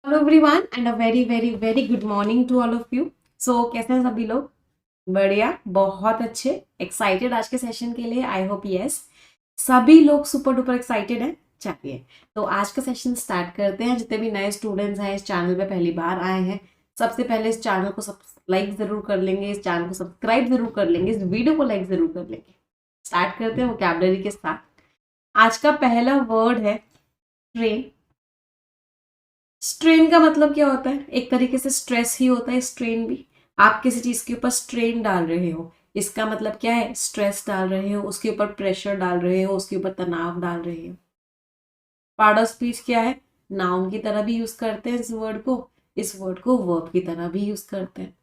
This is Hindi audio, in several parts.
Hello everyone and a very very very good morning to all of you. So कैसे हैं सभी लोग? बढ़िया, बहुत अच्छे। एक्साइटेड आज के सेशन के लिए? आई होप यस, सभी लोग सुपर डुपर एक्साइटेड हैं। चलिए, तो आज का सेशन स्टार्ट करते हैं। जितने भी नए स्टूडेंट्स हैं, इस चैनल पे पहली बार आए हैं, सबसे पहले इस चैनल को सब लाइक जरूर कर लेंगे, इस चैनल को सब्सक्राइब जरूर कर लेंगे, इस वीडियो को लाइक जरूर कर लेंगे। स्टार्ट करते हैं वोकैबुलरी के साथ। आज का पहला वर्ड है ट्रेन। स्ट्रेन का मतलब क्या होता है? एक तरीके से स्ट्रेस ही होता है स्ट्रेन भी। आप किसी चीज के ऊपर स्ट्रेन डाल रहे हो, इसका मतलब क्या है? स्ट्रेस डाल रहे हो, उसके ऊपर प्रेशर डाल रहे हो, उसके ऊपर तनाव डाल रहे हो। पार्ट ऑफ स्पीच क्या है? नाउन की तरह भी यूज करते हैं इस वर्ड को वर्ब की तरह भी यूज करते हैं।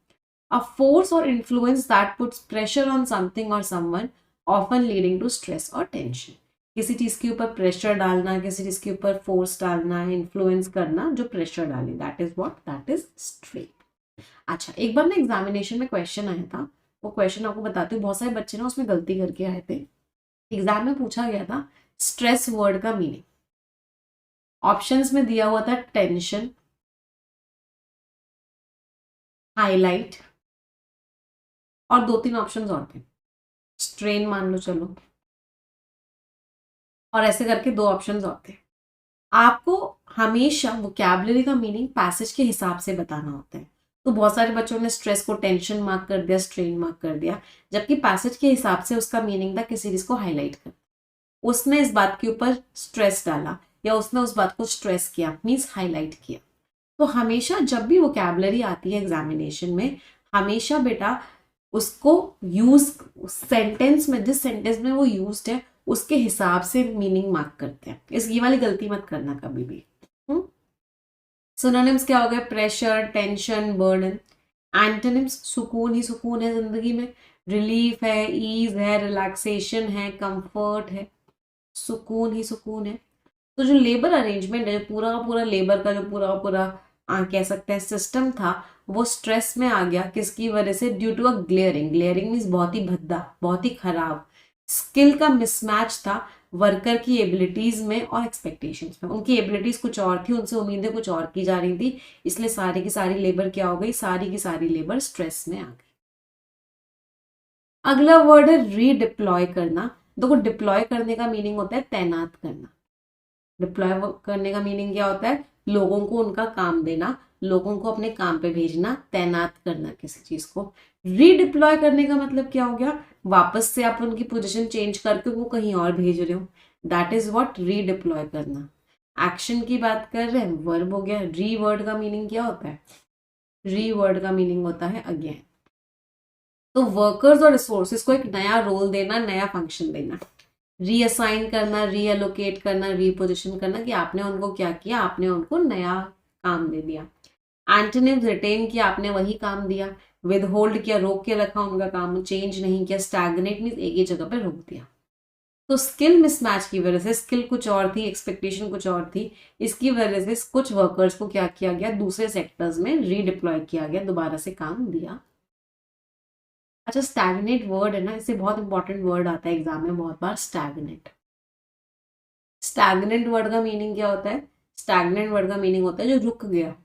A force or influence that puts pressure on something or someone, often leading to stress or tension. किसी चीज के ऊपर प्रेशर डालना, किसी चीज के ऊपर फोर्स डालना, इन्फ्लुएंस करना, जो प्रेशर डाले, that is what, that is strain. अच्छा, एक बार ना एग्जामिनेशन में क्वेश्चन आया था, वो क्वेश्चन आपको बताती हूँ। बहुत सारे बच्चे ना उसमें गलती करके आए थे। एग्जाम में पूछा गया था स्ट्रेस वर्ड का मीनिंग। ऑप्शंस में दिया हुआ था टेंशन, हाईलाइट, और दो तीन ऑप्शंस और थे। स्ट्रेन मान लो चलो, और ऐसे करके दो ऑप्शंस और थे। आपको हमेशा वोकैबुलरी का मीनिंग पैसेज के हिसाब से बताना होता है। तो बहुत सारे बच्चों ने स्ट्रेस को टेंशन मार्क कर दिया, स्ट्रेन मार्क कर दिया, जबकि पैसेज के हिसाब से उसका मीनिंग था किसी चीज को हाईलाइट कर। उसने इस बात के ऊपर स्ट्रेस डाला या उसने उस बात को स्ट्रेस किया, मीन्स हाईलाइट किया। तो हमेशा जब भी वोकैबुलरी आती है एग्जामिनेशन में, हमेशा बेटा उसको यूज सेंटेंस में, जिस सेंटेंस में वो यूज्ड है उसके हिसाब से मीनिंग मार्क करते हैं। इस ये वाली गलती मत करना कभी भी। सिनोनिम्स क्या हो गया? Pressure, tension, burden. एंटोनिम्स सुकून ही सुकून है जिंदगी में, रिलीफ है, ईज है, रिलैक्सेशन है, कंफर्ट है, सुकून ही सुकून है। तो जो लेबर अरेंजमेंट है, जो पूरा का पूरा लेबर का जो पूरा का पूरा कह सकते हैं सिस्टम था, वो स्ट्रेस में आ गया। किसकी वजह से? Due to a glaring. Glaring means बहुत ही भद्दा, बहुत ही खराब स्किल का मिसमैच था वर्कर की एबिलिटीज में और एक्सपेक्टेशंस में। उनकी एबिलिटीज कुछ और थी, उनसे उम्मीदें कुछ और की जा रही थी, इसलिए सारी की सारी लेबर क्या हो गई? सारी की सारी लेबर स्ट्रेस में आ गई। अगला वर्ड है रीडिप्लॉय करना। देखो, डिप्लॉय करने का मीनिंग होता है तैनात करना। डिप्लॉय करने का मीनिंग क्या होता है? लोगों को उनका काम देना, लोगों को अपने काम पे भेजना, तैनात करना किसी चीज को। रीडिप्लॉय करने का मतलब क्या हो गया? वापस से आप उनकी पोजीशन चेंज करके वो कहीं और भेज रहे हो, दैट इज व्हाट रीडिप्लॉय करना। एक्शन की बात कर रहे हैं, वर्ब हो गया। री वर्ड का मीनिंग क्या होता है? री वर्ड का मीनिंग होता है अगेन। तो वर्कर्स और रिसोर्सेज को एक नया रोल देना, नया फंक्शन देना, रीअसाइन करना, रीएलोकेट करना, रीपोजिशन करना, कि आपने उनको क्या किया? आपने उनको नया काम दे दिया। एंटोनिम्स रिटेन किया, आपने वही काम दिया। विद होल्ड किया, रोक के रखा उनका काम, चेंज नहीं किया। स्टैग्नेट मीन्स एक ही जगह पे रोक दिया। तो स्किल मिसमैच की वजह से, स्किल कुछ और थी, एक्सपेक्टेशन कुछ और थी, इसकी वजह से कुछ वर्कर्स को क्या किया गया? दूसरे सेक्टर्स में रीडिप्लॉय किया गया, दोबारा से काम दिया। अच्छा, स्टैग्नेट वर्ड है ना, इससे बहुत इंपॉर्टेंट वर्ड आता है एग्जाम में बहुत बार, स्टैग्नेट। स्टैग्नेंट वर्ड का मीनिंग क्या होता है? स्टैग्नेंट वर्ड का मीनिंग होता है जो रुक गया,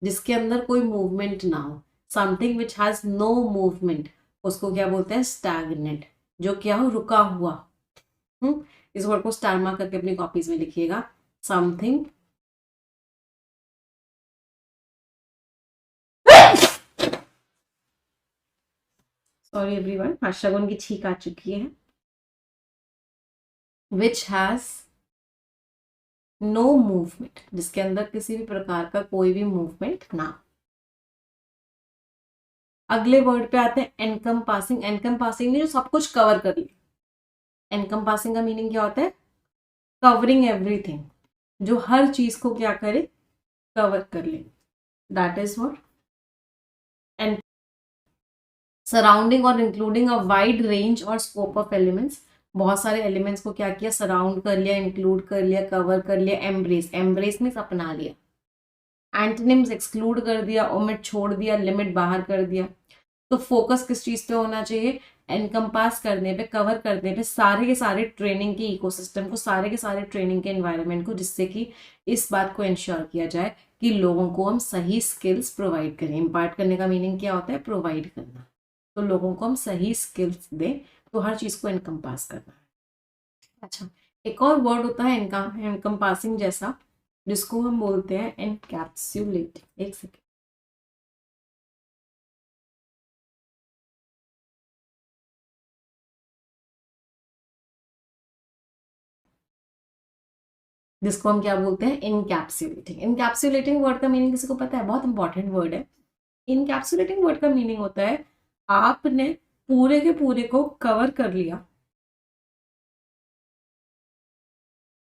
जिसके अंदर कोई मूवमेंट ना हो। Something which has no movement, उसको क्या बोलते हैं? स्टैग्नेंट। जो क्या हो? रुका हुआ। इस वर्ड को स्टार मार्क करके अपनी कॉपीज में लिखिएगा। समथिंग सॉरी एवरीवन, हर्षगुन की छींक आ चुकी है। विच हैज नो मूवमेंट, जिसके अंदर किसी भी प्रकार का कोई भी मूवमेंट ना। अगले वर्ड पे आते हैं एनकम्पासिंग। एनकम्पासिंग ने जो सब कुछ कवर कर लिया। एनकम्पासिंग का मीनिंग क्या होता है? कवरिंग एवरीथिंग, जो हर चीज को क्या करे? कवर कर ले, that is what. And surrounding और इंक्लूडिंग अ वाइड रेंज और स्कोप ऑफ एलिमेंट्स, बहुत सारे एलिमेंट्स को क्या किया? सराउंड कर लिया, इंक्लूड कर लिया, कवर कर लिया। एम्ब्रेस, एम्ब्रेस मीन्स अपना लिया। एंटोनिम्स एक्सक्लूड कर दिया, ओमिट छोड़ दिया, लिमिट बाहर कर दिया। तो फोकस किस चीज पे होना चाहिए? एनकम्पास करने पे, कवर करने पे सारे के सारे ट्रेनिंग के इकोसिस्टम को, सारे के सारे ट्रेनिंग के एनवायरनमेंट को, जिससे कि इस बात को इंश्योर किया जाए कि लोगों को हम सही स्किल्स प्रोवाइड करें। इम्पार्ट करने का मीनिंग क्या होता है? प्रोवाइड करना। तो लोगों को हम सही स्किल्स दें, तो हर चीज को एनकम्पास करना है। अच्छा, एक और वर्ड होता है एनकम्पासिंग जैसा, जिसको हम बोलते हैं एनकैप्सुलेटिंग। एक सेकेंड, जिसको हम क्या बोलते हैं? इनकैप्सुलेटिंग। इनकैप्सुलेटिंग वर्ड का मीनिंग किसी को पता है? बहुत इंपॉर्टेंट वर्ड है। इनकैप्सुलेटिंग वर्ड का मीनिंग होता है आपने पूरे के पूरे को कवर कर लिया,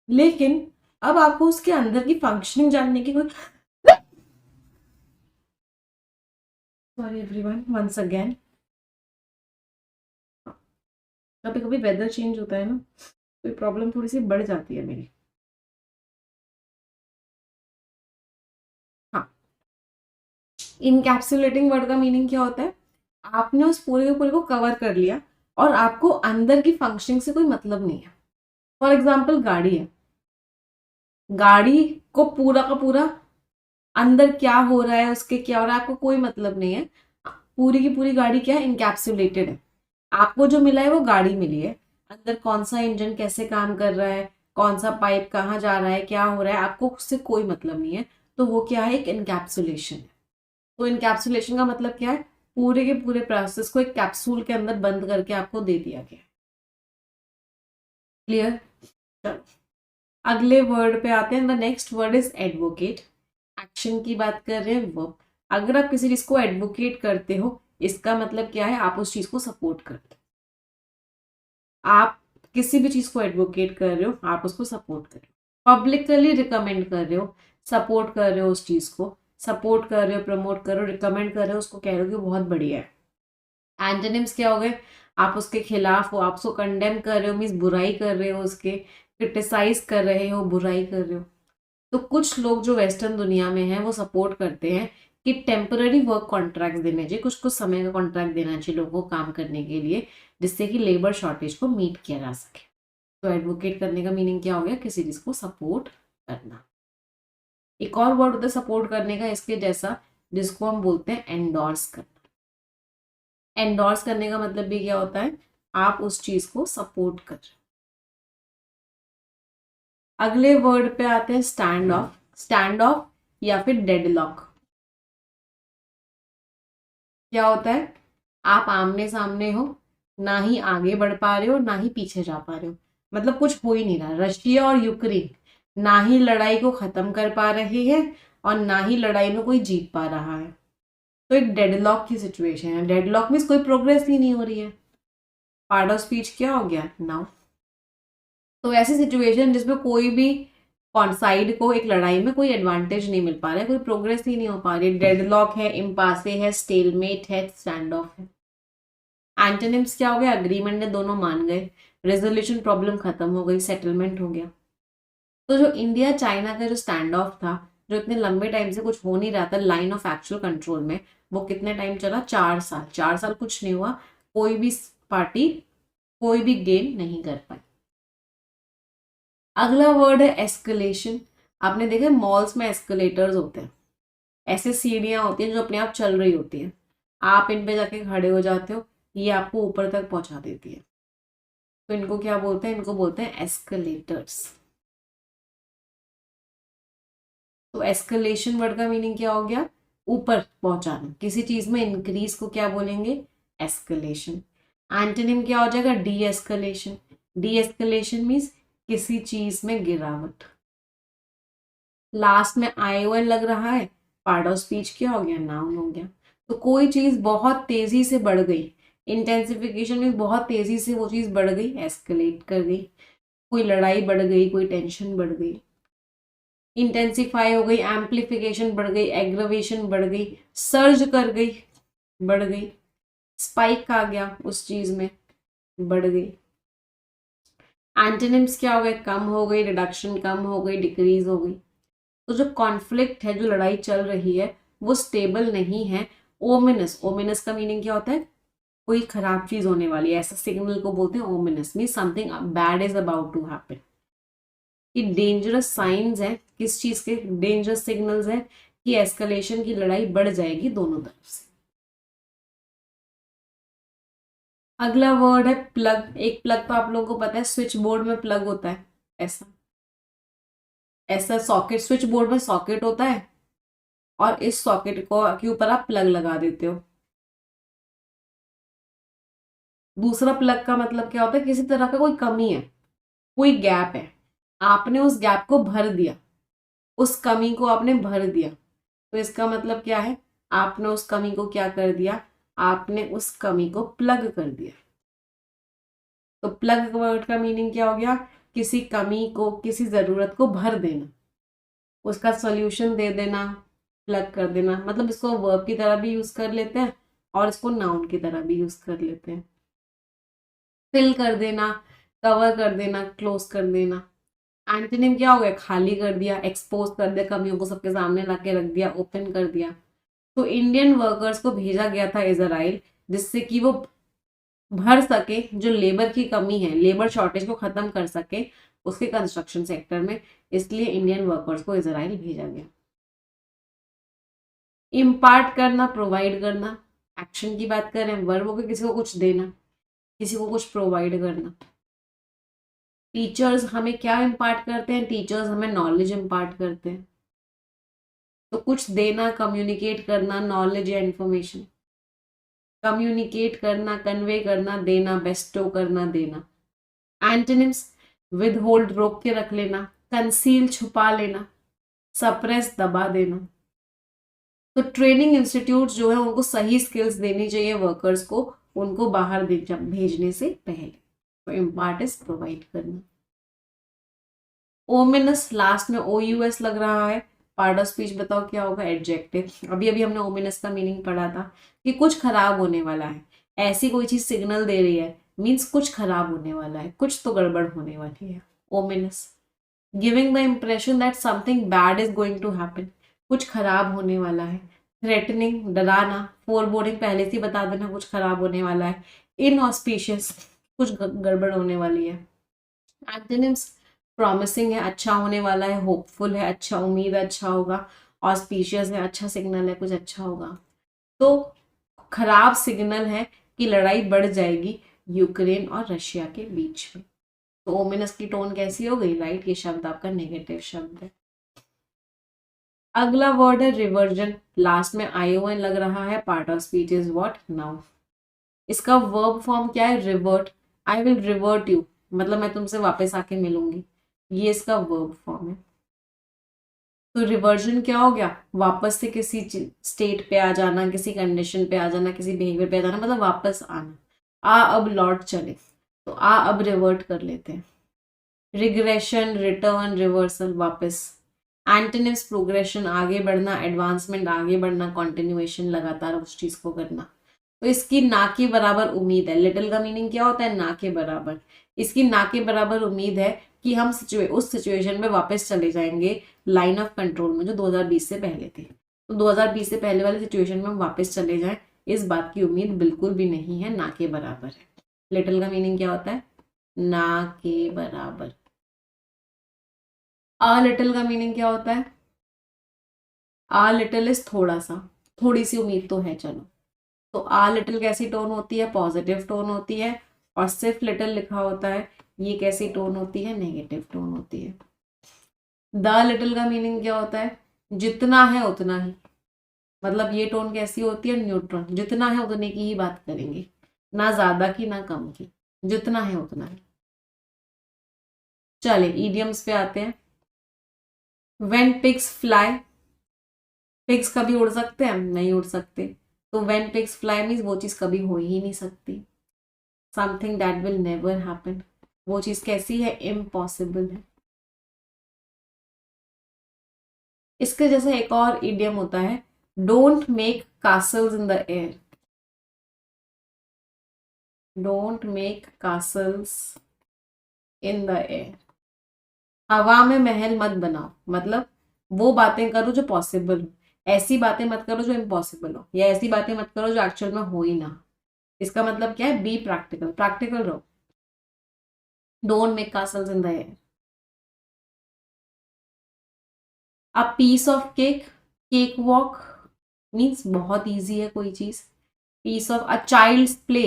लेकिन अब आपको उसके अंदर की फंक्शनिंग जानने की कोई, सॉरी एवरीवन, वंस अगेन, कभी कभी वेदर चेंज होता है ना, तो प्रॉब्लम थोड़ी सी बढ़ जाती है मेरी। हाँ, इनकैप्सुलेटिंग वर्ड का मीनिंग क्या होता है? आपने उस पूरे के पूरे को कवर कर लिया और आपको अंदर की फंक्शनिंग से कोई मतलब नहीं है। फॉर एग्जाम्पल, गाड़ी है, गाड़ी को पूरा का पूरा अंदर क्या हो रहा है, उसके क्या हो रहा है, आपको कोई मतलब नहीं है। पूरी की पूरी गाड़ी क्या है? इनकैप्सुलेटेड है। आपको जो मिला है वो गाड़ी मिली है, अंदर कौन सा इंजन कैसे काम कर रहा है, कौन सा पाइप कहाँ जा रहा है, क्या हो रहा है, आपको उससे कोई मतलब नहीं है। तो वो क्या है? एक इनकैप्सुलेशन है। तो इनकैप्सुलेशन का मतलब क्या है? पूरे के पूरे प्रोसेस को एक कैप्सूल के अंदर बंद करके आपको दे दिया गया। क्लियर? चलो, अगले वर्ड पे आते हैं। The next word is advocate. Action की बात कर रहे हैं, वर्ब। अगर आप किसी चीज को एडवोकेट करते हो, इसका मतलब क्या है? आप उस चीज को सपोर्ट करते हो। आप किसी भी चीज को एडवोकेट कर रहे हो, आप उसको सपोर्ट कर रहे हो, पब्लिकली रिकमेंड कर रहे हो, सपोर्ट कर रहे हो उस चीज को, सपोर्ट कर रहे हो, प्रमोट कर रहे हो, रिकमेंड कर रहे हो, उसको कह रहे हो कि बहुत बढ़िया है। एंटोनिम्स क्या हो गए? आप उसके खिलाफ हो, आप उसको कंडेम कर रहे हो, मीन्स बुराई कर रहे हो, उसके क्रिटिसाइज कर रहे हो, बुराई कर रहे हो। तो कुछ लोग जो वेस्टर्न दुनिया में हैं वो सपोर्ट करते हैं कि टेम्पररी वर्क कॉन्ट्रैक्ट देने चाहिए, कुछ कुछ समय का कॉन्ट्रैक्ट देना चाहिए लोगों को काम करने के लिए, जिससे कि लेबर शॉर्टेज को मीट किया जा सके। तो एडवोकेट करने का मीनिंग क्या हो गया? किसी चीज को सपोर्ट करना। एक और वर्ड होता है सपोर्ट करने का इसके जैसा, जिसको हम बोलते हैं एंडोर्स करना। एंडोर्स करने का मतलब भी क्या होता है? आप उस चीज को सपोर्ट कर रहे हो। अगले वर्ड पे आते हैं स्टैंड ऑफ। स्टैंड ऑफ या फिर डेडलॉक क्या होता है? आप आमने सामने हो, ना ही आगे बढ़ पा रहे हो, ना ही पीछे जा पा रहे हो, मतलब कुछ हो ही नहीं रहा। रशिया और यूक्रेन ना ही लड़ाई को खत्म कर पा रहे हैं और ना ही लड़ाई में कोई जीत पा रहा है। तो एक डेडलॉक की सिचुएशन है। डेडलॉक मीन्स कोई प्रोग्रेस ही नहीं हो रही है। पार्ट ऑफ स्पीच क्या हो गया? नाउ। तो ऐसी सिचुएशन जिसमें कोई भी कौन साइड को एक लड़ाई में कोई एडवांटेज नहीं मिल पा रहा है, कोई प्रोग्रेस ही नहीं हो पा रही, डेडलॉक है, इम्पासे है, स्टेलमेट है, स्टैंड ऑफ है। एंटोनिम्स क्या हो गया? अग्रीमेंट है, दोनों मान गए, रेजोल्यूशन, प्रॉब्लम खत्म हो गई, सेटलमेंट हो गया। तो जो इंडिया चाइना का जो स्टैंड ऑफ था, जो इतने लंबे टाइम से कुछ हो नहीं रहा था लाइन ऑफ एक्चुअल कंट्रोल में, वो कितने टाइम चला? 4 साल। 4 साल कुछ नहीं हुआ, कोई भी पार्टी कोई भी गेन नहीं कर पाई। अगला वर्ड है एस्केलेशन। आपने देखा मॉल्स में एस्केलेटर्स होते हैं, ऐसे सीढ़ियां होती हैं जो अपने आप चल रही होती हैं, आप इन पे जाके खड़े हो जाते हो, ये आपको ऊपर तक पहुंचा देती है। तो इनको क्या बोलते हैं? इनको बोलते हैं एस्केलेटर्स। तो एस्केलेशन वर्ड का मीनिंग क्या हो गया? ऊपर पहुंचाना। किसी चीज में इंक्रीज को क्या बोलेंगे? एस्केलेशन। एंटोनिम क्या हो जाएगा? D escalation. D escalation means किसी चीज में गिरावट। लास्ट में आईओएन लग रहा है, पार्ट ऑफ स्पीच क्या हो गया? नाउन हो गया। तो कोई चीज बहुत तेजी से बढ़ गई, इंटेंसिफिकेशन में बहुत तेजी से वो चीज बढ़ गई, एस्केलेट कर गई। कोई लड़ाई बढ़ गई, कोई टेंशन बढ़ गई, इंटेंसिफाई हो गई, एम्पलीफिकेशन बढ़ गई, एग्रवेशन बढ़ गई, सर्ज कर गई, बढ़ गई, स्पाइक आ गया उस चीज में, बढ़ गई। एंटोनिम्स क्या हो गए? कम हो गई, रिडक्शन कम हो गई, डिक्रीज हो गई। तो जो कॉन्फ्लिक्ट है, जो लड़ाई चल रही है, वो स्टेबल नहीं है, ओमिनस। ओमिनस का मीनिंग क्या होता है? कोई खराब चीज होने वाली है, ऐसा सिग्नल को बोलते हैं ominous, mean something bad is about to happen. कि डेंजरस साइंस है, किस चीज के डेंजरस सिग्नल्स है, कि एस्केलेशन की लड़ाई बढ़ जाएगी दोनों तरफ से। अगला वर्ड है प्लग। एक प्लग तो आप लोगों को पता है, स्विच बोर्ड में प्लग होता है, ऐसा ऐसा सॉकेट, स्विच बोर्ड में सॉकेट होता है और इस सॉकेट को के ऊपर आप प्लग लगा देते हो। दूसरा प्लग का मतलब क्या होता है, किसी तरह का कोई कमी है, कोई गैप है, आपने उस गैप को भर दिया, उस कमी को आपने भर दिया, तो इसका मतलब क्या है, आपने उस कमी को क्या कर दिया, आपने उस कमी को प्लग कर दिया। तो प्लग वर्ड का मीनिंग क्या हो गया, किसी कमी को, किसी जरूरत को भर देना, उसका सॉल्यूशन दे देना, प्लग कर देना। मतलब इसको वर्ब की तरह भी यूज कर लेते हैं और इसको नाउन की तरह भी यूज कर लेते हैं। फिल कर देना, कवर कर देना, क्लोज कर देना। एंटोनिम क्या हो गया, खाली कर दिया, एक्सपोज कर दिया, कमियों को सबके सामने ला के रख दिया, ओपन कर दिया। तो इंडियन वर्कर्स को भेजा गया था इजराइल, जिससे कि वो भर सके जो लेबर की कमी है, लेबर शॉर्टेज को खत्म कर सके उसके कंस्ट्रक्शन सेक्टर में, इसलिए इंडियन वर्कर्स को इजराइल भेजा गया। इम्पार्ट करना, प्रोवाइड करना, एक्शन की बात करें, वर्ब हो गया किसी को कुछ देना, किसी को कुछ प्रोवाइड करना। टीचर्स हमें क्या इम्पार्ट करते हैं, टीचर्स हमें नॉलेज इम्पार्ट करते हैं। तो कुछ देना, कम्युनिकेट करना, नॉलेज या इंफॉर्मेशन। कम्युनिकेट करना, कन्वे करना, देना, बेस्टो करना, देना। एंटोनिम्स, विद होल्ड, रोक के रख लेना, कंसील, छुपा लेना, सप्रेस, दबा देना। तो ट्रेनिंग इंस्टीट्यूट जो है उनको सही स्किल्स देनी चाहिए वर्कर्स को, उनको बाहर भेजने से पहले। तो इम्पार्ट इज प्रोवाइड करना। ओमिनस, लास्ट में OUS लग रहा है, पार्ट ऑफ स्पीच बताओ क्या होगा, एडजेक्टिव। अभी अभी हमने ओमिनस का मीनिंग पढ़ा था कि कुछ खराब होने वाला है, ऐसी कोई चीज सिग्नल दे रही है, मीन्स कुछ खराब होने वाला है, कुछ तो गड़बड़ होने वाली है, ominous. Giving the impression that something bad is going to happen, कुछ खराब होने वाला है। थ्रेटनिंग, डराना। फोरबोर्डिंग, पहले से बता देना कुछ खराब होने वाला है। इनऑस्पिशियस, कुछ गड़बड़ होने वाली है। एंटोनिम्स, प्रॉमिसिंग है, अच्छा होने वाला है, होपफुल है, अच्छा, उम्मीद है अच्छा होगा। ऑस्पिशियस है, अच्छा सिग्नल है, कुछ अच्छा होगा। तो खराब सिग्नल है कि लड़ाई बढ़ जाएगी यूक्रेन और रशिया के बीच में। तो ओमिनस की टोन कैसी हो गई, राइट, ये शब्द आपका नेगेटिव शब्द है। अगला वर्ड है रिवर्जन, लास्ट में ION लग रहा है, part of speech is what, now. इसका वर्ब फॉर्म क्या है, revert. I will revert you, मतलब मैं तुमसे वापस आके मिलूंगी, ये इसका वर्ब फॉर्म है। तो रिवर्जन क्या हो गया, वापस से किसी स्टेट पे आ जाना, किसी कंडीशन पे आ जाना, किसी बिहेवियर पे आ जाना, मतलब वापस आना। आ अब लौट चले, तो आ अब रिवर्ट कर लेते हैं। रिग्रेशन, रिटर्न, रिवर्सल, वापस। एंटोनिम्स, प्रोग्रेशन, आगे बढ़ना, एडवांसमेंट, आगे बढ़ना, कॉन्टिन्यूएशन, लगातार उस चीज को करना। तो इसकी ना के बराबर उम्मीद है, लिटिल का मीनिंग क्या होता है, ना के बराबर। इसकी ना के बराबर उम्मीद है कि हम उस सिचुएशन में वापस चले जाएंगे लाइन ऑफ कंट्रोल में जो 2020 से पहले थे। तो 2020 से पहले वाले सिचुएशन में हम वापस चले जाएं, इस बात की उम्मीद बिल्कुल भी नहीं है, ना के बराबर है। लिटिल का मीनिंग क्या होता है, ना के बराबर। आ लिटिल का मीनिंग क्या होता है, आ लिटिल इज थोड़ा सा, थोड़ी सी उम्मीद तो है, चलो। तो आ लिटिल कैसी टोन होती है, पॉजिटिव टोन होती है, और सिर्फ लिटिल लिखा होता है, ये कैसी टोन होती है, नेगेटिव टोन होती है। द लिटिल का मीनिंग क्या होता है, जितना है उतना ही, मतलब ये टोन कैसी होती है, न्यूट्रल, जितना है उतने की ही बात करेंगे, ना ज्यादा की ना कम की, जितना है उतना ही। चले इडियम्स पे आते हैं। व्हेन पिग्स फ्लाई, पिग्स कभी उड़ सकते हैं, नहीं उड़ सकते। तो व्हेन पिग्स फ्लाई मीन्स वो चीज कभी हो ही नहीं सकती, something that will never happen, वो चीज कैसी है, इम्पॉसिबल है। इसके जैसे एक और इडियम होता है, don't make castles in the air, don't make castles in the air. हवा में महल मत बनाओ, मतलब वो बातें करो जो पॉसिबल हो, ऐसी बातें मत करो जो इम्पॉसिबल हो, या ऐसी बातें मत करो जो एक्चुअल में हो ही ना। इसका मतलब क्या है, बी प्रैक्टिकल, प्रैक्टिकल रहो, don't make castles in the air. A piece of cake, cake walk means बहुत इजी है कोई चीज। Piece of, a child's play,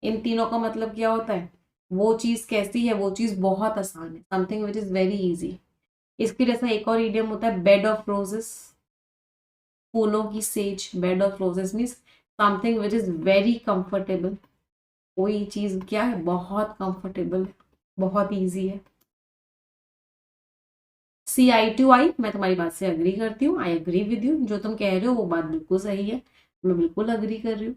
इन तीनों का मतलब क्या होता है, वो चीज कैसी है, वो चीज बहुत आसान है, something which is very easy. इसके जैसा एक और इडियम होता है बेड ऑफ रोजेस, फूलों की says, bed of roses means something which is very comfortable, कोई चीज क्या है, बहुत कंफर्टेबल, बहुत इजी है। CI to I, मैं तुम्हारी बात से अग्री करती हूँ, आई अग्री विद यू, जो तुम कह रहे हो वो बात बिल्कुल सही है, मैं बिल्कुल अग्री कर रही हूँ।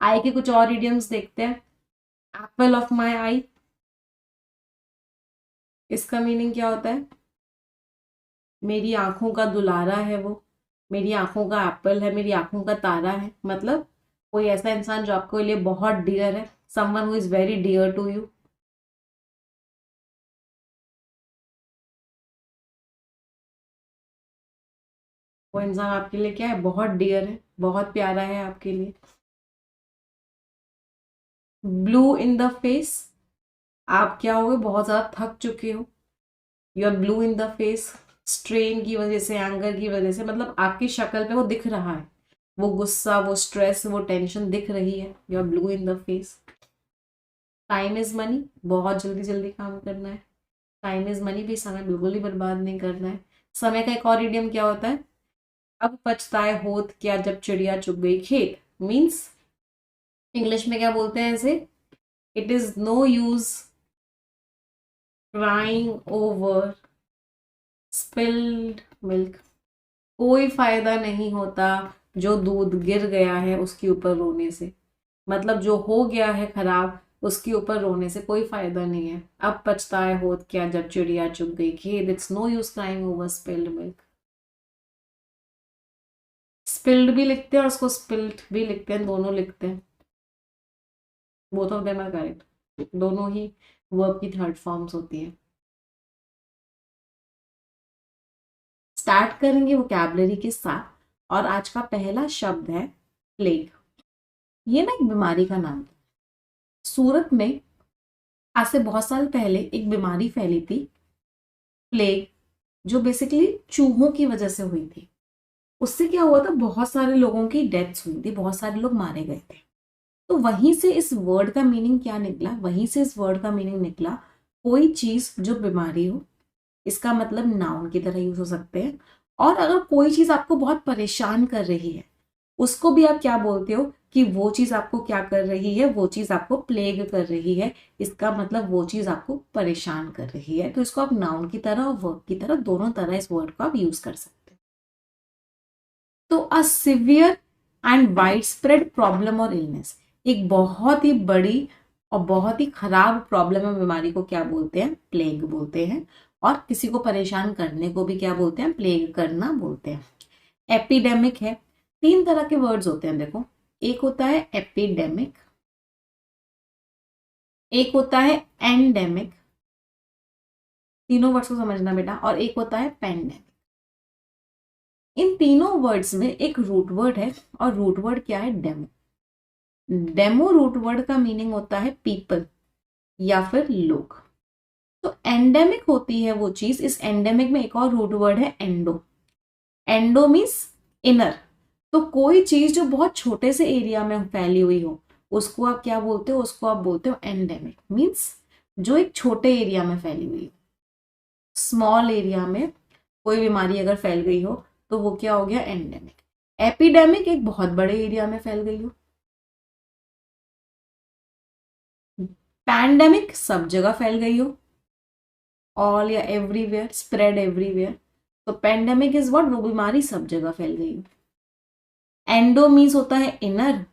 आई के कुछ और इडियम्स देखते हैं। एप्पल ऑफ माई आई, इसका मीनिंग क्या होता है, मेरी आंखों का दुलारा है वो, मेरी आंखों का एप्पल है, मेरी आंखों का तारा है, मतलब कोई ऐसा इंसान जो आपके लिए बहुत डियर है, someone who is very dear to you. वो इंसान आपके लिए क्या है, बहुत डियर है, बहुत प्यारा है आपके लिए। ब्लू इन द फेस, आप क्या हो गए, बहुत ज्यादा थक चुके हो, you are blue in the face, strain की वजह से, एंगर की वजह से, मतलब आपकी शक्ल पे वो दिख रहा है, वो गुस्सा, वो स्ट्रेस, वो टेंशन दिख रही है, you are blue in the face. Time is money, बहुत जल्दी जल्दी काम करना है, टाइम इज मनी भी, समय बिल्कुल ही बर्बाद नहीं करना है। समय का एक और इडियम क्या होता है, अब पछताए होत क्या जब चिड़िया चुग गई खेत, मीन्स इंग्लिश में क्या बोलते हैं इसे, it is no use crying over spilled milk, कोई फायदा नहीं होता जो दूध गिर गया है उसके ऊपर रोने से, मतलब जो हो गया है खराब उसके ऊपर रोने से कोई फायदा नहीं है। अब पछताए होत क्या जब चिड़िया चुग गई खेत, it's no use crying over spilled milk. Spilled भी लिखते हैं और उसको स्पिल्ड भी लिखते हैं, दोनों लिखते हैं, both of them are correct, दोनों ही वर्ब की थर्ड फॉर्म्स होती है। स्टार्ट करेंगे वोकैबुलरी के साथ, और आज का पहला शब्द है प्लेग। ये ना एक बीमारी का नाम है। सूरत में आज से बहुत साल पहले एक बीमारी फैली थी, प्लेग, जो बेसिकली चूहों की वजह से हुई थी। उससे क्या हुआ था, बहुत सारे लोगों की डेथ्स हुई थी, बहुत सारे लोग मारे गए थे। तो वहीं से इस वर्ड का मीनिंग क्या निकला, वहीं से इस वर्ड का मीनिंग निकला कोई चीज जो बीमारी हो, इसका मतलब नाउन की तरह यूज हो सकते हैं। और अगर कोई चीज आपको बहुत परेशान कर रही है, उसको भी आप क्या बोलते हो कि वो चीज आपको क्या कर रही है, वो चीज आपको प्लेग कर रही है, इसका मतलब वो चीज आपको परेशान कर रही है। तो इसको आप नाउन की तरह और वर्ब की तरह, दोनों तरह इस वर्ड को आप यूज कर सकते हैं। तो a severe and wide spread problem और इलनेस, एक बहुत ही बड़ी और बहुत ही खराब प्रॉब्लम है, बीमारी को क्या बोलते हैं, प्लेग बोलते हैं। और किसी को परेशान करने को भी क्या बोलते हैं, प्लेग करना बोलते हैं। एपिडेमिक है, तीन तरह के वर्ड्स होते हैं देखो, एक होता है एपिडेमिक, एक होता है एंडेमिक, तीनों वर्ड्स को समझना बेटा, और एक होता है पेंडेमिक। इन तीनों वर्ड्स में एक रूट वर्ड है, और रूट वर्ड क्या है, डेमो। डेमो रूट वर्ड का मीनिंग होता है पीपल या फिर लोग। तो एंडेमिक होती है वो चीज, इस एंडेमिक में एक और रूट वर्ड है एंडो। Endo means inner. तो कोई चीज जो बहुत छोटे से एरिया में फैली हुई हो, उसको आप क्या बोलते हो, उसको आप बोलते हो एंडेमिक, मीन्स जो एक छोटे एरिया में फैली हुई हो। स्मॉल एरिया में कोई बीमारी अगर फैल गई हो तो वो क्या हो गया, एंडेमिक। एपिडेमिक एक बहुत बड़े एरिया में फैल गई हो। पैंडेमिक सब जगह फैल गई हो, ऑल या एवरीवेयर, स्प्रेड एवरीवेयर। तो पेंडेमिक इज व्हाट, वो बीमारी सब जगह फैल गई हो। एंडो मीन्स होता है इनर,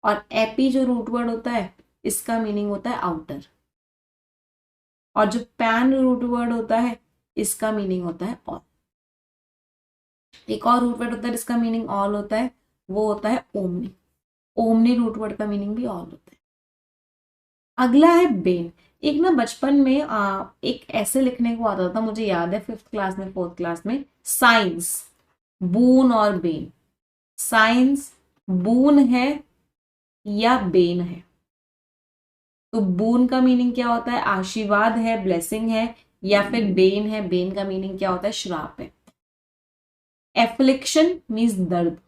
और एपी जो रूट वर्ड होता है, इसका मीनिंग होता है आउटर। और जो पैन रूट वर्ड होता है, इसका मीनिंग होता है ऑल। एक और रूट वर्ड होता है जिसका मीनिंग ऑल होता है, वो होता है ओमनी। ओमनी रूट वर्ड का मीनिंग भी ऑल होता है। अगला है बेन। एक ना बचपन में एक ऐसे लिखने को आता था, मुझे याद है फिफ्थ क्लास में, फोर्थ क्लास में, साइंस बून और बेन, साइंस बून है या बेन है? तो बून का मीनिंग क्या होता है? आशीर्वाद है, ब्लेसिंग है, या फिर बेन है, बेन का मीनिंग क्या होता है? श्राप है। एफ्लिक्शन मीन्स दर्द।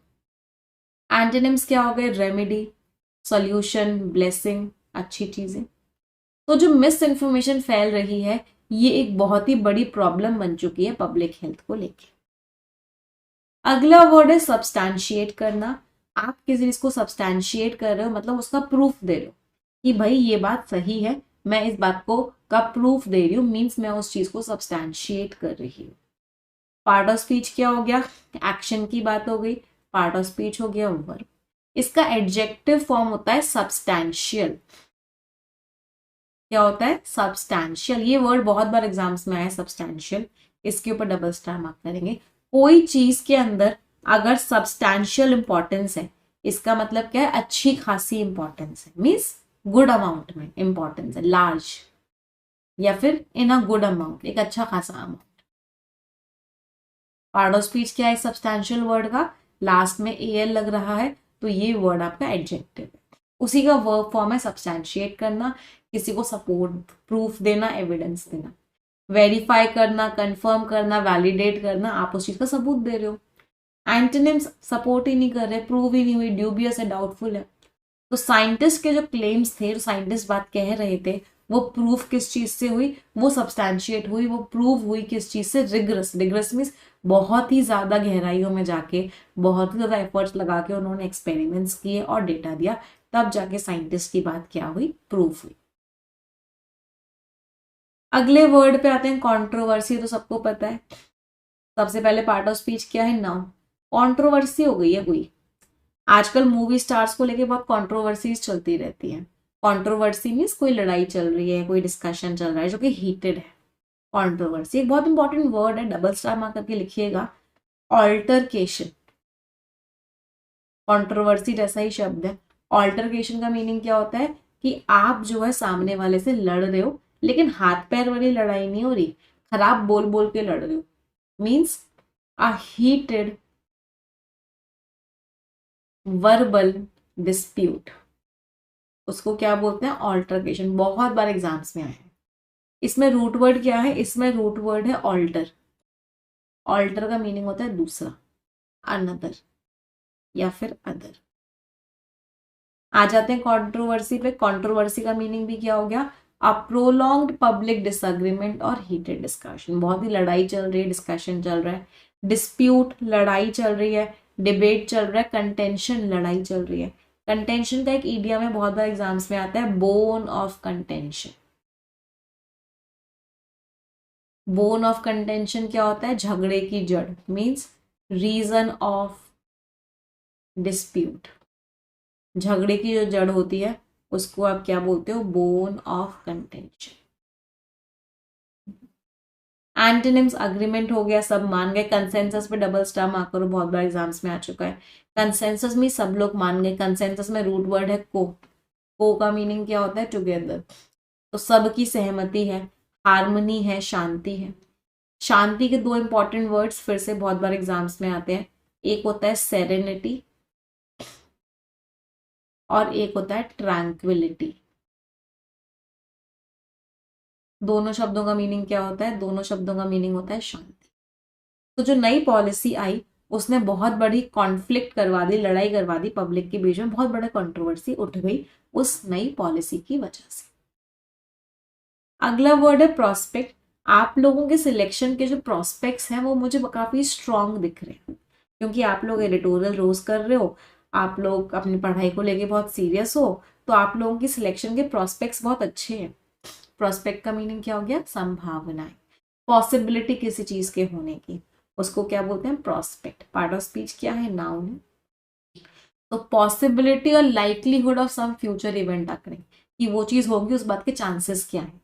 एंटोनिम्स क्या हो गए? रेमेडी, सॉल्यूशन, ब्लेसिंग, अच्छी चीजें। तो जो मिस इन्फॉर्मेशन फैल रही है, ये एक बहुत ही बड़ी प्रॉब्लम बन चुकी है पब्लिक हेल्थ को लेके। अगला वर्ड है सब्सटैंशिएट करना। आप किसी चीज को सब्सटैंशिएट कर रहे हो, मतलब उसका प्रूफ दे रहे हो कि भाई ये बात सही है, मैं इस बात को का प्रूफ दे रही हूँ, मीन्स मैं उस चीज को सब्सटैंशिएट कर रही हूँ। पार्ट ऑफ स्पीच क्या हो गया? एक्शन की बात हो गई। पार्ट ऑफ स्पीच हो गया वर्ब। इसका एडजेक्टिव फॉर्म होता है सब्सटैंशियल। क्या होता है? सब्सटैंशियल। ये वर्ड बहुत बार एग्जाम्स में आया, सब्सटैंशियल। इसके ऊपर डबल स्टार मार्क करेंगे। कोई चीज के अंदर अगर सब्सटैंशियल इंपॉर्टेंस है, इसका मतलब क्या है? अच्छी खासी इंपॉर्टेंस है, मीन्स गुड अमाउंट में इंपॉर्टेंस है, लार्ज, या फिर इन अ गुड अमाउंट, एक अच्छा खासा अमाउंट। पार्ट ऑफ स्पीच क्या है सब्सटैंशियल वर्ड का? लास्ट में एल लग रहा है, तो ये वर्ड आपका एडजेक्टिव है। उसी का वर्ब फॉर्म है सब्सटैंशिएट करना, किसी को सपोर्ट, प्रूफ देना, एविडेंस देना। वेरीफाई करना, कंफर्म करना, वैलिडेट करना, आप उस चीज का सबूत दे रहे हो। एंटोनिम्स सपोर्ट ही नहीं कर रहे, प्रूव ही नहीं हुई, ड्यूबियस है, डाउटफुल है। तो साइंटिस्ट के जो क्लेम्स थे, जो साइंटिस्ट बात कह रहे थे, वो प्रूफ किस चीज से हुई? वो सब्सटैंशिएट हुई, वो प्रूव हुई किस चीज से? रिगरस। रिगरस मीन्स बहुत ही ज्यादा गहराइयों में जाके, बहुत ही ज्यादा एफर्ट्स लगा के उन्होंने एक्सपेरिमेंट्स किए और डेटा दिया, तब जाके साइंटिस्ट की बात क्या हुई? प्रूफ हुई। अगले वर्ड पे आते हैं कंट्रोवर्सी। तो सबको पता है, सबसे पहले पार्ट ऑफ स्पीच क्या है? नाउन। कंट्रोवर्सी हो गई है कोई। आजकल मूवी स्टार्स को लेके बहुत कंट्रोवर्सीज चलती रहती है। कंट्रोवर्सी मीन्स कोई लड़ाई चल रही है, कोई डिस्कशन चल रहा है जो कि हीटेड है। कंट्रोवर्सी एक बहुत इंपॉर्टेंट वर्ड है, डबल स्टार मार्क करके लिखिएगा। ऑल्टरकेशन, कंट्रोवर्सी जैसा ही शब्द है। ऑल्टरकेशन का मीनिंग क्या होता है? कि आप जो है सामने वाले से लड़ रहे हो, लेकिन हाथ पैर वाली लड़ाई नहीं हो रही, खराब बोल बोल के लड़ रहे हो, मीन्स अ हीटेड वर्बल डिस्प्यूट, उसको क्या बोलते हैं? ऑल्टरकेशन। बहुत बार एग्जाम्स में आए हैं। इसमें रूट वर्ड क्या है? इसमें रूट वर्ड है ऑल्टर। ऑल्टर का मीनिंग होता है दूसरा, अनदर, या फिर अदर। आ जाते हैं कंट्रोवर्सी पे। कंट्रोवर्सी का मीनिंग भी क्या हो गया? अ प्रोलॉन्ग्ड पब्लिक डिसएग्रीमेंट और हीटेड डिस्कशन। बहुत ही लड़ाई चल रही है, डिस्कशन चल रहा है। डिस्प्यूट लड़ाई चल रही है, डिबेट चल रहा है, कंटेंशन लड़ाई चल रही है। कंटेंशन का एक ईडियम में बहुत बार एग्जाम्स में आता है, bone of contention. Bone of contention क्या होता है? झगड़े की जड़, मीन्स रीजन ऑफ डिस्प्यूट। झगड़े की जो जड़ होती है उसको आप क्या बोलते हो? Bone of contention. Antonyms agreement हो गया, सब मान गए। कंसेंसस पे डबल स्टार मार्क करो, बहुत बार एग्जाम्स में आ चुका है। कंसेंसस में सब लोग मान गए। कंसेंसस में रूट वर्ड है को। को का मीनिंग क्या होता है? टुगेदर। तो सबकी सहमति है, हार्मनी है, शांति है। शांति के दो इंपॉर्टेंट वर्ड्स फिर से बहुत बार एग्जाम्स में आते हैं। एक होता है सेरेनिटी और एक होता है ट्रैंक्विलिटी। दोनों शब्दों का मीनिंग क्या होता है? दोनों शब्दों का मीनिंग होता है शांति। तो जो नई पॉलिसी आई, उसने बहुत बड़ी कॉन्फ्लिक्ट करवा दी, लड़ाई करवा दी पब्लिक के बीच में, बहुत बड़ा कंट्रोवर्सी उठ गई उस नई पॉलिसी की वजह से। अगला वर्ड है प्रोस्पेक्ट। आप लोगों के सिलेक्शन के जो प्रोस्पेक्ट्स हैं वो मुझे काफी स्ट्रांग दिख रहे हैं, क्योंकि आप लोग एडिटोरियल रोज कर रहे हो, आप लोग अपनी पढ़ाई को लेके बहुत सीरियस हो, तो आप लोगों की सिलेक्शन के प्रोस्पेक्ट्स बहुत अच्छे हैं। प्रोस्पेक्ट का मीनिंग क्या हो गया? संभावनाएं, पॉसिबिलिटी किसी चीज के होने की, उसको क्या बोलते हैं? प्रोस्पेक्ट। पार्ट ऑफ स्पीच क्या है? नाउन है। तो possibility or likelihood of some future event आकड़े, कि वो चीज होगी, उस बात के चांसेस क्या है।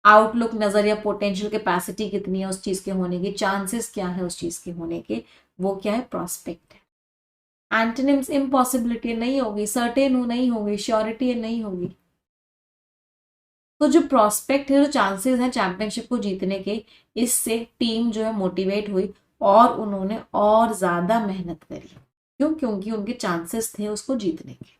आउटलुक, नजरिया, पोटेंशियल कैपेसिटी कितनी है उस चीज के होने की, चांसेस क्या है उस चीज के होने के, वो क्या है? प्रोस्पेक्ट है। एंटोनिम्स इम्पॉसिबिलिटी नहीं होगी, सर्टेन नहीं होगी, श्योरिटी नहीं होगी। तो जो प्रोस्पेक्ट है, जो चांसेस हैं चैंपियनशिप को जीतने के, इससे टीम जो है मोटिवेट हुई, और उन्होंने और ज्यादा मेहनत करी। क्यों? क्योंकि उनके चांसेस थे उसको जीतने के।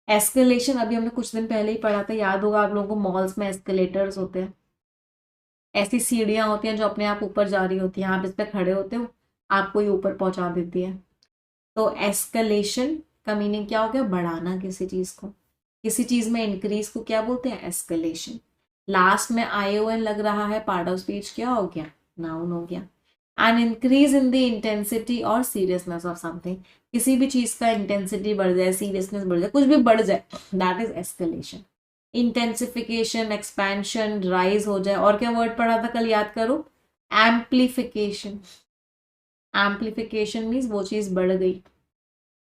एस्केलेशन अभी हमने कुछ दिन पहले ही पढ़ा था, याद होगा आप लोगों को, मॉल्स में एस्केलेटर्स होते हैं, ऐसी सीढ़ियां होती हैं जो अपने आप ऊपर जा रही होती हैं, आप इस पे खड़े होते हो, आपको ही ऊपर पहुंचा देती है। तो एस्केलेशन का मीनिंग क्या हो गया? बढ़ाना किसी चीज को, किसी चीज में इंक्रीज को क्या बोलते हैं? एस्केलेशन। लास्ट में ION लग रहा है, पार्ट ऑफ स्पीच क्या हो गया? नाउन हो गया। An increase in the intensity और सीरियसनेस ऑफ समथिंग, किसी भी चीज का इंटेंसिटी बढ़ जाए, सीरियसनेस बढ़ जाए, कुछ भी बढ़ जाए, that is escalation. Intensification, expansion, rise हो जाए। और क्या वर्ड पढ़ा था कल, याद करो? एम्प्लीफिकेशन। एम्प्लीफिकेशन मीन्स वो चीज बढ़ गई,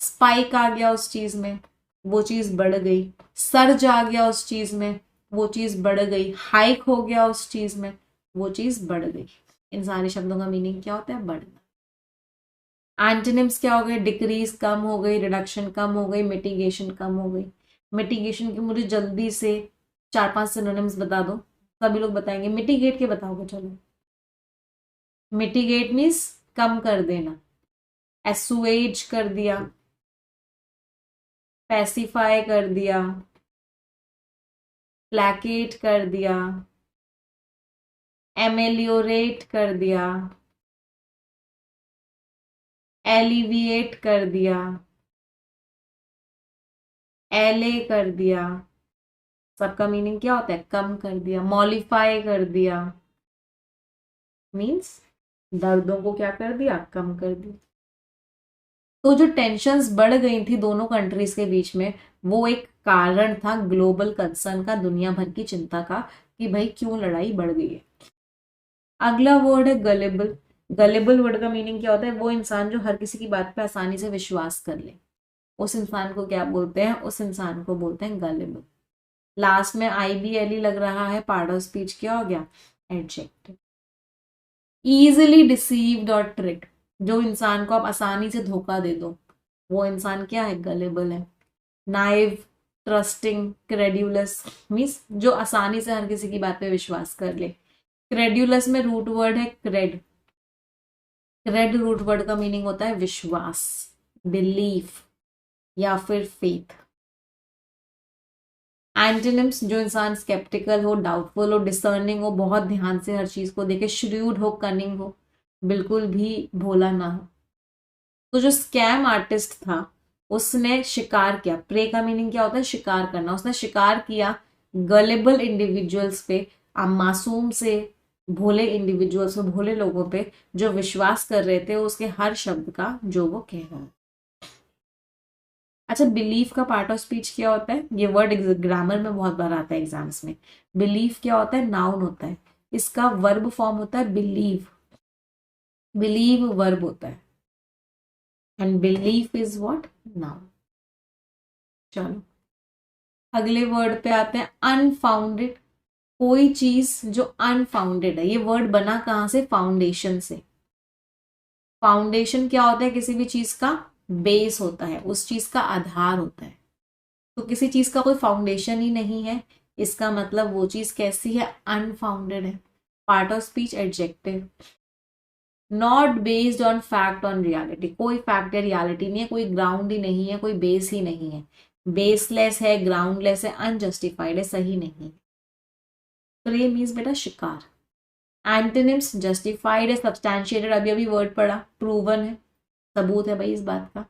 स्पाइक आ गया उस चीज में, वो चीज बढ़ गई, सर्ज आ गया उस चीज में, वो चीज बढ़ गई, हाइक हो गया उस चीज में, वो चीज बढ़ गई। इन सारे शब्दों का मीनिंग क्या होता है? बढ़ना। एंटोनिम्स क्या हो गए? डिक्रीज कम हो गई, रिडक्शन कम हो गई, मिटिगेशन कम हो गई। मिटिगेशन की मुझे जल्दी से 4-5 सिनोनिम्स बता दो, सभी लोग बताएंगे। मिटिगेट के बताओगे? चलो, मिटिगेट मीन्स कम कर देना, एसुएज कर दिया, पैसिफाई कर दिया, प्लैकेट कर दिया, एमेलियोरेट कर दिया, एलिविएट कर दिया, एले कर दिया। सबका मीनिंग क्या होता है? कम कर दिया। मॉलिफाई कर दिया मीन्स दर्दों को क्या कर दिया? कम कर दिया। तो जो टेंशन्स बढ़ गई थी दोनों कंट्रीज के बीच में, वो एक कारण था ग्लोबल कंसर्न का, दुनिया भर की चिंता का, कि भाई क्यों लड़ाई बढ़ गई है। अगला वर्ड है गलेबल। गलेबल वर्ड का मीनिंग क्या होता है? वो इंसान जो हर किसी की बात पे आसानी से विश्वास कर ले, उस इंसान को क्या बोलते हैं? उस इंसान को बोलते हैं गलेबल। लास्ट में IBLE लग रहा है, पार्ट ऑफ स्पीच क्या हो गया? एडजेक्टिव। इजिली डिसीव्ड और ट्रिक, जो इंसान को आप आसानी से धोखा दे दो, वो इंसान क्या है? गलेबल है। नाइव, ट्रस्टिंग, क्रेड्यूलस मीन्स जो आसानी से हर किसी की बात पे विश्वास कर ले। क्रेड्यूलस में रूट वर्ड है क्रेड। क्रेड रूट वर्ड का मीनिंग होता है विश्वास, बिलीफ या फिर फेथ। एंटोनिम्स, जो इंसान स्केप्टिकल हो, डाउटफुल हो, डिसर्निंग हो, बहुत ध्यान से हर चीज को देखे, श्रूड हो, कनिंग हो, बिल्कुल भी भोला ना हो। तो जो स्कैम आर्टिस्ट था, उसने शिकार किया। प्रे का मीनिंग क्या होता है? शिकार करना। उसने शिकार किया गलेबल इंडिविजुअल्स पे, मासूम से भोले इंडिविजुअल्स पे, भोले लोगों पे, जो विश्वास कर रहे थे उसके हर शब्द का जो वो कह रहा है। अच्छा, बिलीफ का पार्ट ऑफ स्पीच क्या होता है? ये वर्ड ग्रामर में बहुत बार आता है एग्जाम्स में। बिलीफ क्या होता है? नाउन होता है। इसका वर्ब फॉर्म होता है बिलीव। बिलीव वर्ब होता है and belief is what? Noun. चलो अगले वर्ड पे आते हैं, अनफाउंडेड। कोई चीज जो अनफाउंडेड है, ये वर्ड बना कहां से? फाउंडेशन से। फाउंडेशन क्या होता है? किसी भी चीज का बेस होता है, उस चीज का आधार होता है। तो किसी चीज का कोई फाउंडेशन ही नहीं है, इसका मतलब वो चीज कैसी है? अनफाउंडेड है। Part of speech adjective. Not based on fact on reality, कोई फैक्ट या रियलिटी नहीं है, कोई ग्राउंड ही नहीं है, कोई बेस ही नहीं है। बेसलेस है, ग्राउंडलेस है, अनजस्टिफाइड है, सही नहीं। तो ये मीन्स बेटा शिकार। एंटोनिम्स, जस्टिफाइड है, सब्सटैंशिएटेड, अभी अभी वर्ड पढ़ा, प्रूवन है, सबूत है भाई इस बात का।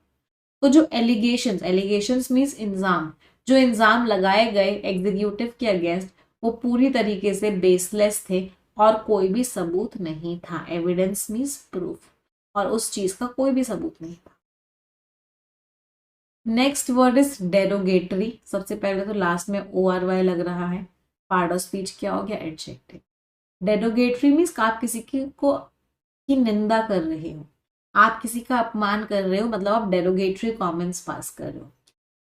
तो जो एलिगेशंस, एलिगेशंस मीन्स इल्जाम, जो इल्जाम लगाए गए एग्जीक्यूटिव के अगेंस्ट, वो पूरी तरीके से बेसलेस थे और कोई भी सबूत नहीं था। एविडेंस मीन्स प्रूफ, और उस चीज का कोई भी सबूत नहीं था। Next word is derogatory. सबसे पहले तो लास्ट में ORY लग रहा है, पार्ट ऑफ स्पीच क्या हो गया? एडजेक्टिव। डेरोगेटरी मीन्स आप किसी की निंदा कर रहे हो, आप किसी का अपमान कर रहे हो, मतलब आप डेरोगेटरी कमेंट्स पास कर रहे हो।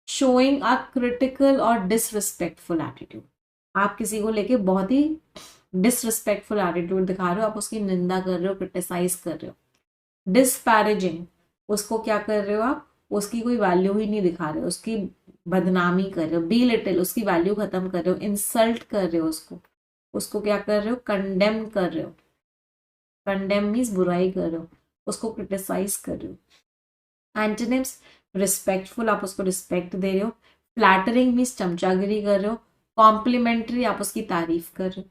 शोइंग अ क्रिटिकल और डिसरिस्पेक्टफुल एटीट्यूड, आप किसी को लेके बहुत ही डिसरिस्पेक्टफुल एटीट्यूड दिखा रहे हो, आप उसकी निंदा कर रहे हो, क्रिटिसाइज कर रहे हो। डिस्पैरेजिंग, उसको क्या कर रहे हो आप? उसकी कोई वैल्यू ही नहीं दिखा रहे हो, उसकी बदनामी कर रहे हो। बी लिटिल, उसकी वैल्यू खत्म कर रहे हो, इंसल्ट कर रहे हो उसको क्या कर रहे हो? कंडेम कर रहे हो। कंडेम मीन्स बुराई कर रहे हो, उसको क्रिटिसाइज कर रहे हो। एंटोनिम्स, रिस्पेक्टफुल, आप उसको रिस्पेक्ट दे रहे हो। फ्लैटरिंग मीन्स चमचागिरी कर रहे हो। कॉम्प्लीमेंट्री, आप उसकी तारीफ कर रहे हो।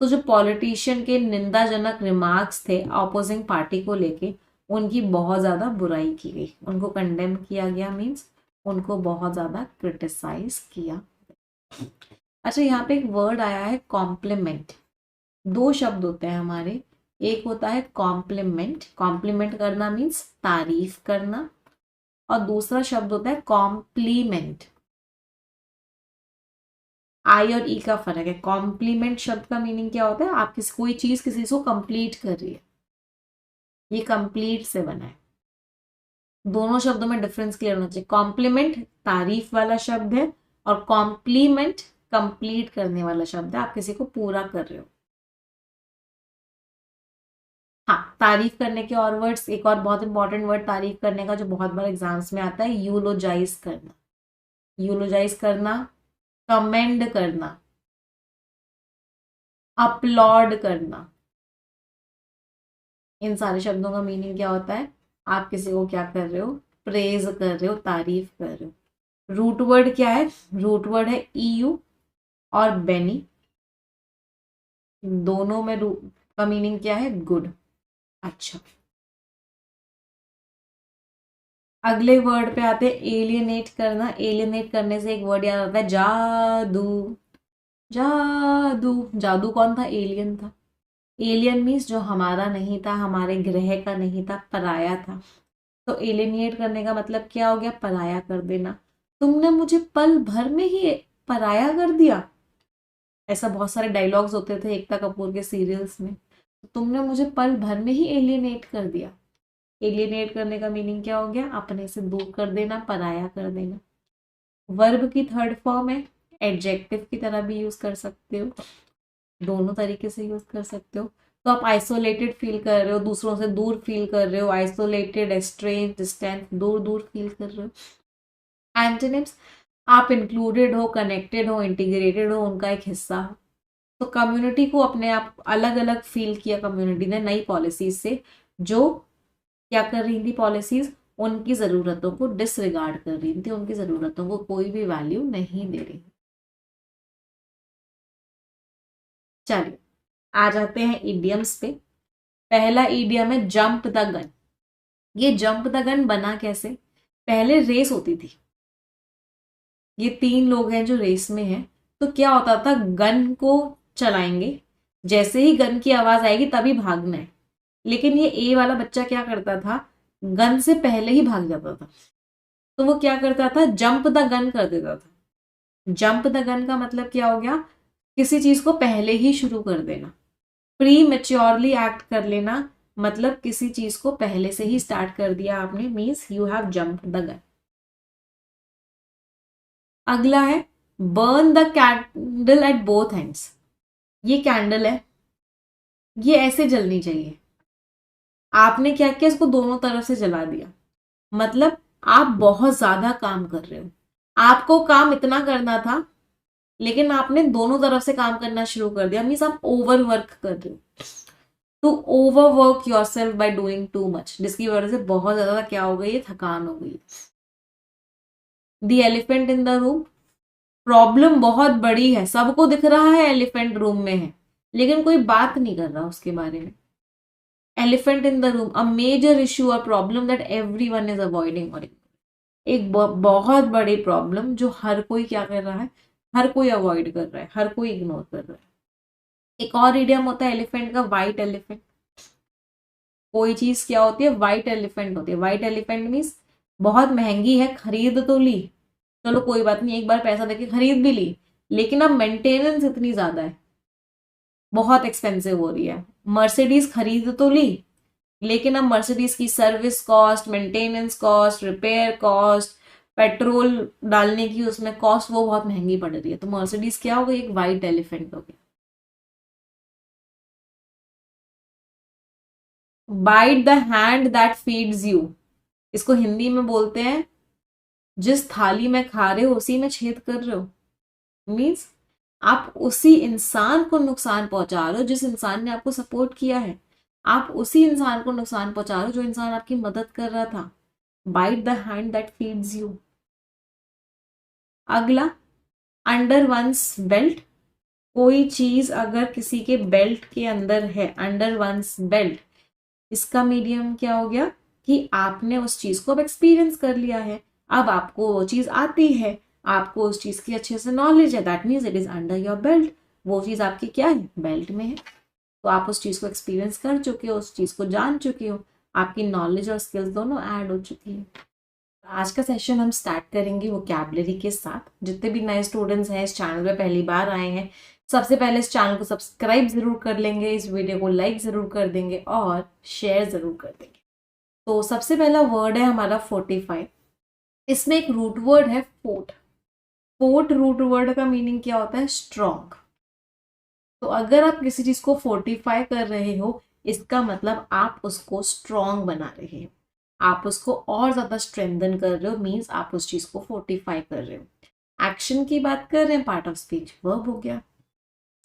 तो जो पॉलिटिशियन के निंदाजनक रिमार्क्स थे ऑपोजिंग पार्टी को लेके, उनकी बहुत ज्यादा बुराई की गई, उनको कंडेम किया गया, मीन्स उनको बहुत ज्यादा क्रिटिसाइज किया। अच्छा, यहाँ पे एक वर्ड आया है कॉम्प्लीमेंट। दो शब्द होते हैं हमारे, एक होता है कॉम्प्लीमेंट, कॉम्प्लीमेंट करना मीन्स तारीफ करना, और दूसरा शब्द होता है कॉम्प्लीमेंट। आई और ई का फर्क है। कॉम्प्लीमेंट शब्द का मीनिंग क्या होता है, आप किसी कोई चीज किसी को कंप्लीट कर रही है, ये कंप्लीट से बना है। दोनों शब्दों में डिफरेंस क्लियर होना चाहिए। कॉम्प्लीमेंट तारीफ वाला शब्द है और कॉम्प्लीमेंट कंप्लीट करने वाला शब्द है, आप किसी को पूरा कर रहे हो। हाँ, तारीफ करने के और वर्ड्स, एक और बहुत इंपॉर्टेंट वर्ड तारीफ करने का जो बहुत बार एग्जाम्स में आता है, यूलोजाइज करना। यूलोजाइज करना, कमेंड करना, अपलॉड करना, इन सारे शब्दों का मीनिंग क्या होता है, आप किसी को क्या कर रहे हो, प्रेज कर रहे हो, तारीफ कर रहे हो। रूट वर्ड क्या है, रूट वर्ड है ईयू और बेनी, दोनों में रूट का मीनिंग क्या है, गुड, अच्छा। अगले वर्ड पे आते हैं एलियनेट करना। एलियनेट करने से एक वर्ड याद आता है जादू। जादू, जादू कौन था, एलियन था। एलियन मीन्स जो हमारा नहीं था, हमारे ग्रह का नहीं था, पराया था। तो एलियनेट करने का मतलब क्या हो गया, पराया कर देना। तुमने मुझे पल भर में ही पराया कर दिया, ऐसा बहुत सारे डायलॉग्स होते थे एकता कपूर के सीरियल्स में। तो तुमने मुझे पल भर में ही एलियनेट कर दिया। एलियनेट करने का मीनिंग क्या हो गया, अपने से दूर कर देना, पराया कर देना। वर्ब की थर्ड फॉर्म है, एडजेक्टिव की तरह भी यूज कर सकते हो, दोनों तरीके से यूज कर सकते हो। तो आप आइसोलेटेड फील कर रहे हो, दूसरों से दूर फील कर रहे हो, आइसोलेटेड, एस्ट्रेंज, डिस्टेंस, दूर दूर फील कर रहे हो। एंटोनिम्स, आप इंक्लूडेड हो, कनेक्टेड हो, इंटीग्रेटेड हो, उनका एक हिस्सा हो। तो कम्युनिटी को अपने आप अलग अलग फील किया कम्युनिटी ने नई पॉलिसीज से, जो क्या कर रही थी पॉलिसीज, उनकी जरूरतों को डिसरिगार्ड कर रही थी, उनकी जरूरतों को कोई भी वैल्यू नहीं दे रही। चलिए आ जाते हैं इडियम्स पे। पहला इडियम है जंप द गन। ये जंप द गन बना कैसे, पहले रेस होती थी, ये तीन लोग हैं जो रेस में हैं। तो क्या होता था, गन को चलाएंगे, जैसे ही गन की आवाज आएगी तभी भागना है। लेकिन ये ए वाला बच्चा क्या करता था, गन से पहले ही भाग जाता था। तो वो क्या करता था, जंप द गन कर देता था। जंप द गन का मतलब क्या हो गया, किसी चीज को पहले ही शुरू कर देना। प्री मेच्योरली एक्ट कर लेना, मतलब किसी चीज को पहले से ही स्टार्ट कर दिया आपने, means you have jump the gun. अगला है burn the candle at both ends. ये कैंडल है, ये ऐसे जलनी चाहिए, आपने क्या किया, इसको दोनों तरफ से जला दिया। मतलब आप बहुत ज्यादा काम कर रहे हो, आपको काम इतना करना था लेकिन आपने दोनों तरफ से काम करना शुरू कर दिया, मीन्स आप ओवर वर्क कर रहे हो। To overwork yourself by doing too much, जिसकी वजह से बहुत ज्यादा क्या हो गई है, थकान हो गई। The elephant in the room, problem बहुत बड़ी है, सबको दिख रहा है एलिफेंट रूम में है, लेकिन कोई बात नहीं कर रहा उसके बारे में। Elephant in the room, a major issue or problem that everyone is avoiding, और एक बहुत बड़ी प्रॉब्लम जो हर कोई क्या कर रहा है, हर कोई अवॉइड कर रहा है, हर कोई इग्नोर कर रहा है। एक और इडियम होता है एलिफेंट का, व्हाइट एलिफेंट। कोई चीज क्या होती है, व्हाइट एलिफेंट होती है। व्हाइट एलिफेंट मीन्स बहुत महंगी है, खरीद तो ली, चलो कोई बात नहीं, एक बार पैसा देके खरीद भी ली, लेकिन अब मेंटेनेंस इतनी ज्यादा है, बहुत एक्सपेंसिव हो रही है। मर्सिडीज खरीद तो ली, लेकिन अब मर्सिडीज की service cost, maintenance cost, repair cost, petrol डालने की उसमें कॉस्ट, वो बहुत महंगी पड़ रही है। तो मर्सिडीज क्या हो गई, एक व्हाइट एलिफेंट हो गया। Bite the hand that feeds you, इसको हिंदी में बोलते हैं जिस थाली में खा रहे हो उसी में छेद कर रहे हो। मीन्स आप उसी इंसान को नुकसान पहुंचा रहे हो जिस इंसान ने आपको सपोर्ट किया है। आप उसी इंसान को नुकसान पहुंचा रहे हो जो इंसान आपकी मदद कर रहा था। Bite the hand that feeds you. अगला, अंडर वंस बेल्ट। कोई चीज अगर किसी के बेल्ट के अंदर है, अंडर वंस बेल्ट, इसका मीडियम क्या हो गया कि आपने उस चीज को अब एक्सपीरियंस कर लिया है, अब आपको वो चीज आती है, आपको उस चीज की अच्छे से नॉलेज है, that means it is under your belt. वो चीज आपकी क्या है, बेल्ट में है। तो आप उस चीज को एक्सपीरियंस कर चुके हो, उस चीज को जान चुके हो, आपकी नॉलेज और स्किल्स दोनों ऐड हो चुकी है। आज का सेशन हम स्टार्ट करेंगे वोकैबुलरी के साथ। जितने भी नए स्टूडेंट्स हैं, इस चैनल पे पहली बार आए हैं, सबसे पहले इस चैनल को सब्सक्राइब जरूर कर लेंगे, इस वीडियो को लाइक जरूर कर देंगे और शेयर जरूर कर देंगे। तो सबसे पहला वर्ड है हमारा फोर्टिफाई। इसमें एक रूट वर्ड है फोर्ट। फोर्ट रूट वर्ड का मीनिंग क्या होता है, स्ट्रॉन्ग। तो अगर आप किसी चीज को फोर्टिफाई कर रहे हो, इसका मतलब आप उसको स्ट्रॉन्ग बना रहे हो, आप उसको और ज्यादा स्ट्रेंथन कर रहे हो, मीन्स आप उस चीज को फोर्टिफाई कर रहे हो। एक्शन की बात कर रहे हैं, पार्ट ऑफ स्पीच वर्ब हो गया।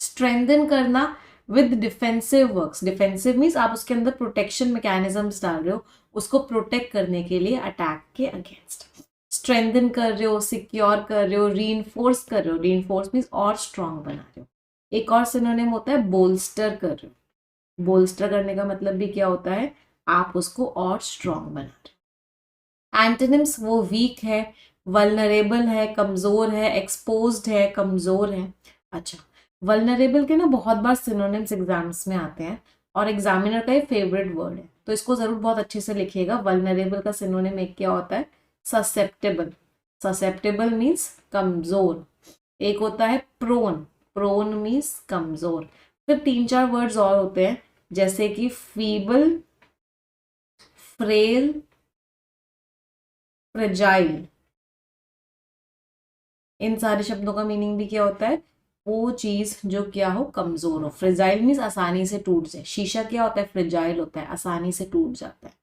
स्ट्रेंथन करना with defensive works. Defensive means आप उसके अंदर प्रोटेक्शन मैकेनिज्म्स डाल रहे हो, उसको प्रोटेक्ट करने के लिए, अटैक के अगेंस्ट। स्ट्रेंथन कर रहे हो, सिक्योर कर रहे हो, रीइंफोर्स कर रहे हो। रीइंफोर्स मीन्स और स्ट्रांग बना रहे हो। एक और सिनोनिम होता है बोल्स्टर कर रहे हो। बोल्स्टर करने का मतलब भी क्या होता है, आप उसको और स्ट्रांग बना रहे हो। एंटोनिम्स, वो वीक है, वल्नरेबल है, कमजोर है, एक्सपोज्ड है, कमजोर है। अच्छा, वल्नरेबल के ना बहुत बार सिनोनिम्स एग्जाम्स में आते हैं और एग्जामिनर का ये फेवरेट वर्ड है, तो इसको जरूर बहुत अच्छे से लिखिएगा। वल्नरेबल का सिनोनिम एक क्या होता है, ससेप्टेबल। ससेप्टेबल मीन्स कमजोर। एक होता है प्रोन। प्रोन मीन्स कमजोर। फिर 3-4 वर्ड्स और होते हैं, जैसे कि फीबल, फ्रेल, फ्रेजाइल। इन सारे शब्दों का मीनिंग भी क्या होता है, वो चीज जो क्या हो, कमजोर हो। फ्रेजाइल मीन्स आसानी से टूट जाए। शीशा क्या होता है, फ्रेजाइल होता है, आसानी से टूट जाता है।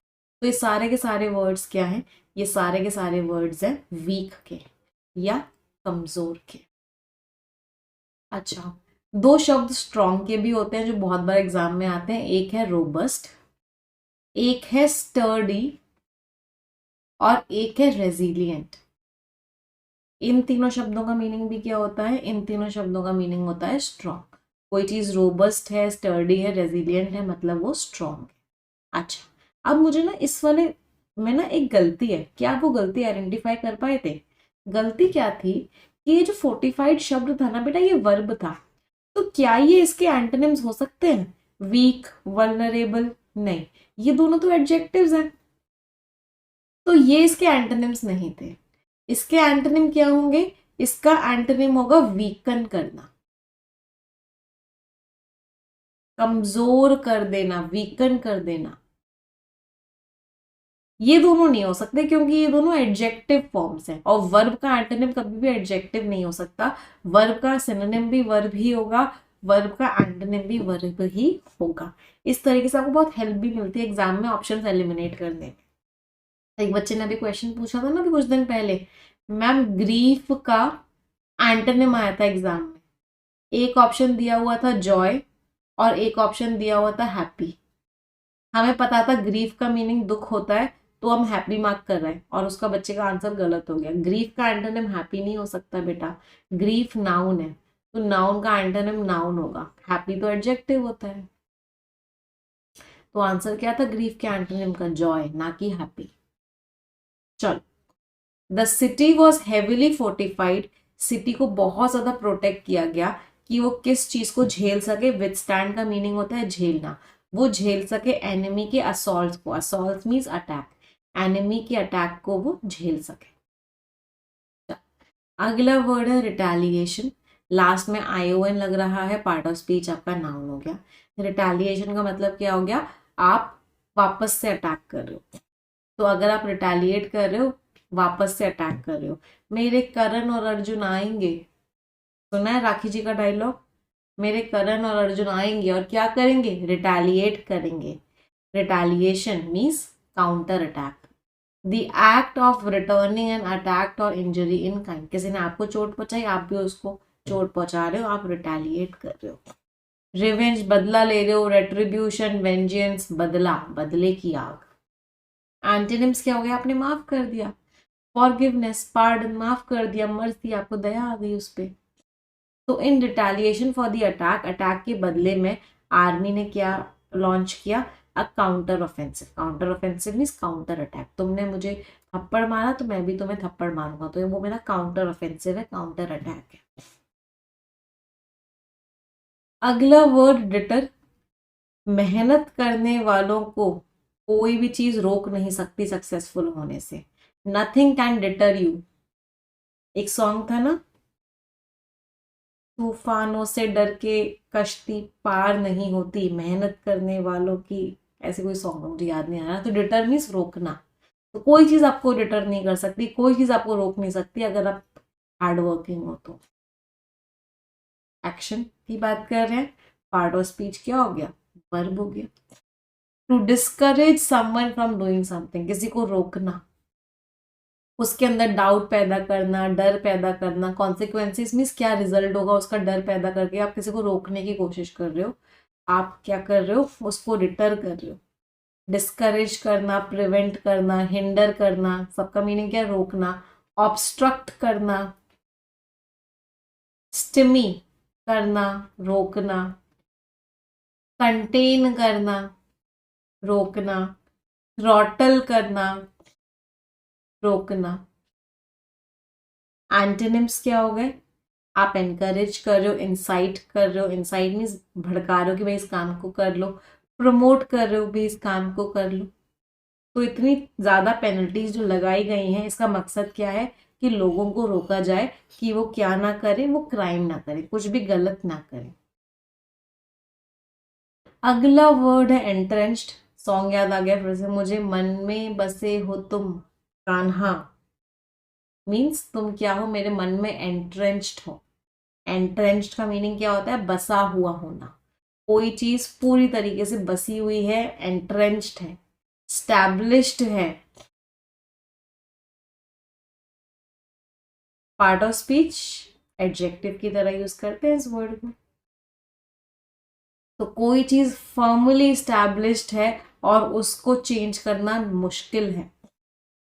तो ये सारे के सारे वर्ड्स क्या हैं, ये सारे के सारे वर्ड्स हैं वीक के या कमजोर के। अच्छा, 2 शब्द स्ट्रॉन्ग के भी होते हैं जो बहुत बार एग्जाम में आते हैं। एक है रोबस्ट, एक है स्टर्डी और एक है रेजिलियंट। इन तीनों शब्दों का मीनिंग भी क्या होता है, इन तीनों शब्दों का मीनिंग होता है स्ट्रॉन्ग। कोई चीज रोबस्ट है, स्टर्डी है, रेजिलियंट है, मतलब वो स्ट्रॉन्ग है। अच्छा, अब मुझे ना इस वाले में ना एक गलती है, क्या आप वो गलती आइडेंटिफाई कर पाए थे? गलती क्या थी कि ये जो फोर्टिफाइड शब्द था ना बेटा, ये वर्ब था। तो क्या ये इसके एंटोनिम्स हो सकते हैं, वीक, वल्नरेबल? नहीं, ये दोनों तो एडजेक्टिव्स हैं, तो ये इसके एंटोनिम्स नहीं थे। इसके एंटोनिम क्या होंगे, इसका एंटोनिम होगा वीकन करना, कमजोर कर देना, वीकन कर देना। ये दोनों नहीं हो सकते क्योंकि ये दोनों एडजेक्टिव फॉर्म्स हैं, और वर्ब का एंटोनिम कभी भी एडजेक्टिव नहीं हो सकता। वर्ब का सिनोनिम भी वर्ब ही होगा, वर्ब का एंटोनिम भी वर्ब ही होगा। इस तरीके से आपको बहुत हेल्प भी मिलती है एग्जाम में ऑप्शंस एलिमिनेट करने में। एक बच्चे ने अभी क्वेश्चन पूछा था ना अभी कुछ दिन पहले, मैम ग्रीफ का एंटोनिम आया था एग्जाम में। एक ऑप्शन दिया हुआ था जॉय और एक ऑप्शन दिया हुआ था हैप्पी। हमें पता था ग्रीफ का मीनिंग दुख होता है, तो हम हैप्पी मार्क कर रहे हैं, और उसका बच्चे का आंसर गलत हो गया। ग्रीफ का एंटोनिम हैप्पी नहीं हो सकता बेटा, ग्रीफ नाउन है, तो नाउन का एंटोनिम नाउन होगा, हैप्पी तो एडजेक्टिव होता है। तो आंसर क्या था ग्रीफ के एंटोनिम का, जॉय, ना कि हैप्पी। चल, the city was heavily fortified. City को बहुत ज्यादा प्रोटेक्ट किया गया कि वो किस चीज को झेल सके। विथस्टैंड का मीनिंग होता है झेलना, वो झेल सके एनिमी के असॉल्ट को। असॉल्ट मीन्स अटैक, एनिमी के अटैक को वो झेल सके। अगला वर्ड है रिटेलिएशन। लास्ट में आईओएन लग रहा है, पार्ट ऑफ स्पीच आपका नाउन हो गया। रिटेलिएशन का मतलब क्या हो गया, आप वापस से अटैक कर रहे हो। तो अगर आप रिटेलिएट कर रहे हो, वापस से अटैक कर रहे हो। मेरे करण और अर्जुन आएंगे, सुना है राखी जी का डायलॉग, मेरे करण और अर्जुन आएंगे और क्या करेंगे, रिटेलिएट करेंगे। Retaliation means counter attack, the act of returning an attack और इंजरी इन काइंड। किसी ने आपको चोट पहुंचाई, आप भी उसको चोट पहुंचा रहे हो, आप रिटेलिएट कर रहे हो। रिवेंज बदला ले रहे हो, रेट्रीब्यूशन वेंजेंस बदला, बदले की आग। एंटोनिम्स क्या हो गया, आपने माफ कर दिया, फॉरगिवनेस पार्डन, माफ कर दिया, मर्सी आपको दया आ गई उस पर। तो in retaliation for the attack, attack के बदले में आर्मी ने क्या लॉन्च किया, a counter offensive. Counter offensive means counter attack, तुमने मुझे थप्पड़ मारा तो मैं भी तुम्हें थप्पड़ मारूंगा, तो वो मेरा काउंटर ऑफेंसिव है, काउंटर अटैक है। अगला वर्ड डिटर, मेहनत करने वालों को कोई भी चीज रोक नहीं सकती सक्सेसफुल होने से। नथिंग कैन डिटर यू, एक सॉन्ग था ना, तूफानों से डर के कश्ती पार नहीं होती, मेहनत करने वालों की, ऐसे कोई सॉन्ग मुझे याद नहीं आ रहा। तो डिटर मीन्स रोकना, तो कोई चीज आपको डिटर नहीं कर सकती, कोई चीज आपको रोक नहीं सकती अगर आप हार्ड वर्किंग हो तो। एक्शन की बात कर रहे हैं, पार्ट ऑफ स्पीच क्या हो गया, वर्ब हो गया। To discourage someone from doing something, किसी को रोकना, उसके अंदर डाउट पैदा करना, डर पैदा करना, कॉन्सिक्वेंसेस मीन्स क्या रिजल्ट होगा उसका डर पैदा करके आप किसी को रोकने की कोशिश कर रहे हो, आप क्या कर रहे हो, उसको डिटर कर रहे हो। डिस्करेज करना, प्रिवेंट करना, हिंडर करना, सबका मीनिंग क्या है, रोकना। ऑब्स्ट्रक्ट करना, स्टिमी करना, रोकना, कंटेन करना, रोकना, थ्रॉटल करना, रोकना। एंटोनिम्स क्या हो गए, आप एनकरेज कर रहे हो, इंसाइट कर रहे हो, इंसाइट मीन्स भड़का रहे हो कि भाई इस काम को कर लो, प्रमोट कर रहे हो भी इस काम को कर लो। तो इतनी ज्यादा पेनल्टीज जो लगाई गई हैं, इसका मकसद क्या है कि लोगों को रोका जाए कि वो क्या ना करें, वो क्राइम ना करें, कुछ भी गलत ना करें। अगला वर्ड है एंट्रेंच्ड, सॉन्ग याद आ गया फिर से मुझे, मन में बसे हो तुम कान्हा, मीन्स तुम क्या हो, मेरे मन में एंट्रेंच्ड हो। एंट्रेंच्ड का मीनिंग क्या होता है, बसा हुआ होना, कोई चीज पूरी तरीके से बसी हुई है, एंट्रेंच्ड है, स्टैब्लिश्ड है। पार्ट ऑफ स्पीच एडजेक्टिव की तरह यूज करते हैं इस वर्ड को। तो कोई चीज फर्मली स्टैब्लिश्ड है और उसको चेंज करना मुश्किल है।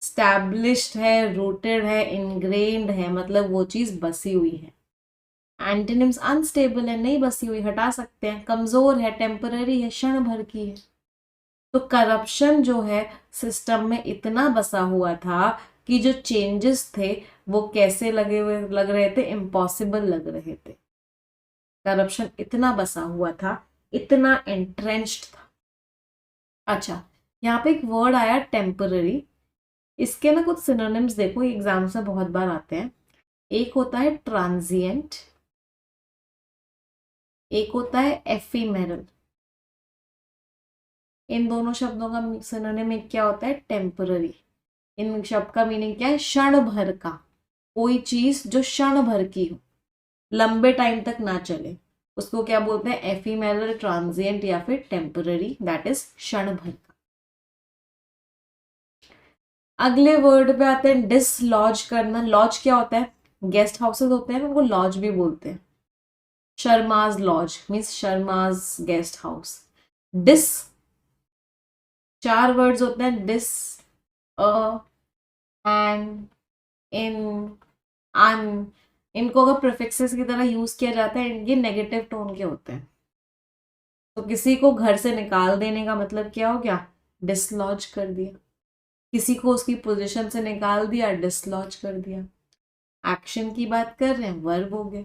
स्टैब्लिश्ड है, रूटेड है, इनग्रेन्ड है, मतलब वो चीज बसी हुई है। एंटोनिम्स अनस्टेबल है, नहीं बसी हुई, हटा सकते हैं, कमजोर है, टेम्पररी है, क्षण भर की है। तो करप्शन जो है सिस्टम में इतना बसा हुआ था कि जो चेंजेस थे वो कैसे लग रहे थे, इम्पॉसिबल लग रहे थे। करप्शन इतना बसा हुआ था, इतना एंट्रेंच्ड था। अच्छा, यहाँ पे एक वर्ड आया टेम्पररी, इसके ना कुछ सिनोनिम्स देखो, एग्जाम्स में बहुत बार आते हैं। एक होता है ट्रांजिएंट, एक होता है एफिमेरल। इन दोनों शब्दों का सिनोनिम एक क्या होता है, टेम्पररी। इन शब्द का मीनिंग क्या है, क्षण भर का, कोई चीज जो क्षण भर की हो, लंबे टाइम तक ना चले, उसको क्या बोलते हैं, एफिमेरल, ट्रांजिएंट या फिर टेम्पररी, दैट इज क्षण भर का। अगले वर्ड पे आते हैं डिसलॉज करना। लॉज क्या होता है, गेस्ट हाउसेस होते हैं, उनको लॉज भी बोलते हैं। Sharma's lodge means Sharma's guest house. Dis, चार वर्ड्स होते हैं, डिस, अ, एंड, इन, अन। इनको अगर प्रीफिक्सेस की तरह यूज किया जाता है, ये नेगेटिव टोन के होते हैं। तो किसी को घर से निकाल देने का मतलब क्या हो गया, डिसलॉज कर दिया। किसी को उसकी पोजीशन से निकाल दिया, डिसलॉज कर दिया। एक्शन की बात कर रहे हैं, वर्ब हो गए।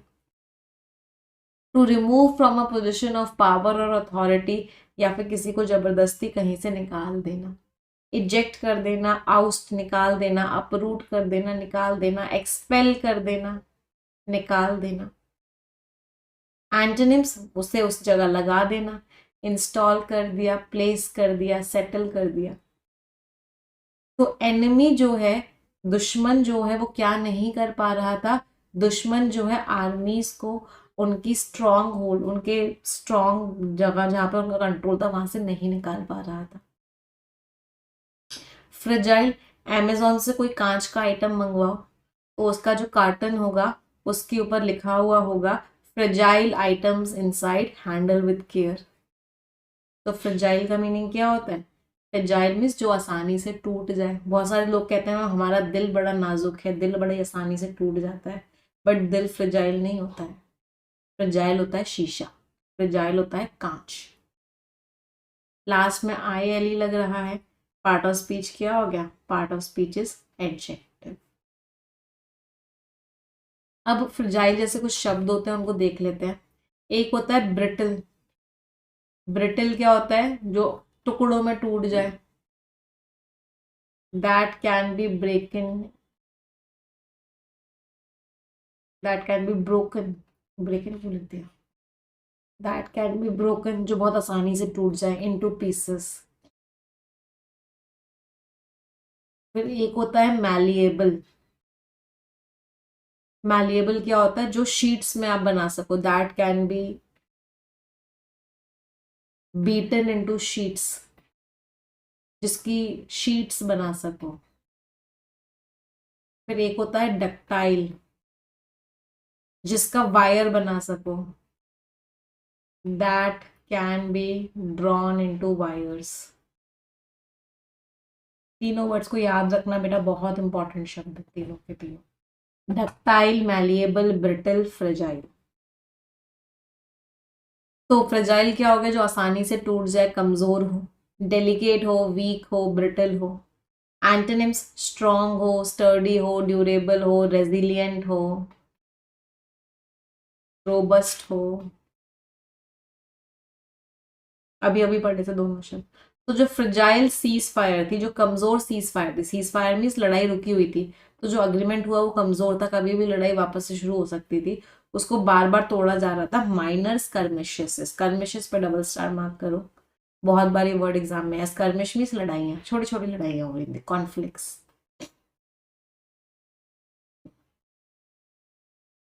To remove from a position of power और अथॉरिटी, या फिर किसी को जबरदस्ती कहीं से निकाल देना। इजेक्ट कर देना, आउस्ट निकाल देना, अपरूट कर देना, निकाल देना, एक्सपेल कर देना, निकाल देना। एंटोनिम्स, उसे उस जगह लगा देना, इंस्टॉल कर दिया, प्लेस कर दिया, सेटल कर दिया। तो एनिमी जो है, दुश्मन जो है, वो क्या नहीं कर पा रहा था, दुश्मन जो है आर्मीज को उनकी स्ट्रॉन्ग होल्ड, उनके स्ट्रॉन्ग जगह जहां पर उनका कंट्रोल था वहां से नहीं निकाल पा रहा था। फ्रेजाइल, अमेजोन से कोई कांच का आइटम मंगवाओ तो उसका जो कार्टन होगा उसके ऊपर लिखा हुआ होगा fragile items inside handle with care. तो फ्रेजाइल का मीनिंग क्या होता है? फ्रेजाइल मीन्स जो आसानी से टूट जाए। बहुत सारे लोग कहते हैं हमारा दिल बड़ा नाजुक है, दिल बड़ी आसानी से टूट जाता है, बट दिल फ्रेजाइल नहीं होता है। फ्रेजाइल होता है शीशा, फ्रेजाइल होता है कांच। लास्ट में आई एल ई लग रहा है। पार्ट ऑफ स्पीच क्या हो गया? Part of speech is adjective. अब फ्रेजाइल जैसे कुछ शब्द होते हैं उनको देख लेते हैं। एक होता है ब्रिटल। ब्रिटल क्या होता है? जो टुकड़ों में टूट जाए। That can be ब्रेकन, that can be broken. ब्रेकन क्यों लिखते हैं? दैट कैन बी ब्रोकन, जो बहुत आसानी से टूट जाए, इनटू पीसेस। फिर एक होता है मैलिएबल। मैलिएबल क्या होता है? जो शीट्स में आप बना सको। That can be beaten into sheets, जिसकी शीट्स बना सको। फिर एक होता है डक्टाइल, जिसका वायर बना सको। That can be drawn into wires. तीनों वर्ड्स को याद रखना बेटा, बहुत इंपॉर्टेंट शब्द है तीनों के तीनों। Ductile, malleable, brittle, fragile. तो फ्रेजाइल क्या हो गया? जो आसानी से टूट जाए, कमजोर हो, डेलिकेट हो, वीक हो, ब्रिटल हो। एंटोनिम्स स्ट्रॉन्ग हो, स्टर्डी हो, ड्यूरेबल हो, रेजिलियंट हो, रोबस्ट हो। अभी अभी पढ़े थे दोनों शब्द। तो जो फ्रेजाइल सीज फायर थी, जो कमजोर सीज फायर थी, सीज फायर मीन्स लड़ाई रुकी हुई थी, तो जो अग्रीमेंट हुआ वो कमजोर था, कभी भी लड़ाई वापस से शुरू हो सकती थी, उसको बार बार तोड़ा जा रहा था। माइनर स्कर्मिशेस, स्कर्मिशेस पे डबल स्टार मार्क करो, बहुत बार ये वर्ड एग्जाम में है। स्कर्मिश मीन्स लड़ाइयाँ, छोटी छोटी लड़ाइयाँ हो रही थी, कॉन्फ्लिक्ट्स।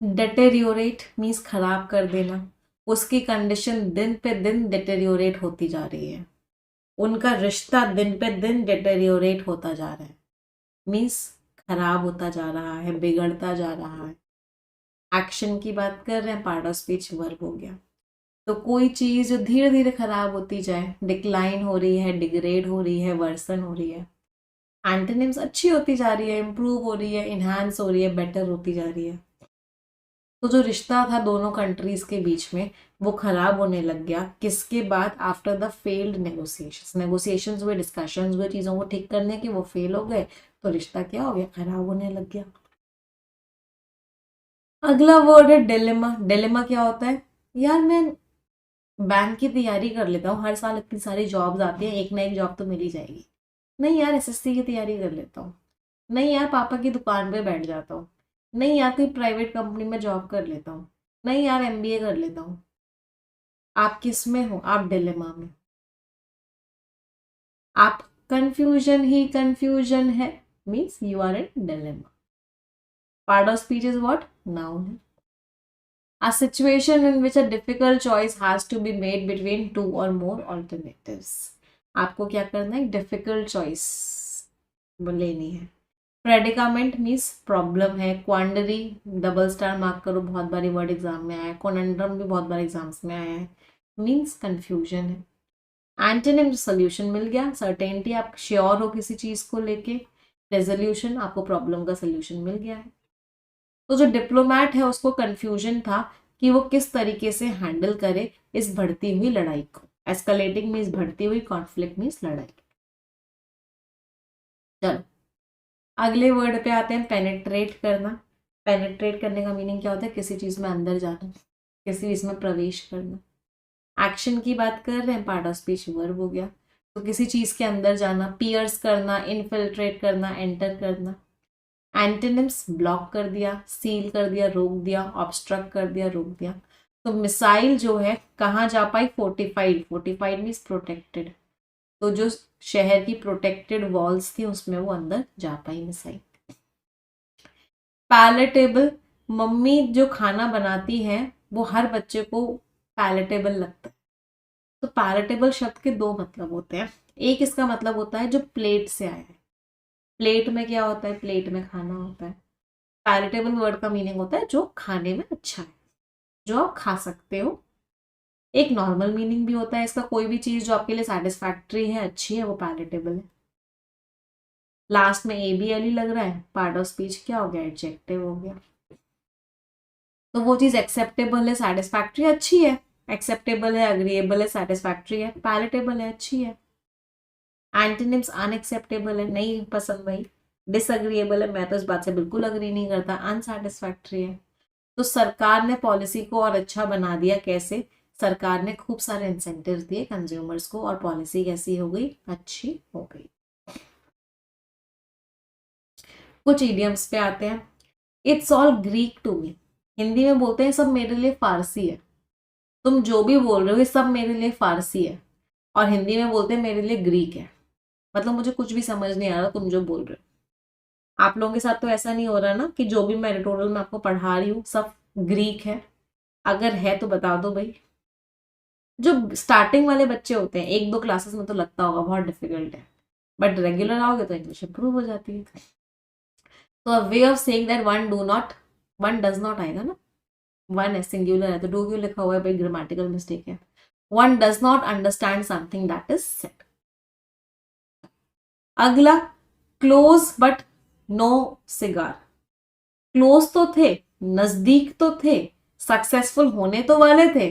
डेटेरियोरेट मीन्स खराब कर देना, उसकी कंडीशन दिन पे दिन डेटेरियोरेट होती जा रही है, उनका रिश्ता दिन पे दिन डेटेरियोरेट होता जा रहा है, मीन्स खराब होता जा रहा है, बिगड़ता जा रहा है। एक्शन की बात कर रहे हैं, पार्ट ऑफ स्पीच वर्ब हो गया। तो कोई चीज जो धीरे धीरे खराब होती जाए, डिक्लाइन हो रही है, डिग्रेड हो रही है, वर्सन हो रही है। एंटोनिम्स अच्छी होती जा रही है, इंप्रूव हो रही है, इन्हांस हो रही है, बेटर होती जा रही है। तो जो रिश्ता था दोनों कंट्रीज के बीच में, वो खराब होने लग गया। किसके बाद? After the failed negotiations. Negotiations हुए, डिस्कशंस हुए चीजों को ठीक करने के, वो फेल हो गए, तो रिश्ता क्या हो गया? खराब होने लग गया। अगला वर्ड है डिलेमा। डिलेमा क्या होता है? यार मैं बैंक की तैयारी कर लेता हूँ, हर साल इतनी सारी जॉब्स आती है, एक ना एक जॉब तो मिल ही जाएगी। नहीं यार, एसएससी की तैयारी कर लेता हूँ। नहीं यार, पापा की दुकान पे बैठ जाता हूँ। नहीं यार, कोई प्राइवेट कंपनी में जॉब कर लेता हूँ। नहीं यार, एमबीए कर लेता हूँ। आप किस में हो? आप डिलेमा में। आप कंफ्यूजन ही कंफ्यूजन है, means you are in dilemma. Part of speech is what? Noun है। A situation in which a difficult choice has to be made between two or more alternatives. आपको क्या करना है? डिफिकल्ट चॉइस लेनी है। प्रेडिकामेंट मीन्स प्रॉब्लम है। क्वांडरी डबल स्टार मार्क करो, बहुत बारी वर्ड एग्जाम में आया है। कोनेंड्रम भी बहुत बार एग्जाम्स में आया है, मीन्स कंफ्यूजन है। एंटोनिम सोल्यूशन मिल गया, सर्टेनिटी, आप श्योर हो किसी चीज को लेके। रेजोल्यूशन, आपको प्रॉब्लम का सोल्यूशन मिल गया है। तो जो डिप्लोमैट है उसको कंफ्यूजन था कि वो किस तरीके से हैंडल करे इस बढ़ती हुई लड़ाई को। एस्केलेटिंग मीन्स बढ़ती हुई, कॉन्फ्लिक्ट मीन्स लड़ाई। चलो अगले वर्ड पे आते हैं, पेनिट्रेट करना। पेनिट्रेट करने का मीनिंग क्या होता है? किसी चीज में अंदर जाना, किसी चीज में प्रवेश करना। एक्शन की बात कर रहे हैं, पार्ट ऑफ स्पीच वर्ब हो गया। तो किसी चीज के अंदर जाना, पियर्स करना, इनफिल्ट्रेट करना, एंटर करना। एंटोनिम्स ब्लॉक कर दिया, सील कर दिया, रोक दिया, ऑब्स्ट्रक्ट कर दिया, रोक दिया। तो मिसाइल जो है कहाँ जा पाई? फोर्टिफाइड। Fortified means protected. तो जो शहर की प्रोटेक्टेड वॉल्स थी उसमें वो अंदर जा पाई मिसाइल। पैलेटेबल, मम्मी जो खाना बनाती है वो हर बच्चे को पैलेटेबल लगता है। तो पैलेटेबल शब्द के दो मतलब होते हैं। एक इसका मतलब होता है जो प्लेट से आया है। प्लेट में क्या होता है? प्लेट में खाना होता है। पैलेटेबल वर्ड का मीनिंग होता है जो खाने में अच्छा है। जो आप खा सकते हो। एक नॉर्मल मीनिंग भी होता है इसका, कोई भी चीज जो आपके लिए सेटिस्फैक्ट्री है, अच्छी है, वो पैलेटेबल है। लास्ट में ABLE लग रहा है, पार्ट ऑफ स्पीच क्या हो गया, एडजेक्टिव हो गया। तो वो चीज एक्सेप्टेबल है, सेटिस्फैक्ट्री, अच्छी है। एक्सेप्टेबल है, अग्रीएबल है, सेटिस्फैक्ट्री है, पैलेटेबल है, अच्छी है। एंटोनिम्स अनएक्सेप्टेबल है, नहीं पसंद भाई। डिसअग्रीएबल है, मैं तो इस बात से बिल्कुल अग्री नहीं करता, अनसेटिस्फैक्ट्री है। तो सरकार ने पॉलिसी को और अच्छा बना दिया, कैसे? सरकार ने खूब सारे इंसेंटिव दिए कंज्यूमर्स को और पॉलिसी कैसी हो गई, अच्छी हो गई। कुछ इडियम्स पे आते हैं। It's all Greek to me, Hindi में बोलते हैं सब मेरे लिए फारसी है। तुम जो भी बोल रहे हो ये सब मेरे लिए फारसी है, और हिंदी में बोलते हैं मेरे लिए ग्रीक है। मतलब मुझे कुछ भी समझ नहीं आ रहा तुम जो बोल रहे हो। आप लोगों के साथ तो ऐसा नहीं हो रहा ना कि जो भी मैं एडिटोरियल में आपको पढ़ा रही हूँ सब ग्रीक है? अगर है तो बता दो भाई। जो स्टार्टिंग वाले बच्चे होते हैं 1-2 क्लासेस में तो लगता होगा बहुत डिफिकल्ट है, बट रेगुलर आओगे तो इंग्लिश इंप्रूव हो जाती है। तो a way of saying that one does not आएगा ना, वन है, सिंगुलर है, तो डू क्यों लिखा हुआ है भाई, ग्रामेटिकल मिस्टेक है। One does not understand something that is said. अगला, close but no cigar. Close तो थे, नजदीक तो थे, सक्सेसफुल होने तो वाले थे,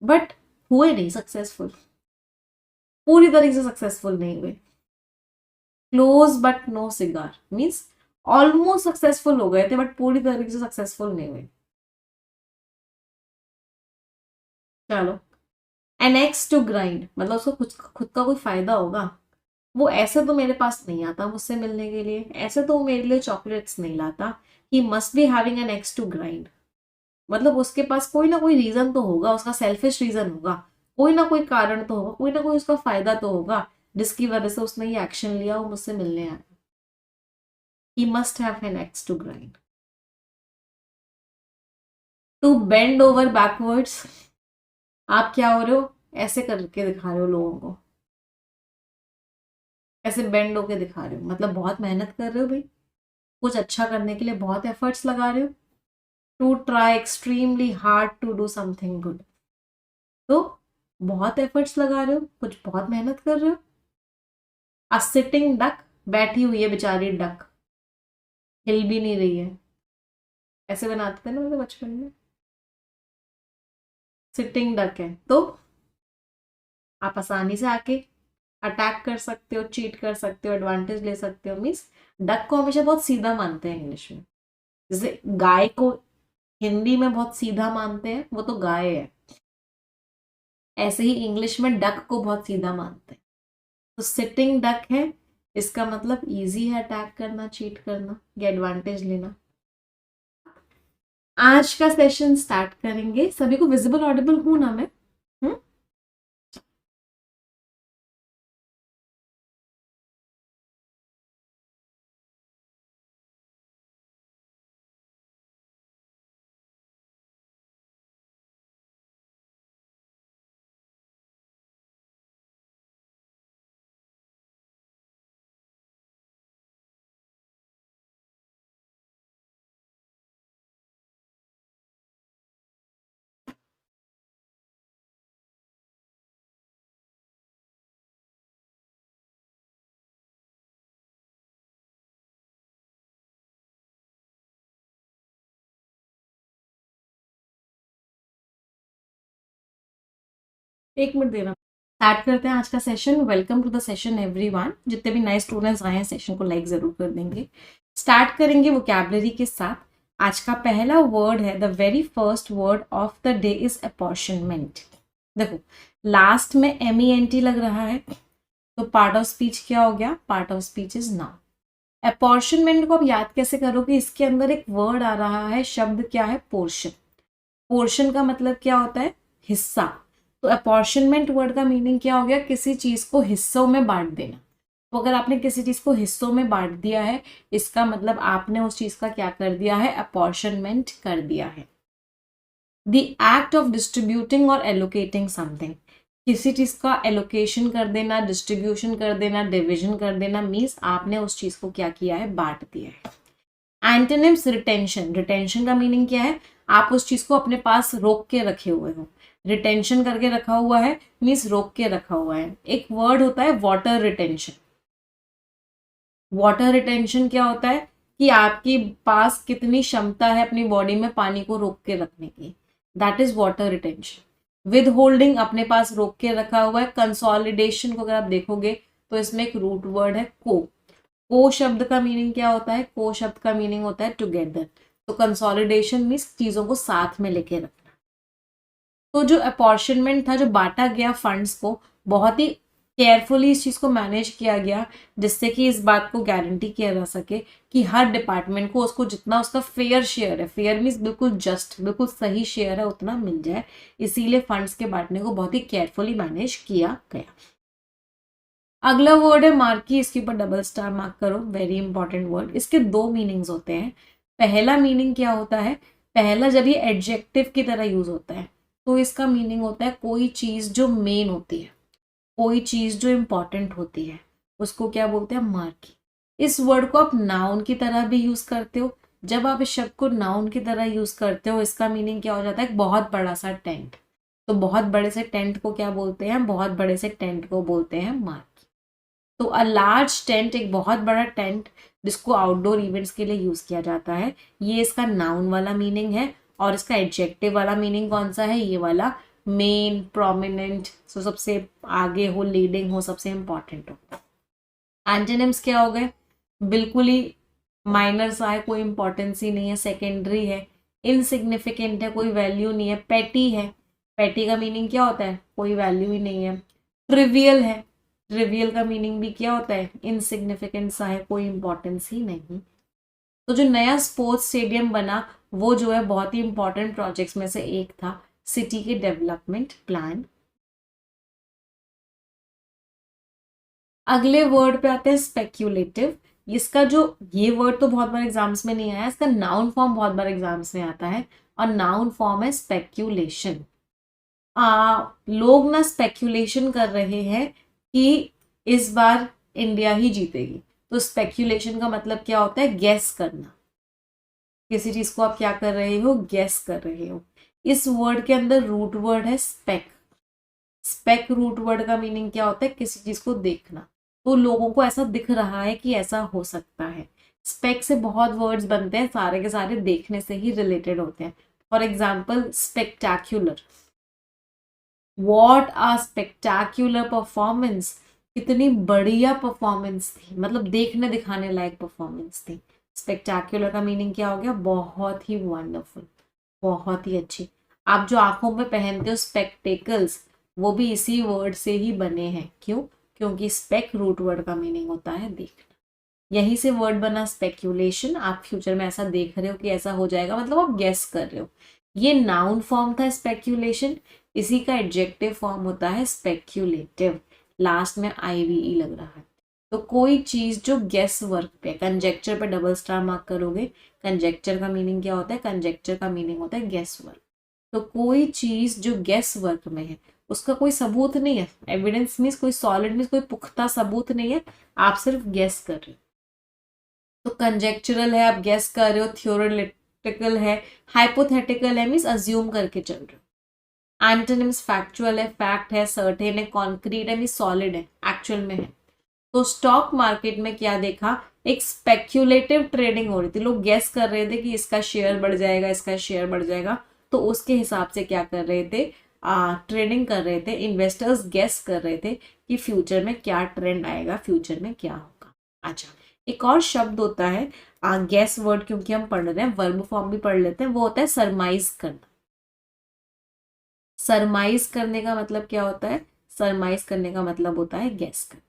बट हुए नहीं सक्सेसफुल, पूरी तरीके से सक्सेसफुल नहीं हुए। Close but no cigar means almost successful हो गए थे बट पूरी तरीके से सक्सेसफुल नहीं हुए। चलो, एनेक्स टू ग्राइंड मतलब उसको खुद का कोई फायदा होगा। वो ऐसे तो मेरे पास नहीं आता मुझसे मिलने के लिए, ऐसे तो वो मेरे लिए चॉकलेट्स नहीं लाता। He must be having an axe to grind, मतलब उसके पास कोई ना कोई रीजन तो होगा, उसका सेल्फिश रीजन होगा, कोई ना कोई कारण तो होगा, कोई ना कोई उसका फायदा तो होगा जिसकी वजह से उसने ये एक्शन लिया, वो मुझसे मिलने आया। He must have an axe to grind. To bend over backwards, आप क्या हो रहे हो, ऐसे करके दिखा रहे हो लोगों को, ऐसे बेंड होके दिखा रहे हो, मतलब बहुत मेहनत कर रहे हो भाई, कुछ अच्छा करने के लिए बहुत एफर्ट्स लगा रहे हो। To try extremely hard to do something good, तो बहुत एफर्ट्स लगा रहे हो, कुछ बहुत मेहनत कर रहे हो। अ सिटिंग डक, बैठी हुई है बेचारी डक, हिल भी नहीं रही है, ऐसे बनाते थे ना मतलब बचपन में, सिटिंग डक है। तो आप आसानी से आके अटैक कर सकते हो, चीट कर सकते हो, एडवांटेज ले सकते हो। मीन्स डक को हमेशा बहुत सीधा मानते हैं इंग्लिश में, जैसे गाय को हिंदी में बहुत सीधा मानते हैं, वो तो गाय है, ऐसे ही इंग्लिश में डक को बहुत सीधा मानते हैं। तो सिटिंग डक है, इसका मतलब इजी है अटैक करना, चीट करना या एडवांटेज लेना। आज का सेशन स्टार्ट करेंगे, सभी को विजिबल ऑडिबल हूं ना मैं? हम्म। एक मिनट देना, स्टार्ट करते हैं आज का session. Welcome to the session everyone. जितने भी नए स्टूडेंट्स आए हैं सेशन को लाइक जरूर कर देंगे। स्टार्ट करेंगे वोकैबुलरी के साथ। आज का पहला वर्ड है, the very first word of the day is apportionment. देखो लास्ट में MENT लग रहा है, तो पार्ट ऑफ स्पीच क्या हो गया, part of speech is noun. Apportionment को आप याद कैसे करोगे, इसके अंदर एक वर्ड आ रहा है, शब्द क्या है, पोर्शन। पोर्शन का मतलब क्या होता है, हिस्सा। तो अपॉर्शनमेंट वर्ड का मीनिंग क्या हो गया, किसी चीज को हिस्सों में बांट देना। तो अगर आपने किसी चीज को हिस्सों में बांट दिया है, इसका मतलब आपने उस चीज का क्या कर दिया है, अपॉर्शनमेंट कर दिया है। द एक्ट ऑफ डिस्ट्रीब्यूटिंग और एलोकेटिंग समथिंग, किसी चीज का एलोकेशन कर देना, डिस्ट्रीब्यूशन कर देना, डिविजन कर देना, मीन्स आपने उस चीज को क्या किया है, बांट दिया है। एंटोनिम्स रिटेंशन, रिटेंशन का मीनिंग क्या है, आप उस चीज को अपने पास रोक के रखे हुए हो, रिटेंशन करके रखा हुआ है मीन्स रोक के रखा हुआ है। एक वर्ड होता है वाटर रिटेंशन, वाटर रिटेंशन क्या होता है कि आपके पास कितनी क्षमता है अपनी बॉडी में पानी को रोक के रखने की, that is water retention. With holding, अपने पास रोक के रखा हुआ है। कंसोलिडेशन को अगर आप देखोगे तो इसमें एक रूट वर्ड है को शब्द का मीनिंग क्या होता है, को शब्द का मीनिंग होता है टुगेदर। तो कंसोलिडेशन मीन्स चीजों को साथ में लेके रखना। तो जो अपॉर्शनमेंट था, जो बांटा गया फंड्स को, बहुत ही केयरफुली इस चीज को मैनेज किया गया, जिससे कि इस बात को गारंटी किया जा सके कि हर डिपार्टमेंट को उसको जितना उसका फेयर शेयर है, फेयर मीन्स बिल्कुल जस्ट, बिल्कुल सही शेयर है, उतना मिल जाए। इसीलिए फंड्स के बांटने को बहुत ही केयरफुली मैनेज किया गया। अगला वर्ड है मार्की, इसके ऊपर डबल स्टार मार्क करो, वेरी इंपॉर्टेंट वर्ड। इसके दो मीनिंग्स होते हैं। पहला मीनिंग क्या होता है, पहला जब ये एडजेक्टिव की तरह यूज होता है तो इसका मीनिंग होता है कोई चीज जो मेन होती है, कोई चीज जो इंपॉर्टेंट होती है, उसको क्या बोलते हैं, मार्की। इस वर्ड को आप नाउन की तरह भी यूज करते हो। जब आप इस शब्द को नाउन की तरह यूज करते हो, इसका मीनिंग क्या हो जाता है, एक बहुत बड़ा सा टेंट। तो बहुत बड़े से टेंट को क्या बोलते हैं, बहुत बड़े से टेंट को बोलते हैं मार्की। तो अ लार्ज टेंट, एक बहुत बड़ा टेंट जिसको आउटडोर इवेंट्स के लिए यूज किया जाता है, ये इसका नाउन वाला मीनिंग है। और इसका एडजेक्टिव वाला मीनिंग कौन सा है, ये वाला, मेन, प्रोमिनेंट, सो सबसे आगे हो, लीडिंग हो, सबसे इंपॉर्टेंट हो। एंटोनिम्स क्या हो गए, बिल्कुल ही माइनर सा है, कोई इंपॉर्टेंस ही नहीं है, सेकेंडरी है, इनसिग्निफिकेंट है, कोई वैल्यू नहीं है, पेटी है, पेटी का मीनिंग क्या होता है, कोई वैल्यू ही नहीं है। ट्रिवियल है, ट्रिवियल का मीनिंग भी क्या होता है, इनसिग्निफिकेंट सा है, कोई इंपॉर्टेंस ही नहीं। तो जो नया स्पोर्ट्स स्टेडियम बना वो जो है बहुत ही इंपॉर्टेंट प्रोजेक्ट्स में से एक था, सिटी के डेवलपमेंट प्लान। अगले वर्ड पे आते हैं स्पेक्यूलेटिव। इसका जो, ये वर्ड तो बहुत बार एग्जाम्स में नहीं आया, इसका नाउन फॉर्म बहुत बार एग्जाम्स में आता है, और नाउन फॉर्म है स्पेक्यूलेशन। लोग ना स्पेक्यूलेशन कर रहे हैं कि इस बार इंडिया ही जीतेगी। तो स्पेक्यूलेशन का मतलब क्या होता है, गेस करना। किसी चीज को आप क्या कर रहे हो, गेस कर रहे हो। इस वर्ड के अंदर रूट वर्ड है स्पेक। स्पेक रूट वर्ड का मीनिंग क्या होता है, किसी चीज को देखना। तो लोगों को ऐसा दिख रहा है कि ऐसा हो सकता है। स्पेक से बहुत वर्ड्स बनते हैं, सारे के सारे देखने से ही रिलेटेड होते हैं। For example spectacular, what a spectacular performance, कितनी बढ़िया परफॉर्मेंस थी, मतलब देखने दिखाने लायक परफॉर्मेंस थी। स्पेक्टैक्युलर का मीनिंग क्या हो गया, बहुत ही वंडरफुल, बहुत ही अच्छी। आप जो आंखों में पहनते हो स्पेक्टेकल्स, वो भी इसी वर्ड से ही बने हैं। क्यों, क्योंकि स्पेक रूट वर्ड का मीनिंग होता है देखना। यहीं से वर्ड बना स्पेक्यूलेशन। आप फ्यूचर में ऐसा देख रहे हो कि ऐसा हो जाएगा, मतलब आप गेस कर रहे हो। ये नाउन फॉर्म था स्पेक्यूलेशन, इसी का एडजेक्टिव फॉर्म होता है स्पेक्यूलेटिव। लास्ट में आईवीई लग रहा है। तो कोई चीज जो गेस वर्क पे, कंजेक्चर पे डबल स्टार मार्क करोगे। कंजेक्चर का मीनिंग क्या होता है, कंजेक्चर का मीनिंग होता है गेस वर्क। तो कोई चीज जो गेस वर्क में है, उसका कोई सबूत नहीं है, एविडेंस मीन्स कोई सॉलिड मीन्स कोई पुख्ता सबूत नहीं है, आप सिर्फ गेस कर रहे हो। तो कंजेक्चरल है, आप गेस कर रहे हो, थ्योरेटिकल है, हाइपोथेटिकल है मीन्स अज्यूम करके चल रहे हो। एंटोनिम्स फैक्चुअल है, फैक्ट है, सर्टेन है, कॉन्क्रीट है मीन्स सॉलिड है, एक्चुअल में है। तो स्टॉक मार्केट में क्या देखा, एक स्पेक्यूलेटिव ट्रेडिंग हो रही थी, लोग गेस कर रहे थे कि इसका शेयर बढ़ जाएगा, इसका शेयर बढ़ जाएगा। तो उसके हिसाब से क्या कर रहे थे, ट्रेडिंग कर रहे थे, इन्वेस्टर्स गेस कर रहे थे कि फ्यूचर में क्या ट्रेंड आएगा, फ्यूचर में क्या होगा। अच्छा, एक और शब्द होता है गेस वर्ड, क्योंकि हम पढ़ रहे हैं वर्ब फॉर्म भी पढ़ लेते हैं, वो होता है सरमाइज करना। सरमाइज करने का मतलब क्या होता है, सरमाइज करने का मतलब होता है गेस करना।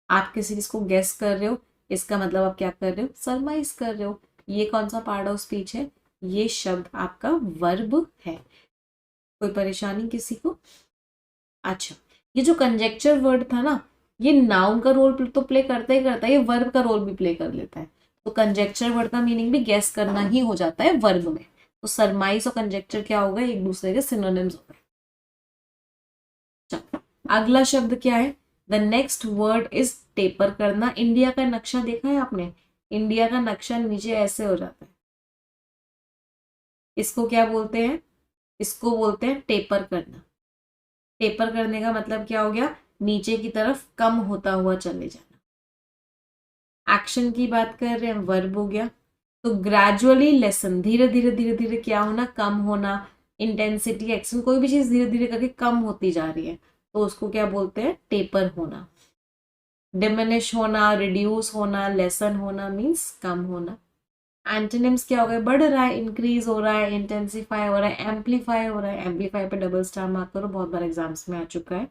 आप किसी चीज को गेस कर रहे हो, इसका मतलब आप क्या कर रहे हो, सरमाइज कर रहे हो। ये कौन सा पार्ट ऑफ स्पीच है, ये शब्द आपका वर्ब है। कोई परेशानी किसी को? अच्छा, ये जो कंजेक्चर वर्ड था ना, ये नाउन का रोल तो प्ले करता ही करता है, ये वर्ब का रोल भी प्ले कर लेता है। तो कंजेक्चर वर्ड का मीनिंग भी गेस करना ही हो जाता है वर्ब में। तो सरमाइज और कंजेक्चर क्या हो गए, एक दूसरे के सिनोनिम्स हो गए। अगला शब्द क्या है, the next word is taper करना। इंडिया का नक्शा देखा है आपने, इंडिया का नक्शा नीचे ऐसे हो जाता है, इसको क्या बोलते हैं? इसको बोलते हैं टेपर करना। टेपर करने का मतलब क्या हो गया? नीचे की तरफ कम होता हुआ चले जाना। एक्शन की बात कर रहे हैं, वर्ब हो गया। तो ग्रेजुअली लेसन, धीरे धीरे धीरे धीरे क्या होना? कम होना। इंटेंसिटी एक्शन, कोई भी चीज धीरे धीरे करके कम होती जा रही है तो उसको क्या बोलते हैं? टेपर होना। डिमिनिश होना, रिड्यूस होना, लेसन होना मीन्स कम होना। एंटोनिम्स क्या हो गए? बढ़ रहा है, इंक्रीज हो रहा है, इंटेंसिफाई हो रहा है, एम्पलीफाई हो रहा है। एम्पलीफाई पे डबल स्टार मार्क करो, बहुत बार एग्जाम्स में आ चुका है।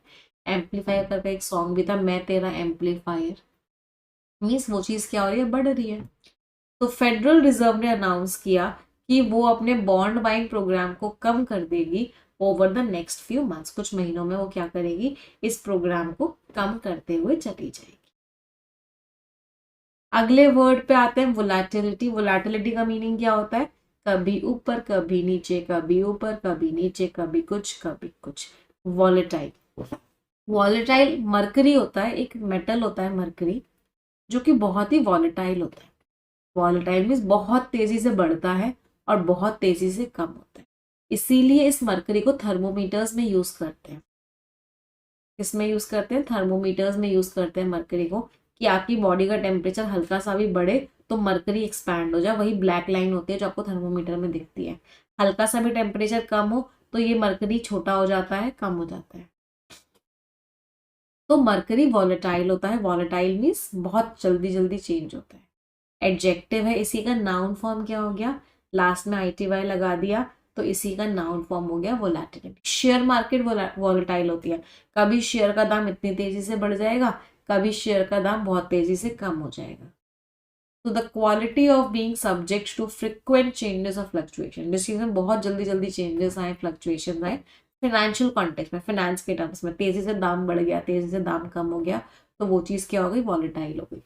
एम्पलीफाई करके एक सॉन्ग भी था, मैं तेरा एम्पलीफायर, मीन्स वो चीज क्या हो रही है? बढ़ रही है। तो फेडरल रिजर्व ने अनाउंस किया कि वो अपने बॉन्ड बाइंग प्रोग्राम को कम कर देगी over the next few months. कुछ महीनों में वो क्या करेगी? इस प्रोग्राम को कम करते हुए चली जाएगी। अगले वर्ड पे आते हैं, वोलेटिलिटी। वोलेटिलिटी का मीनिंग क्या होता है? कभी ऊपर कभी नीचे, कभी ऊपर कभी नीचे, कभी कुछ। वॉलेटाइल। वॉलेटाइल मरकरी होता है, एक मेटल होता है मरकरी, जो कि बहुत ही वॉलेटाइल होता है। वॉलेटाइल मीन्स बहुत तेजी से बढ़ता है और बहुत तेजी से कम होता है। इसीलिए इस मरकरी को थर्मोमीटर्स में यूज करते हैं। किसमें यूज करते हैं? थर्मोमीटर्स में यूज करते हैं मरकरी को, कि आपकी बॉडी का टेम्परेचर हल्का सा भी बढ़े तो मरकरी एक्सपैंड हो जाए। वही ब्लैक लाइन होती है जो आपको थर्मोमीटर में दिखती है। हल्का सा भी टेम्परेचर कम हो तो ये मरकरी छोटा हो जाता है, कम हो जाता है। तो मरकरी वॉलेटाइल होता है। वॉलेटाइल मीन्स बहुत जल्दी जल्दी चेंज होता है। एडजेक्टिव है, इसी का नाउन फॉर्म क्या हो गया? लास्ट में ITY लगा दिया तो इसी का नाउन फॉर्म हो गया वोलेटिलिटी। शेयर मार्केट वॉलेटाइल होती है, कभी शेयर का दाम इतनी तेजी से बढ़ जाएगा, कभी शेयर का दाम बहुत तेजी से कम हो जाएगा। तो the quality of being subject to frequent changes of fluctuation, जिस चीज में बहुत जल्दी जल्दी चेंजेस आए, फ्लक्चुएशन आए, फाइनेंशियल कॉन्टेक्स्ट में, फाइनेंस के टर्म्स में, तेजी से दाम बढ़ गया, तेजी से दाम कम हो गया, तो वो चीज क्या हो गई? वॉलेटाइल हो गई।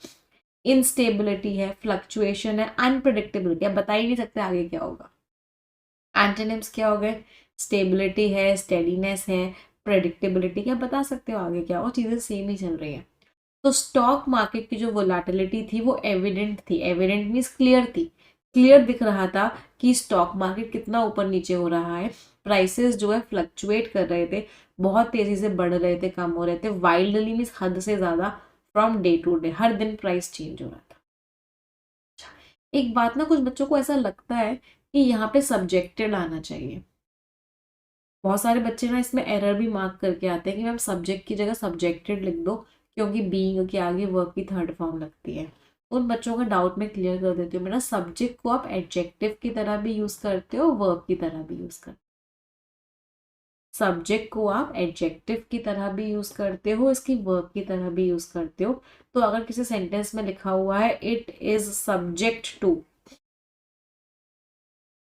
इनस्टेबिलिटी है, फ्लक्चुएशन है, अनप्रिडिक्टेबिलिटी, आप बता ही नहीं सकते आगे क्या होगा। एंटोनिम्स क्या हो गए? स्टेबिलिटी है, स्टेडीनेस है, प्रेडिक्टेबिलिटी, क्या बता सकते हो आगे क्या हो? चीजें सेम ही चल रही है। तो स्टॉक मार्केट की जो वोलेटिलिटी थी वो एविडेंट थी। एविडेंट मीन्स क्लियर थी, क्लियर दिख रहा था कि स्टॉक मार्केट कितना ऊपर नीचे हो रहा है। प्राइसेस जो है फ्लक्चुएट कर रहे थे, बहुत तेजी से बढ़ रहे थे, कम हो रहे थे। वाइल्डली मीन्स हद से ज्यादा, फ्रॉम डे टू डे, हर दिन प्राइस चेंज हो रहा था। एक बात ना, कुछ बच्चों को ऐसा लगता है कि यहाँ पे सब्जेक्टेड आना चाहिए। बहुत सारे बच्चे ना इसमें एरर भी मार्क करके आते हैं कि मैम सब्जेक्ट की जगह सब्जेक्टेड लिख दो, क्योंकि बीइंग के आगे वर्ब की थर्ड फॉर्म लगती है। उन बच्चों का डाउट मैं क्लियर कर देती हूँ। मेरा सब्जेक्ट को आप एडजेक्टिव की तरह भी यूज करते हो, वर्ब की तरह भी यूज करते हो। सब्जेक्ट को आप एडजेक्टिव की तरह भी यूज करते हो, इसकी वर्ब की तरह भी यूज करते हो। तो अगर किसी सेंटेंस में लिखा हुआ है इट इज सब्जेक्ट टू,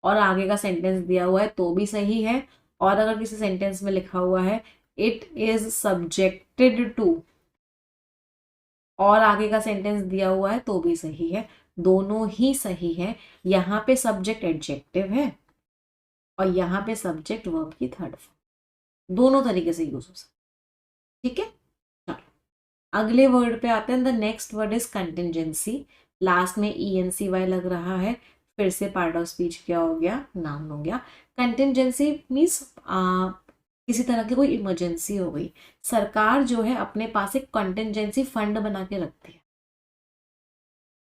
और आगे का सेंटेंस दिया हुआ है तो भी सही है। और अगर किसी सेंटेंस में लिखा हुआ है इट इज सब्जेक्टेड टू, और आगे का सेंटेंस दिया हुआ है तो भी सही है। दोनों ही सही है। यहाँ पे सब्जेक्ट एडजेक्टिव है और यहाँ पे सब्जेक्ट वर्ब की थर्ड फॉर्म, दोनों तरीके से यूज हो सकता है। ठीक है, चलो अगले वर्ड पे आते हैं। The next word is contingency. Last में ENCY लग रहा है, फिर से पार्ट ऑफ स्पीच क्या हो गया? नाउन हो गया। कंटिंजेंसी मीन्स किसी तरह की कोई इमरजेंसी हो गई। सरकार जो है अपने पास एक कंटिंजेंसी फंड बना के रखती है।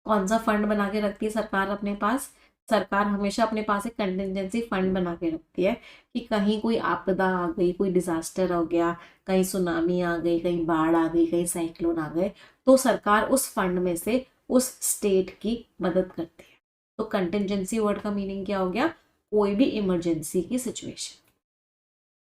कौन सा फंड बना के रखती है सरकार अपने पास? सरकार हमेशा अपने पास एक कंटिंजेंसी फंड बना के रखती है कि कहीं कोई आपदा आ गई, कोई डिजास्टर हो गया, कहीं सुनामी आ गई, कहीं बाढ़ आ गई, कहीं साइक्लोन आ गए, तो सरकार उस फंड में से उस स्टेट की मदद करती है। तो कंटिंजेंसी वर्ड का मीनिंग क्या हो गया? कोई भी इमरजेंसी की सिचुएशन।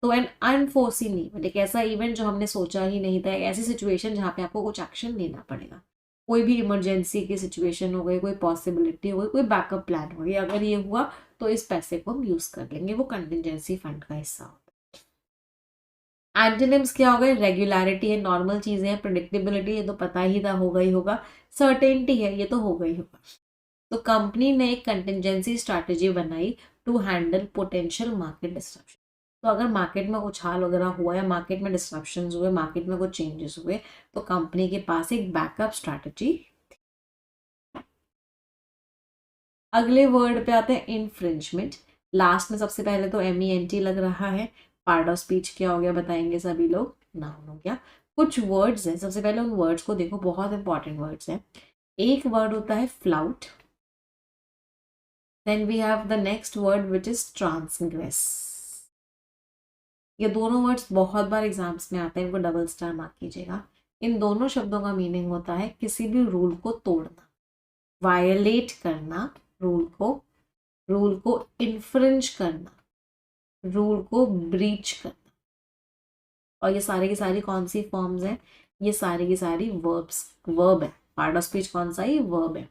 तो एन अनफोर्सीन इवेंट, एक ऐसा इवेंट जो हमने सोचा ही नहीं था, ऐसी सिचुएशन जहाँ पे आपको कुछ एक्शन लेना पड़ेगा। कोई भी इमरजेंसी की सिचुएशन हो गई, कोई पॉसिबिलिटी हो गई, कोई बैकअप प्लान हो गई, अगर ये हुआ तो इस पैसे को हम यूज कर लेंगे, वो कंटिंजेंसी फंड का हिस्सा होता है। एंटोनिम्स क्या हो गए? रेगुलरिटी है, नॉर्मल चीजें हैं, प्रिडिक्टेबिलिटी ये तो पता ही था, होगा ही होगा। सर्टेनिटी है, ये तो होगा ही होगा। तो कंपनी ने एक कंटिंजेंसी स्ट्रैटेजी बनाई to handle potential market disruption. तो अगर मार्केट में उछाल वगैरह हुआ या मार्केट में डिस्ट्रप्शन हुए, मार्केट में कुछ चेंजेस हुए, तो कंपनी के पास एक बैकअप स्ट्रैटेजी। अगले वर्ड पे आते हैं इन्फ्रिंजमेंट। लास्ट में सबसे पहले तो MENT लग रहा है। पार्ट ऑफ स्पीच क्या हो गया बताएंगे सभी लोग, नाउन हो गया। कुछ वर्ड्स हैं, सबसे पहले उन वर्ड्स को देखो, बहुत इंपॉर्टेंट वर्ड्स हैं। एक वर्ड होता है flout, then we have the next word which is transgress. ये दोनों वर्ड्स बहुत बार एग्जाम्स में आते हैं, इनको डबल स्टार मार्क कीजिएगा। इन दोनों शब्दों का मीनिंग होता है किसी भी रूल को तोड़ना, वायलेट करना, रूल को इन्फ्रिंज करना, रूल को ब्रीच करना। और ये सारी की सारी कौन सी फॉर्म्स हैं, ये सारी की सारी वर्ब है। पार्ट ऑफ स्पीच कौन सा है, वर्ब है।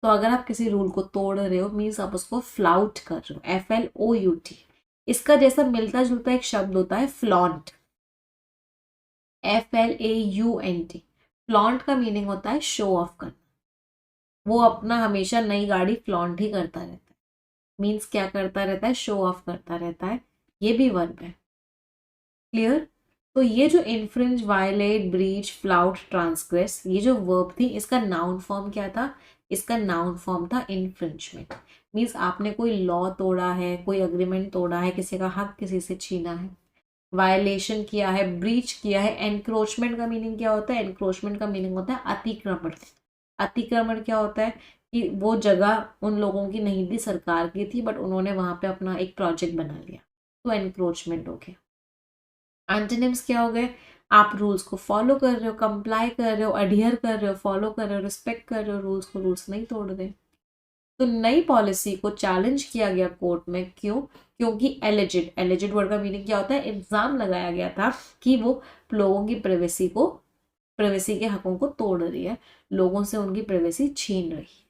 तो अगर आप किसी रूल को तोड़ रहे हो मीन्स आप उसको फ्लाउट कर रहे हो, FLOUT। इसका जैसा मिलता जुलता एक शब्द होता है फ्लॉन्ट, FLAUNT। फ्लॉन्ट का मीनिंग होता है शो ऑफ करना। वो अपना हमेशा नई गाड़ी फ्लॉन्ट ही करता रहता है, मीन्स क्या करता रहता है, शो ऑफ करता रहता है। ये भी वर्ब है, क्लियर। तो ये जो infringe, violate, breach, flout, transgress, ये जो वर्ब थी, इसका नाउन फॉर्म क्या था, इसका नाउन फॉर्म था इन्फ्रिंजमेंट। मीन्स आपने कोई लॉ तोड़ा है, कोई अग्रीमेंट तोड़ा है, किसी का हक किसी से छीना है, वायलेशन किया है, ब्रीच किया है। एनक्रोचमेंट का मीनिंग क्या होता है, एनक्रोचमेंट का मीनिंग होता है अतिक्रमण। अतिक्रमण क्या होता है कि वो जगह उन लोगों की नहीं थी, सरकार की थी, बट उन्होंने वहां पे अपना एक प्रोजेक्ट बना लिया, तो एनक्रोचमेंट हो गया। एंटोनिम्स क्या हो गए, आप रूल्स को फॉलो कर रहे हो, कंप्लाई कर रहे हो, अडियर कर रहे हो, फॉलो कर रहे हो, रिस्पेक्ट कर रहे हो रूल्स को, रूल्स नहीं तोड़ रहे। तो नई पॉलिसी को चैलेंज किया गया कोर्ट में, क्यों, क्योंकि एलिजिड वर्ड का मीनिंग क्या होता है, इल्जाम लगाया गया था कि वो लोगों की प्रिवेसी के हकों को तोड़ रही है, लोगों से उनकी प्रिवेसी छीन रही है।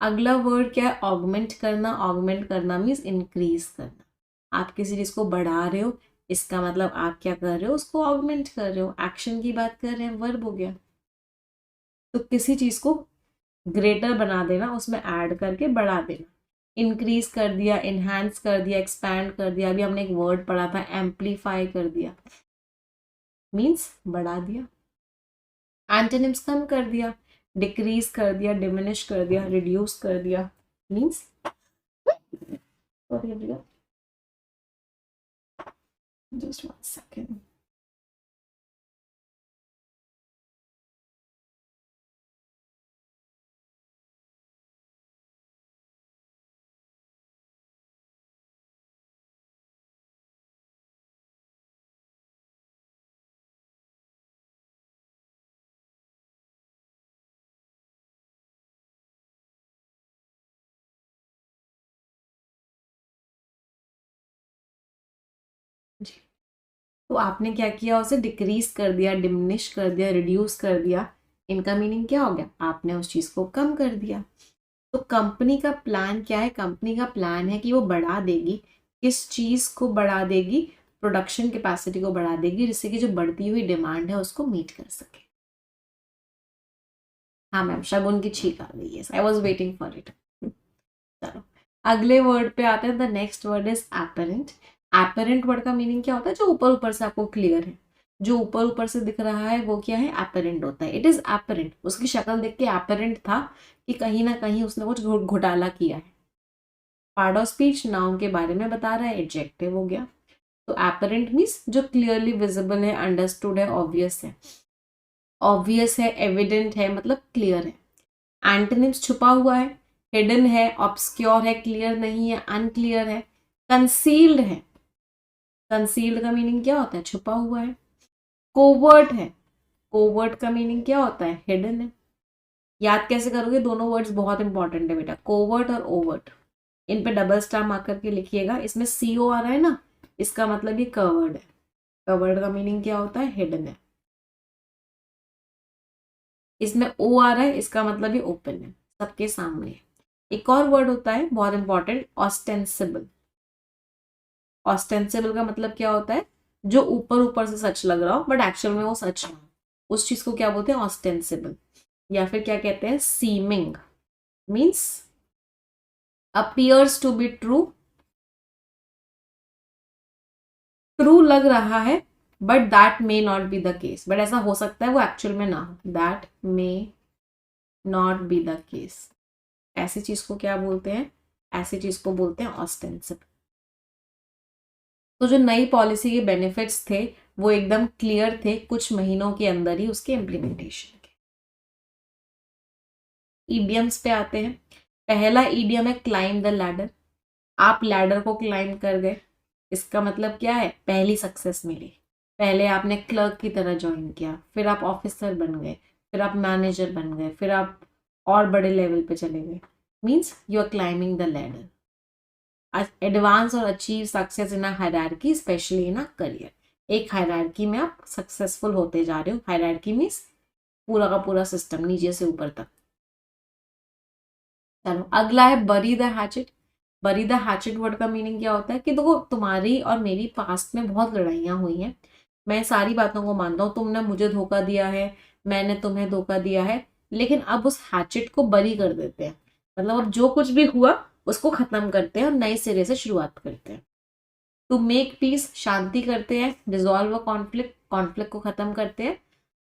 अगला वर्ड क्या है, ऑगमेंट करना। ऑगमेंट करना मीन्स इंक्रीज करना। आप किसी चीज को बढ़ा रहे हो, इसका मतलब आप क्या कर रहे हो, उसको ऑगमेंट कर रहे हो, एक्शन की बात कर रहे हैं, वर्ब हो गया। तो किसी चीज को ग्रेटर बना देना, उसमें ऐड करके बढ़ा देना। इंक्रीज कर दिया, इनहैंस कर दिया, एक्सपैंड कर दिया। अभी हमने एक वर्ड पढ़ा था, एम्पलीफाई कर दिया, मीन्स बढ़ा दिया। एंटोनिम्स कम कर दिया, डिक्रीज कर दिया, डिमिनिश कर दिया, रिड्यूस कर दिया, मीन्स जस्ट 1 सेकेंड। जी, तो आपने क्या किया, उसे डिक्रीज कर दिया, डिमिनिश कर दिया, रिड्यूस कर दिया। इनका मीनिंग क्या हो गया, आपने उस चीज को कम कर दिया। तो कंपनी का प्लान क्या है, कंपनी का प्लान है कि वो बढ़ा देगी, किस चीज को बढ़ा देगी, प्रोडक्शन कैपेसिटी को बढ़ा देगी, जिससे कि जो बढ़ती हुई डिमांड है उसको मीट कर सके। हाँ मैम, शगुन की छींक आ गई है, I was waiting for it. चलो अगले वर्ड पे आते हैं। The next word is apparent. Apparent word का मीनिंग क्या होता है, जो ऊपर ऊपर से आपको क्लियर है, जो ऊपर ऊपर से दिख रहा है वो क्या है, एपेरेंट होता है। इट इज एपेरेंट, उसकी शक्ल देख के एपेरेंट था कि कहीं ना कहीं उसने कुछ घोटाला किया है। पार्ट ऑफ स्पीच नाउन के बारे में बता रहा है, एडजेक्टिव हो गया। तो एपेरेंट मीन्स जो क्लियरली विजिबल है, अंडरस्टूड है, ऑब्वियस है। ऑब्वियस है, एविडेंट है, मतलब क्लियर है। एंटोनिम्स छुपा हुआ है, हिडन है, ऑब्सक्योर है, क्लियर नहीं है, अनक्लियर है, कंसील्ड है। कंसील्ड का मीनिंग क्या होता है, छुपा हुआ है। कोवर्ट है, कोवर्ट का मीनिंग क्या होता है, हिडन है। याद कैसे करोगे, दोनों वर्ड्स बहुत इंपॉर्टेंट है बेटा, कोवर्ट और ओवर्ट। इन पे डबल स्टार मार्क करके लिखिएगा। इसमें CO आ रहा है ना, इसका मतलब ये कवर्ड है। कवर्ड का मीनिंग क्या होता है, हिडन है। इसमें O आ रहा है, इसका मतलब ये ओपन है, सबके सामने है। एक और वर्ड होता है बहुत इंपॉर्टेंट, ऑस्टेंसिबल। ऑस्टेंसिबल का मतलब क्या होता है, जो ऊपर ऊपर से सच लग रहा हो बट एक्चुअल में वो सच ना हो, उस चीज को क्या बोलते हैं, ऑस्टेंसिबल। या फिर क्या कहते हैं, seeming, means appears to be true. True लग रहा है but that may not be the case, but ऐसा हो सकता है वो एक्चुअल में ना हो, that may not be the case. ऐसी चीज को क्या बोलते हैं? ऐसी चीज को बोलते हैं ऑस्टेंसिबल। तो जो नई पॉलिसी के बेनिफिट्स थे वो एकदम क्लियर थे कुछ महीनों के अंदर ही उसके इम्प्लीमेंटेशन के। ईडियम्स पे आते हैं। पहला ईडियम है क्लाइंब द लैडर। आप लैडर को क्लाइंब कर गए, इसका मतलब क्या है? पहली सक्सेस मिली। पहले आपने क्लर्क की तरह ज्वाइन किया, फिर आप ऑफिसर बन गए, फिर आप मैनेजर बन गए, फिर आप और बड़े लेवल पे चले गए। Means you are climbing the ladder. Advance or achieve success in a hierarchy, especially in a career. एक हायरार्की में आप सक्सेसफुल होते जा रहे हो। हायरार्की मीन्स पूरा का पूरा सिस्टम नीचे से ऊपर तक। चलो अगला है बरी द हैचेट। बरी द हैचेट वर्ड का मीनिंग क्या होता है कि देखो तुम्हारी और मेरी पास्ट में बहुत लड़ाइयाँ हुई हैं, मैं सारी बातों को मानता हूँ, तुमने मुझे धोखा दिया है, मैंने तुम्हें धोखा दिया है, लेकिन अब उस हैचेट को बरी कर देते हैं। मतलब अब जो कुछ भी हुआ उसको खत्म करते हैं और नए सिरे से शुरुआत करते हैं। टू मेक पीस, शांति करते हैं। डिजोल्व अ कॉन्फ्लिक्ट, कॉन्फ्लिक्ट को खत्म करते हैं।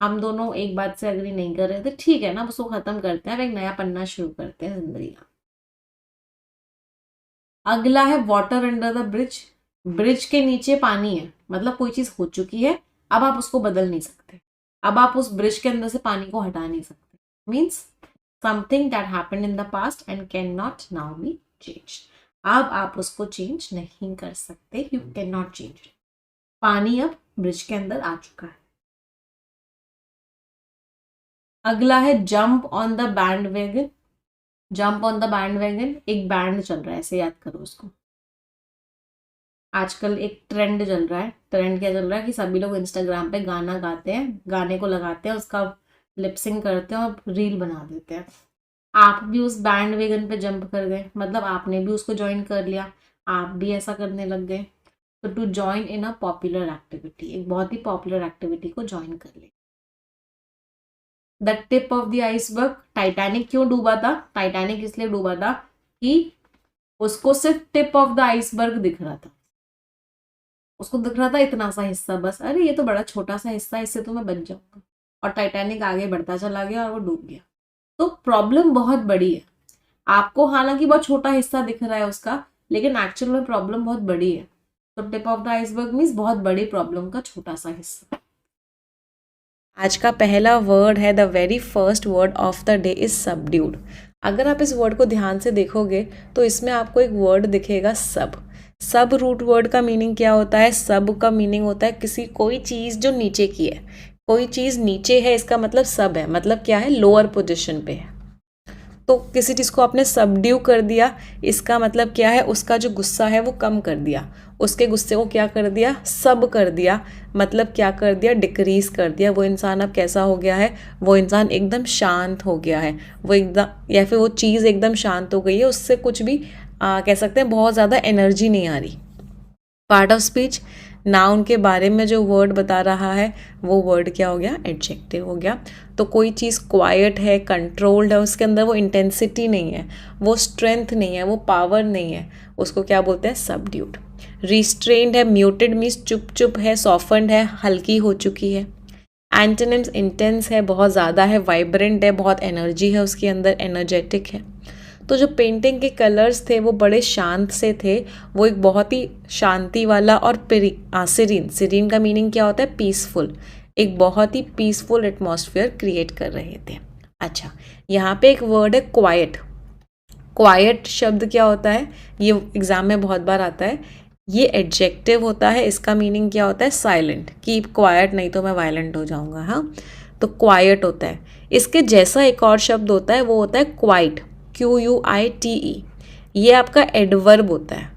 हम दोनों एक बात से अग्री नहीं कर रहे थे, ठीक है ना, उसको खत्म करते हैं, अब एक नया पन्ना शुरू करते हैं जिंदगी का। अगला है water under the bridge. Bridge के नीचे पानी है, मतलब कोई चीज हो चुकी है, अब आप उसको बदल नहीं सकते, अब आप उस ब्रिज के अंदर से पानी को हटा नहीं सकते। Means something that happened in the past and can not now B change. अब आप उसको चेंज नहीं कर सकते, यू कैन नॉट चेंज। पानी अब ब्रिज के अंदर आ चुका है। अगला है jump on the band wagon. Jump on the band wagon, एक बैंड चल रहा है, ऐसे याद करो उसको। आजकल एक ट्रेंड चल रहा है। ट्रेंड क्या चल रहा है कि सभी लोग इंस्टाग्राम पे गाना गाते हैं, गाने को लगाते हैं, उसका लिपसिंग करते हैं और रील बना देते हैं। आप भी उस बैंड वेगन पे जंप कर गए, मतलब आपने भी उसको ज्वाइन कर लिया, आप भी ऐसा करने लग गए। तो to join in a popular activity, एक बहुत ही पॉपुलर एक्टिविटी को ज्वाइन कर ले। The tip of the iceberg. Titanic क्यों डूबा था? टाइटैनिक इसलिए डूबा था कि उसको सिर्फ टिप ऑफ द आइसबर्ग दिख रहा था, उसको दिख रहा था इतना सा हिस्सा बस, अरे ये तो बड़ा छोटा सा हिस्सा, इससे तो मैं बच जाऊंगा। और टाइटैनिक आगे बढ़ता चला गया और वो डूब गया। तो प्रॉब्लम बहुत बड़ी है। आपको हालांकि बहुत छोटा हिस्सा दिख रहा है उसका, लेकिन एक्चुअल में प्रॉब्लम बहुत बड़ी है। तो tip of the iceberg means बहुत बड़ी प्रॉब्लम का छोटा सा हिस्सा। आज का पहला वर्ड है, the very first word of the day is subdued. अगर आप इस वर्ड को ध्यान से देखोगे तो इसमें आपको एक वर्ड दिखेगा सब। सब रूट वर्ड का मीनिंग क्या होता है? सब का मीनिंग होता है किसी कोई चीज़ जो नीचे की है। कोई चीज़ नीचे है इसका मतलब सब है, मतलब क्या है? लोअर पोजिशन पे है। तो किसी चीज़ को आपने सबड्यू कर दिया, इसका मतलब क्या है? उसका जो गुस्सा है वो कम कर दिया, उसके गुस्से को क्या कर दिया? सब कर दिया। मतलब क्या कर दिया? डिक्रीज कर दिया। वो इंसान अब कैसा हो गया है? वो इंसान एकदम शांत हो गया है, वो एकदम, या फिर वो चीज़ एकदम शांत हो गई है, उससे कुछ भी कह सकते हैं बहुत ज़्यादा एनर्जी नहीं आ रही। पार्ट ऑफ स्पीच, नाउन के बारे में जो वर्ड बता रहा है वो वर्ड क्या हो गया? एडजेक्टिव हो गया। तो कोई चीज़ क्वाइट है, कंट्रोल्ड है, उसके अंदर वो इंटेंसिटी नहीं है, वो स्ट्रेंथ नहीं है, वो पावर नहीं है, उसको क्या बोलते हैं? सबड्यूड। रिस्ट्रेन्ड है, म्यूटेड मीन्स चुप चुप है, सॉफ्टन्ड है, हल्की हो चुकी है। एंटोनिम्स, इंटेंस है, बहुत ज़्यादा है, वाइब्रेंट है, बहुत एनर्जी है उसके अंदर, एनर्जेटिक है। तो जो पेंटिंग के कलर्स थे वो बड़े शांत से थे, वो एक बहुत ही शांति वाला और सीरीन, सीरीन का मीनिंग क्या होता है? पीसफुल, एक बहुत ही पीसफुल एटमॉस्फेयर क्रिएट कर रहे थे। अच्छा, यहाँ पे एक वर्ड है क्वाइट। क्वाइट शब्द क्या होता है? ये एग्जाम में बहुत बार आता है। ये एडजेक्टिव होता है, इसका मीनिंग क्या होता है? साइलेंट, कीप क्वाइट, नहीं तो मैं वायलेंट हो जाऊंगा। हाँ, तो क्वाइट होता है। इसके जैसा एक और शब्द होता है, वो होता है क्वाइट, QUITE। ये आपका एडवर्ब होता है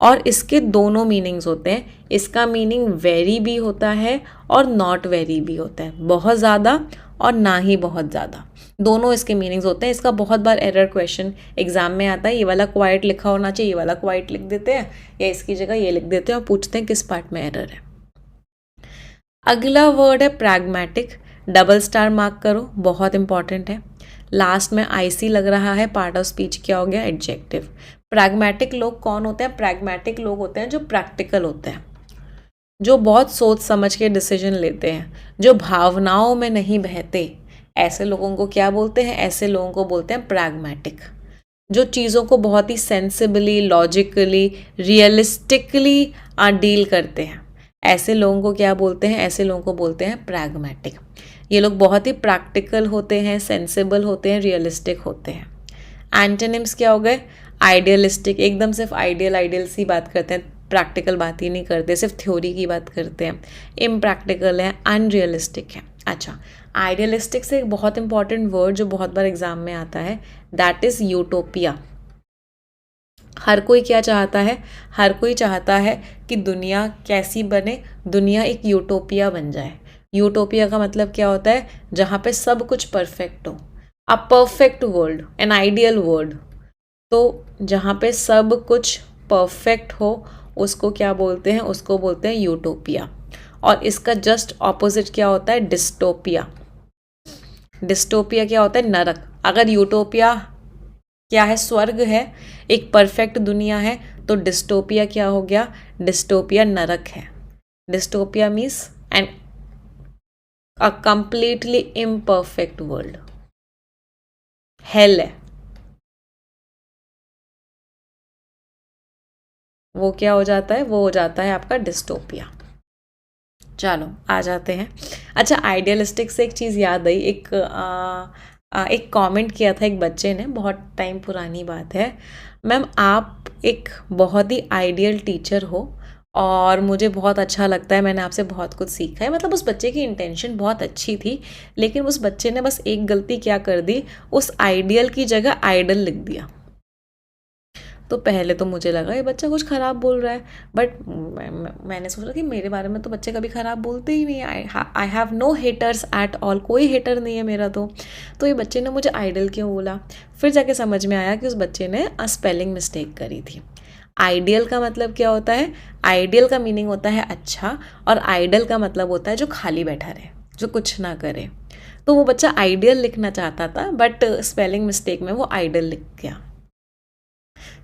और इसके दोनों मीनिंग्स होते हैं। इसका मीनिंग वेरी भी होता है और नॉट वेरी भी होता है, बहुत ज़्यादा और ना ही बहुत ज़्यादा, दोनों इसके मीनिंग्स होते हैं। इसका बहुत बार एरर क्वेश्चन एग्जाम में आता है, ये वाला क्वाइट लिखा होना चाहिए, ये वाला क्वाइट लिख देते हैं, या इसकी जगह ये लिख देते हैं और पूछते हैं किस पार्ट में एरर है। अगला वर्ड है प्रैग्मेटिक। डबल स्टार मार्क करो, बहुत इंपॉर्टेंट है। लास्ट में IC लग रहा है, पार्ट ऑफ स्पीच क्या हो गया? एडजेक्टिव। प्रैग्मेटिक लोग कौन होते हैं? प्रैग्मेटिक लोग होते हैं जो प्रैक्टिकल होते हैं, जो बहुत सोच समझ के डिसीजन लेते हैं, जो भावनाओं में नहीं बहते। ऐसे लोगों को क्या बोलते हैं? ऐसे लोगों को बोलते हैं प्रैग्मेटिक, जो चीज़ों को बहुत ही सेंसिबली, लॉजिकली, रियलिस्टिकली डील करते हैं। ऐसे लोगों को क्या बोलते हैं? ऐसे लोगों को बोलते हैं प्रैग्मेटिक। ये लोग बहुत ही प्रैक्टिकल होते हैं, सेंसिबल होते हैं, रियलिस्टिक होते हैं। एंटोनिम्स क्या हो गए? आइडियलिस्टिक, एकदम सिर्फ आइडियल सी बात करते हैं, प्रैक्टिकल बात ही नहीं करते, सिर्फ थ्योरी की बात करते हैं। इम्प्रैक्टिकल है, अनरियलिस्टिक है। अच्छा, आइडियलिस्टिक से एक बहुत इंपॉर्टेंट वर्ड जो बहुत बार एग्जाम में आता है, दैट इज यूटोपिया। हर कोई क्या चाहता है? हर कोई चाहता है कि दुनिया कैसी बने? दुनिया एक यूटोपिया बन जाए। यूटोपिया का मतलब क्या होता है? जहाँ पे सब कुछ परफेक्ट हो, a perfect world, an ideal world. तो जहाँ पे सब कुछ परफेक्ट हो उसको क्या बोलते हैं? उसको बोलते हैं यूटोपिया। और इसका जस्ट ऑपोजिट क्या होता है? डिस्टोपिया। डिस्टोपिया क्या होता है? नरक। अगर यूटोपिया क्या है? स्वर्ग है, एक परफेक्ट दुनिया है, तो डिस्टोपिया क्या हो गया? डिस्टोपिया नरक है। Dystopia means an a completely imperfect world, hell है। वो क्या हो जाता है? वो हो जाता है आपका डिस्टोपिया। चलो आ जाते हैं। अच्छा, आइडियलिस्टिक से एक चीज़ याद आई, एक कमेंट किया था एक बच्चे ने, बहुत टाइम पुरानी बात है। मैम आप एक बहुत ही आइडियल टीचर हो और मुझे बहुत अच्छा लगता है, मैंने आपसे बहुत कुछ सीखा है। मतलब उस बच्चे की इंटेंशन बहुत अच्छी थी, लेकिन उस बच्चे ने बस एक गलती क्या कर दी, उस आइडियल की जगह आइडल लिख दिया। तो पहले तो मुझे लगा ये बच्चा कुछ ख़राब बोल रहा है, बट मैंने सोचा कि मेरे बारे में तो बच्चे कभी ख़राब बोलते ही नहीं है। I have no haters at all, कोई हेटर नहीं है मेरा। तो ये बच्चे ने मुझे आइडल क्यों बोला? फिर जाके समझ में आया कि उस बच्चे ने स्पेलिंग मिस्टेक करी थी। आइडियल का मतलब क्या होता है? आइडियल का मीनिंग होता है अच्छा, और आइडल का मतलब होता है जो खाली बैठा रहे, जो कुछ ना करे। तो वो बच्चा आइडियल लिखना चाहता था, बट स्पेलिंग मिस्टेक में वो आइडल लिख गया।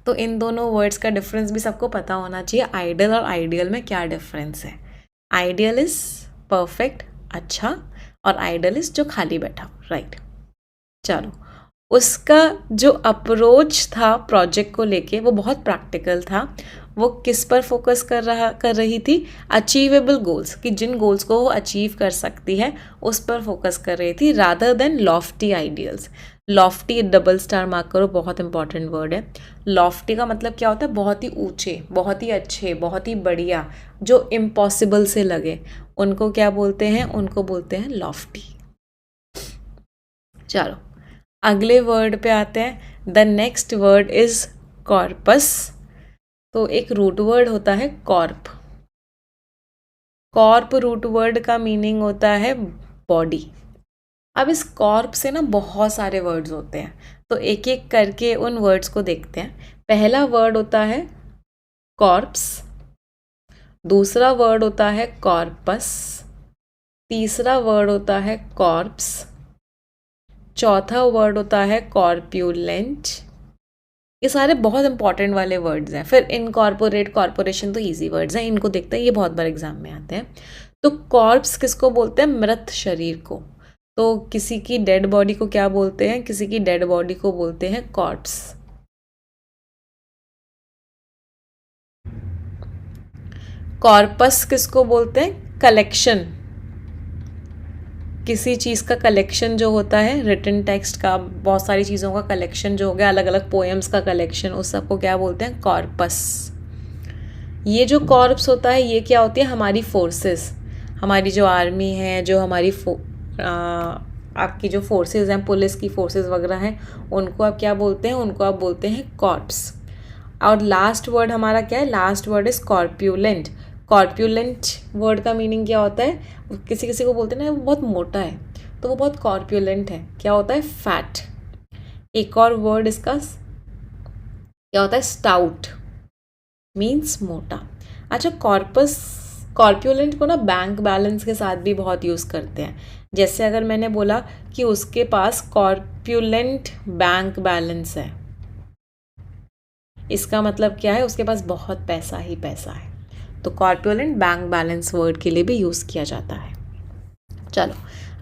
तो इन दोनों वर्ड्स का डिफरेंस भी सबको पता होना चाहिए। आइडल और आइडियल में क्या डिफरेंस है? आइडियल इज परफेक्ट, अच्छा, और आइडल इज जो खाली बैठा, राइट। चलो, उसका जो अप्रोच था प्रोजेक्ट को लेके वो बहुत प्रैक्टिकल था। वो किस पर फोकस कर रही थी? अचीवेबल गोल्स, कि जिन गोल्स को वो अचीव कर सकती है उस पर फोकस कर रही थी, rather than Lofty ideals. Lofty double star mark करो, बहुत इंपॉर्टेंट वर्ड है। लॉफ्टी का मतलब क्या होता है? बहुत ही ऊंचे, बहुत ही अच्छे, बहुत ही बढ़िया, जो इम्पॉसिबल से लगे, उनको क्या बोलते हैं? उनको बोलते हैं लॉफ्टी। चलो अगले वर्ड पे आते हैं। The next word is corpus. तो एक रूट वर्ड होता है कॉर्प। कॉर्प रूट वर्ड का मीनिंग होता है बॉडी। अब इस कॉर्प से ना बहुत सारे वर्ड्स होते हैं, तो एक एक करके उन वर्ड्स को देखते हैं। पहला वर्ड होता है कॉर्प्स, दूसरा वर्ड होता है कॉर्पस, तीसरा वर्ड होता है कॉर्प्स, चौथा वर्ड होता है कॉर्प्यूलेंट। ये सारे बहुत इंपॉर्टेंट वाले वर्ड्स हैं। फिर इनकॉर्पोरेट, कॉर्पोरेशन तो इजी वर्ड्स हैं, इनको देखते हैं, ये बहुत बार एग्जाम में आते हैं। तो कॉर्प्स किसको बोलते हैं? मृत शरीर को। तो किसी की डेड बॉडी को क्या बोलते हैं? किसी की डेड बॉडी को बोलते हैं कॉर्प्स। कॉर्पस किसको बोलते हैं? कलेक्शन, किसी चीज़ का कलेक्शन जो होता है, रिटन टेक्स्ट का, बहुत सारी चीज़ों का कलेक्शन जो हो गया, अलग अलग पोएम्स का कलेक्शन, उस सबको क्या बोलते हैं? कॉर्पस। ये जो कॉर्प्स होता है ये क्या होती है? हमारी फोर्सेस, हमारी जो आर्मी है, जो हमारी आपकी जो फोर्सेस हैं, पुलिस की फोर्सेस वगैरह हैं, उनको आप क्या बोलते हैं? उनको आप बोलते हैं कॉर्प्स। और लास्ट वर्ड हमारा क्या है? Last word is corpulent. Corpulent word का मीनिंग क्या होता है? किसी किसी को बोलते हैं ना वो बहुत मोटा है, तो वो बहुत कॉर्प्यूलेंट है। क्या होता है? फैट। एक और वर्ड इसका क्या होता है? स्टाउट, मीन्स मोटा। अच्छा, कॉर्प्यूलेंट को ना बैंक बैलेंस के साथ भी बहुत यूज़ करते हैं। जैसे अगर मैंने बोला कि उसके पास कॉर्प्यूलेंट बैंक बैलेंस है, इसका मतलब क्या है? उसके पास बहुत पैसा ही पैसा है। तो कॉर्प्यूलेंट बैंक बैलेंस वर्ड के लिए भी यूज़ किया जाता है। चलो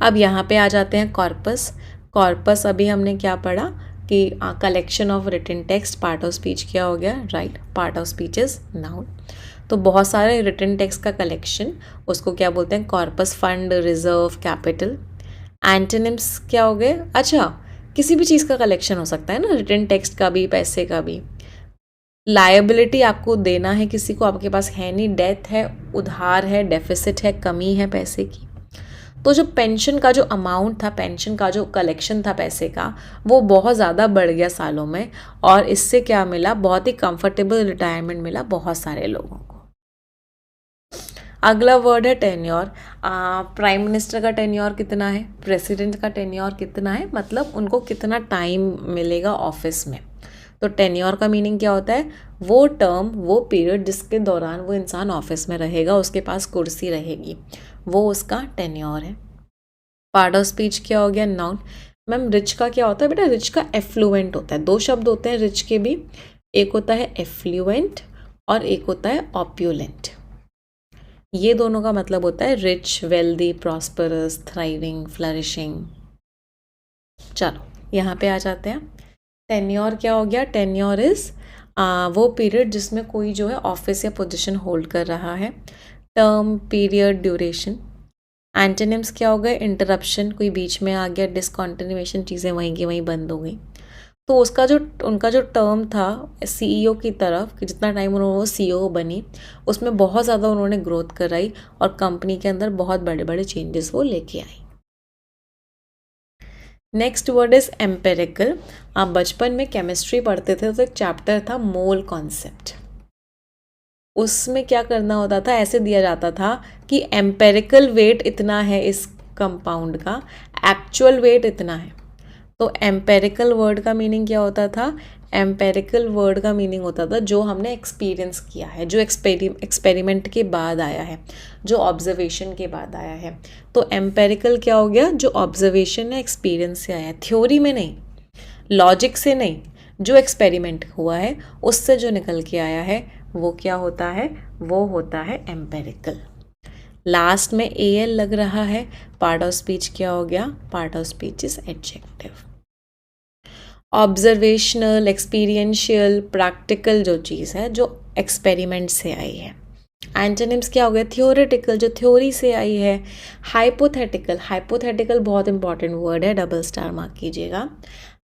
अब यहाँ पे आ जाते हैं कॉर्पस। कॉर्पस अभी हमने क्या पढ़ा कि collection of written text, part of speech क्या हो गया, right, part of speech is noun. तो बहुत सारे रिटन टेक्स्ट का कलेक्शन, उसको क्या बोलते हैं, corpus, fund, reserve, capital. Antonyms क्या हो गए, अच्छा किसी भी चीज़ का कलेक्शन हो सकता है ना, रिटन टेक्स्ट का भी, पैसे का भी। लायबिलिटी आपको देना है किसी को, आपके पास है नहीं, डेथ है, उधार है, डेफिसिट है, कमी है पैसे की। तो जो पेंशन का जो अमाउंट था, पेंशन का जो कलेक्शन था पैसे का, वो बहुत ज़्यादा बढ़ गया सालों में, और इससे क्या मिला, बहुत ही कंफर्टेबल रिटायरमेंट मिला बहुत सारे लोगों को। अगला वर्ड है टेन्योर। प्राइम मिनिस्टर का टेन्योर कितना है, प्रेसिडेंट का टेन्योर कितना है, मतलब उनको कितना टाइम मिलेगा ऑफिस में। तो टेन्योर का मीनिंग क्या होता है, वो टर्म, वो पीरियड जिसके दौरान वो इंसान ऑफिस में रहेगा, उसके पास कुर्सी रहेगी, वो उसका टेन्योर है। पार्ट ऑफ स्पीच क्या हो गया, नाउन। मैम रिच का क्या होता है बेटा, रिच का एफ्लुएंट होता है। दो शब्द होते हैं रिच के भी, एक होता है एफ्लुएंट और एक होता है ऑप्यूलेंट। ये दोनों का मतलब होता है rich, wealthy, prosperous, thriving, flourishing. चलो यहाँ पे आ जाते हैं। टेन्योर क्या हो गया, टेन्योर इज वो पीरियड जिसमें कोई जो है ऑफिस या पोजीशन होल्ड कर रहा है। Term, period, duration. एंटोनिम्स क्या हो गए, इंटरप्शन, कोई बीच में आ गया, डिसकंटिन्यूएशन, चीज़ें वहीं की वहीं बंद हो गई। तो उसका जो उनका जो टर्म था सीईओ की तरफ, कि जितना टाइम उन्होंने वो सीईओ बनी, उसमें बहुत ज़्यादा उन्होंने ग्रोथ कराई और कंपनी के अंदर बहुत बड़े बड़े चेंजेस वो लेके आई। Next word is empirical. आप बचपन में केमिस्ट्री पढ़ते थे तो एक चैप्टर था मोल कॉन्सेप्ट। उसमें क्या करना होता था, ऐसे दिया जाता था कि एम्पेरिकल वेट इतना है इस कंपाउंड का, एक्चुअल वेट इतना है। तो एम्पेरिकल वर्ड का मीनिंग क्या होता था, एम्पेरिकल वर्ड का मीनिंग होता था जो हमने एक्सपीरियंस किया है, जो एक्सपेरिमेंट के बाद आया है, जो ऑब्जर्वेशन के बाद आया है। तो एम्पेरिकल क्या हो गया, जो ऑब्जर्वेशन है, एक्सपीरियंस से आया है, थ्योरी में नहीं, लॉजिक से नहीं, जो एक्सपेरिमेंट हुआ है उससे जो निकल के आया है वो क्या होता है, वो होता है एम्पेरिकल। लास्ट में AL लग रहा है। पार्ट ऑफ स्पीच क्या हो गया, part of speech is adjective. Observational, experiential, practical जो चीज़ है जो एक्सपेरिमेंट से आई है। एंटोनिम्स क्या हो गया, थियोरेटिकल, जो थ्योरी से आई है। हाइपोथेटिकल, हाइपोथेटिकल बहुत इंपॉर्टेंट वर्ड है, डबल स्टार मार्क कीजिएगा।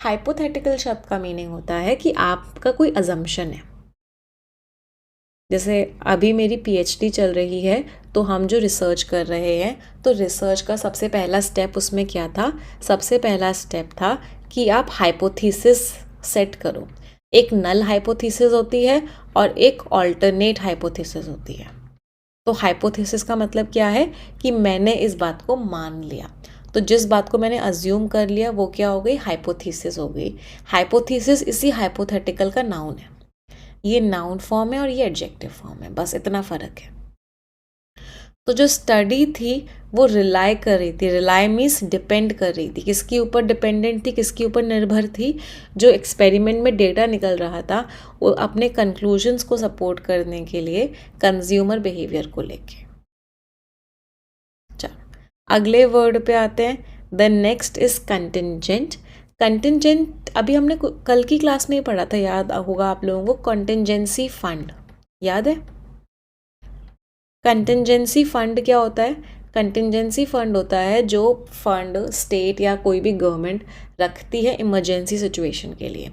हाइपोथेटिकल शब्द का मीनिंग होता है कि आपका कोई अजम्पशन है। जैसे अभी मेरी PhD चल रही है, तो हम जो रिसर्च कर रहे हैं, तो रिसर्च का सबसे पहला स्टेप उसमें क्या था, सबसे पहला स्टेप था कि आप हाइपोथेसिस सेट करो। एक नल हाइपोथेसिस होती है और एक ऑल्टरनेट हाइपोथेसिस होती है। तो हाइपोथेसिस का मतलब क्या है कि मैंने इस बात को मान लिया, तो जिस बात को मैंने अज्यूम कर लिया वो क्या हो गई, हाइपोथेसिस हो गई। हाइपोथेसिस इसी हाइपोथेटिकल का नाउन है। ये नाउन फॉर्म है और ये एडजेक्टिव फॉर्म है, बस इतना फ़र्क है। तो जो स्टडी थी वो रिलाई कर रही थी, रिलाई मीन्स डिपेंड कर रही थी, किसके ऊपर डिपेंडेंट थी, किसके ऊपर निर्भर थी, जो एक्सपेरिमेंट में डेटा निकल रहा था वो अपने कंक्लूजन्स को सपोर्ट करने के लिए कंज्यूमर बिहेवियर को लेके। चलो अगले वर्ड पे आते हैं। The next is contingent. Contingent अभी हमने कल की क्लास में ही पढ़ा था, याद होगा आप लोगों को, कंटिंजेंसी फंड याद है। कंटिंजेंसी फंड क्या होता है, कंटिंजेंसी फंड होता है जो फंड स्टेट या कोई भी गवर्नमेंट रखती है इमरजेंसी सिचुएशन के लिए,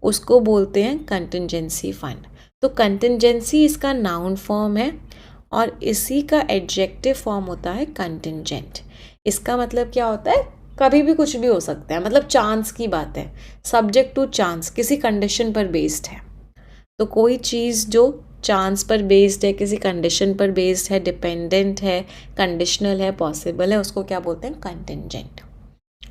उसको बोलते हैं कंटिंजेंसी फंड। तो कंटिंजेंसी इसका नाउन फॉर्म है और इसी का एडजेक्टिव फॉर्म होता है कंटिंजेंट। इसका मतलब क्या होता है, कभी भी कुछ भी हो सकता है, मतलब चांस की बात है, सब्जेक्ट टू चांस, किसी कंडीशन पर बेस्ड है। तो कोई चीज़ जो चांस पर बेस्ड है, किसी कंडीशन पर बेस्ड है, डिपेंडेंट है, कंडीशनल है, पॉसिबल है, उसको क्या बोलते हैं, कंटिंजेंट।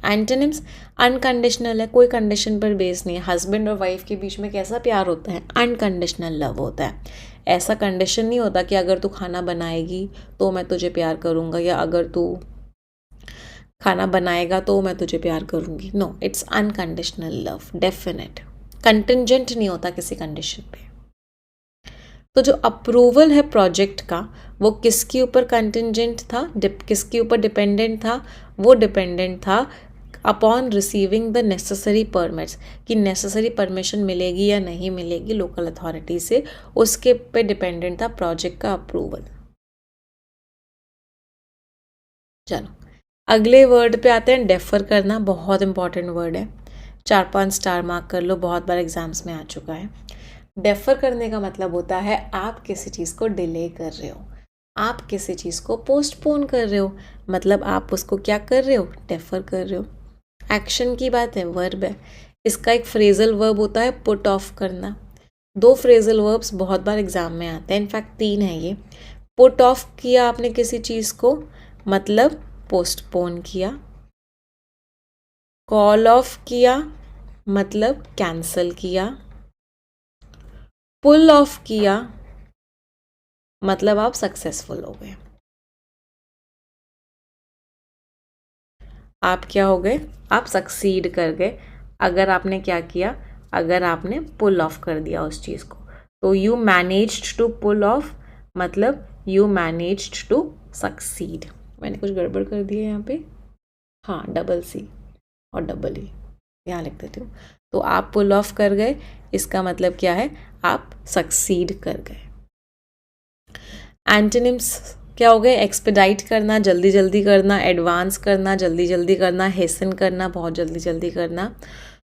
एंटोनिम्स, अनकंडीशनल है, कोई कंडीशन पर बेस्ड नहीं है। हस्बैंड और वाइफ के बीच में कैसा प्यार होता है, अनकंडीशनल लव होता है। ऐसा कंडीशन नहीं होता कि अगर तू खाना बनाएगी तो मैं तुझे प्यार करूँगा, या अगर तू खाना बनाएगा तो मैं तुझे प्यार करूँगी। No, it's unconditional love, definite. Contingent नहीं होता किसी कंडीशन पे। तो जो अप्रूवल है प्रोजेक्ट का वो किसके ऊपर कंटिंजेंट था, किसके ऊपर डिपेंडेंट था, वो डिपेंडेंट था upon receiving the necessary permits, कि नेसेसरी परमिशन मिलेगी या नहीं मिलेगी लोकल अथॉरिटी से, उसके पे डिपेंडेंट था प्रोजेक्ट का अप्रूवल। चलो अगले वर्ड पे आते हैं, डेफर करना। बहुत इंपॉर्टेंट वर्ड है, 4-5 स्टार मार्क कर लो, बहुत बार एग्जाम्स में आ चुका है। डेफर करने का मतलब होता है आप किसी चीज़ को डिले कर रहे हो, आप किसी चीज़ को पोस्टपोन कर रहे हो, मतलब आप उसको क्या कर रहे हो, डेफर कर रहे हो। एक्शन की बात है, वर्ब है। इसका एक फ्रेजल वर्ब होता है पुट ऑफ करना। 2 फ्रेजल वर्ब्स बहुत बार एग्जाम में आते हैं, इनफैक्ट 3 है ये। पुट ऑफ किया आपने किसी चीज़ को, मतलब पोस्टपोन किया। कॉल ऑफ किया मतलब कैंसल किया। पुल ऑफ किया मतलब आप सक्सेसफुल हो गए, आप क्या हो गए, आप सक्सीड कर गए। अगर आपने क्या किया, अगर आपने पुल ऑफ कर दिया उस चीज़ को, तो you managed to pull off मतलब यू मैनेज्ड टू सक्सीड। मैंने कुछ गड़बड़ कर दी है यहाँ पे, हाँ डबल सी और डबल ई यहाँ लिख देती हूँ। तो आप पुल ऑफ कर गए, इसका मतलब क्या है, आप सक्सीड कर गए। एंटोनिम्स क्या हो गए, एक्सपेडाइट करना, जल्दी जल्दी करना, एडवांस करना, जल्दी जल्दी करना, हेसन करना, बहुत जल्दी जल्दी करना।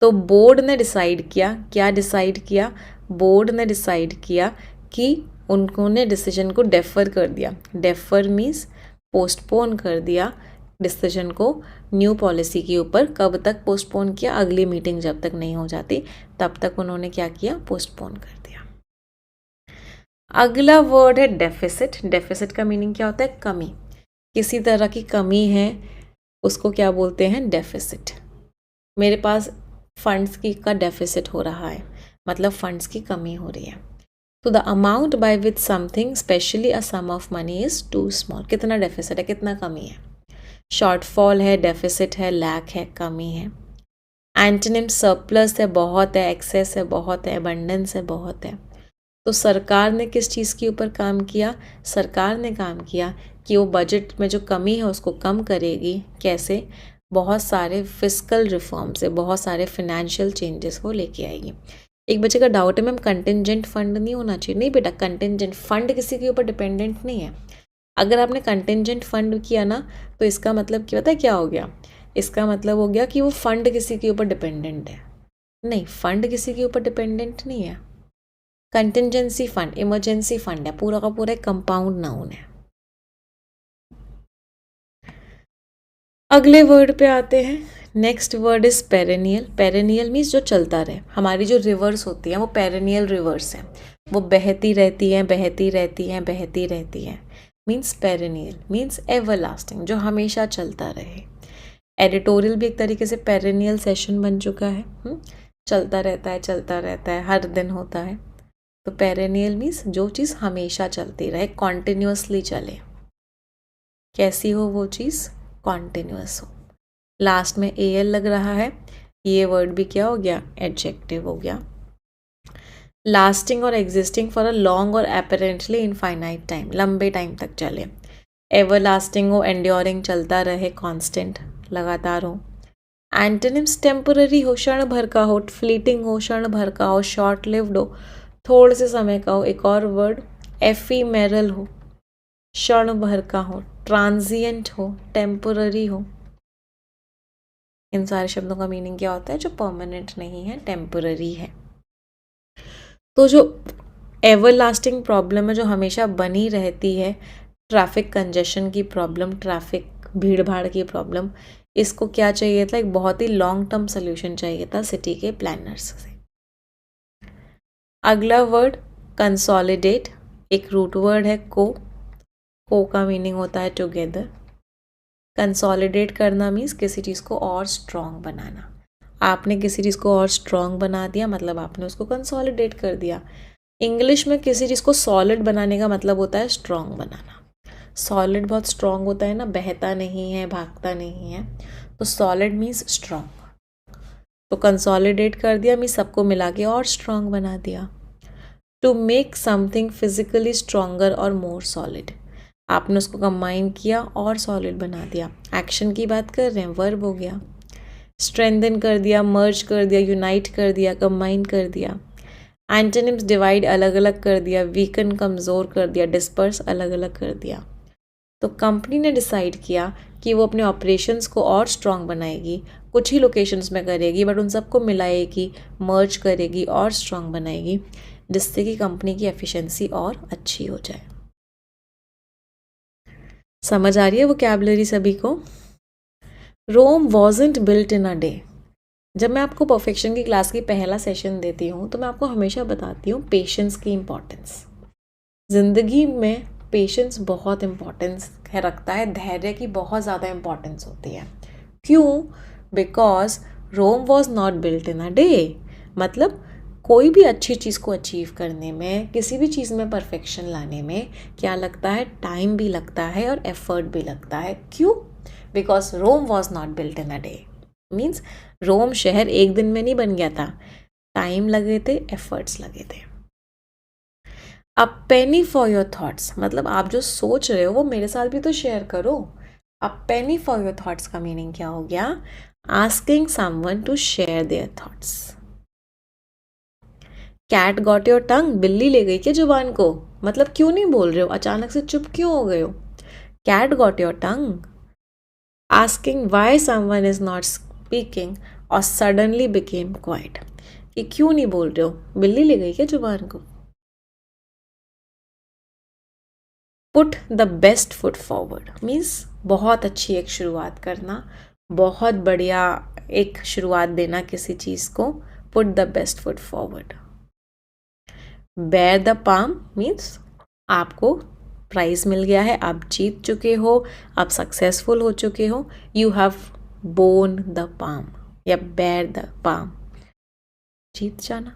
तो बोर्ड ने डिसाइड किया, क्या डिसाइड किया, बोर्ड ने डिसाइड किया कि उन्होंने डिसीजन को डेफर कर दिया। डेफर मीन्स पोस्टपोन कर दिया डिसीजन को न्यू पॉलिसी के ऊपर। कब तक पोस्टपोन किया, अगली मीटिंग जब तक नहीं हो जाती तब तक उन्होंने क्या किया, पोस्टपोन कर दिया। अगला वर्ड है डेफिसिट। डेफिसिट का मीनिंग क्या होता है, कमी। किसी तरह की कमी है उसको क्या बोलते हैं, डेफिसिट। मेरे पास फंड्स की का डेफिसिट हो रहा है, मतलब फंड्स की कमी हो रही है। तो the amount by which something specially a sum of money is too small. कितना डेफिसिट है, कितना कमी है, शॉर्टफॉल है, डेफिसिट है, लैक है, कमी है। एंटोनिम सरप्लस है, बहुत है, एक्सेस है, बहुत है, अबंडेंस है, बहुत है। तो सरकार ने किस चीज़ के ऊपर काम किया, सरकार ने काम किया कि वो बजट में जो कमी है उसको कम करेगी। कैसे, बहुत सारे फिस्कल रिफॉर्म से, बहुत सारे फिनेंशियल चेंजेस वो लेके आएगी। एक बच्चे का डाउट है मैम कंटिंजेंट फंड नहीं होना चाहिए। नहीं बेटा, कंटिंजेंट फंड किसी के ऊपर डिपेंडेंट नहीं है। अगर आपने कंटिंजेंट फंड किया ना तो इसका मतलब क्या, पता है क्या हो गया, इसका मतलब हो गया कि वो फंड किसी के ऊपर डिपेंडेंट है। नहीं, फंड किसी के ऊपर डिपेंडेंट नहीं है। कंटिंजेंसी फंड इमरजेंसी फंड है, पूरा का पूरा एक कंपाउंड नाउन है। अगले वर्ड पे आते हैं, next word is perennial. Perennial means जो चलता रहे। हमारी जो रिवर्स होती है वो पेरेनियल रिवर्स है, वो बहती रहती हैं, बहती रहती हैं, बहती रहती हैं। मीन्स पेरेनियल मीन्स एवरलास्टिंग, जो हमेशा चलता रहे। एडिटोरियल भी एक तरीके से पेरेनियल सेशन बन चुका है। चलता रहता है, चलता रहता है, हर दिन होता है। तो पेरेनियल मीन्स जो चीज़ हमेशा चलती रहे, कॉन्टिन्यूसली चले। कैसी हो वो चीज़, कॉन्टिन्यूस हो। लास्ट में एल लग रहा है, ये वर्ड भी क्या हो गया, एडजेक्टिव हो गया। लास्टिंग और एग्जिस्टिंग फॉर अ लॉन्ग और अपेरेंटली इनफाइनाइट टाइम, लंबे टाइम तक चले। एवरलास्टिंग हो, एंड्योरिंग चलता रहे, कांस्टेंट लगातार हो। एंटोनिम्स टेम्पररी हो, क्षण भर का हो, फ्लीटिंग हो, क्षण भर का हो, शॉर्ट लिव्ड हो, थोड़े से समय का हो। एक और वर्ड एफीमेरल हो, क्षण भर का हो, ट्रांजिएंट हो, टेम्पररी हो। इन सारे शब्दों का मीनिंग क्या होता है, जो परमानेंट नहीं है, टेम्पररी है। तो जो एवरलास्टिंग प्रॉब्लम है, जो हमेशा बनी रहती है, ट्रैफिक कंजेशन की प्रॉब्लम, ट्रैफिक भीड़ भाड़ की प्रॉब्लम, इसको क्या चाहिए था, एक बहुत ही लॉन्ग टर्म सोल्यूशन चाहिए था सिटी के प्लानर्स से। अगला वर्ड कंसोलिडेट, एक रूट वर्ड है को का मीनिंग होता है टुगेदर। कंसोलिडेट करना मीन्स किसी चीज़ को और स्ट्रॉन्ग बनाना। आपने किसी चीज़ को और स्ट्रॉन्ग बना दिया, मतलब आपने उसको कंसोलिडेट कर दिया। इंग्लिश में किसी चीज़ को सॉलिड बनाने का मतलब होता है स्ट्रॉन्ग बनाना। सॉलिड बहुत स्ट्रॉन्ग होता है ना, बहता नहीं है, भागता नहीं है, तो सॉलिड मीन्स स्ट्रॉन्ग। तो कंसोलिडेट कर दिया मीन्स सबको मिला के और स्ट्रॉन्ग बना दिया। To make something physically stronger और मोर सॉलिड। आपने उसको कंबाइन किया और सॉलिड बना दिया। एक्शन की बात कर रहे हैं, वर्ब हो गया। स्ट्रेंथन कर दिया, मर्ज कर दिया, यूनाइट कर दिया, कंबाइन कर दिया। एंटोनिम्स डिवाइड अलग अलग कर दिया, वीकन कमज़ोर कर दिया, डिस्पर्स अलग अलग कर दिया। तो कंपनी ने डिसाइड किया कि वो अपने ऑपरेशंस को और स्ट्रॉन्ग बनाएगी, कुछ ही लोकेशंस में करेगी बट उन सबको मिलाएगी, मर्ज करेगी और स्ट्रॉन्ग बनाएगी, जिससे कि कंपनी की एफिशिएंसी और अच्छी हो जाए। समझ आ रही है वोकैबुलरी सभी को? Rome wasn't built in a day. जब मैं आपको परफेक्शन की क्लास की पहला सेशन देती हूँ तो मैं आपको हमेशा बताती हूँ पेशेंस की इम्पोर्टेंस। ज़िंदगी में पेशेंस बहुत इम्पोर्टेंस रखता है, धैर्य की बहुत ज़्यादा इम्पोर्टेंस होती है। क्यों? Because Rome was not built in a day. मतलब कोई भी अच्छी चीज़ को अचीव करने में, किसी भी चीज़ में परफेक्शन लाने में क्या लगता है? टाइम भी लगता है और एफर्ट भी लगता है। क्यों? Because Rome was not built in a day. Means Rome शहर एक दिन में नहीं बन गया था, टाइम लगे थे, एफर्ट्स लगे थे। अ पेनी फॉर योर थॉट्स, मतलब आप जो सोच रहे हो वो मेरे साथ भी तो शेयर करो। A penny for your thoughts का मीनिंग क्या हो गया? Asking someone to share their thoughts. Cat got your tongue, बिल्ली ले गई क्या जुबान को? मतलब क्यों नहीं बोल रहे हो, अचानक से चुप क्यों हो गए हो? Cat got your tongue. Asking why someone is not speaking और सडनली बिकेम क्वाइट, कि क्यों नहीं बोल रहे हो, बिल्ली ले गई क्या जुबान को? Put the best foot forward means बहुत अच्छी एक शुरुआत करना, बहुत बढ़िया एक शुरुआत देना किसी चीज़ को। Put the best foot forward. Bear the palm means आपको प्राइज मिल गया है, आप जीत चुके हो, आप सक्सेसफुल हो चुके हो। You have bone the palm या बेयर द पाम, जीत जाना।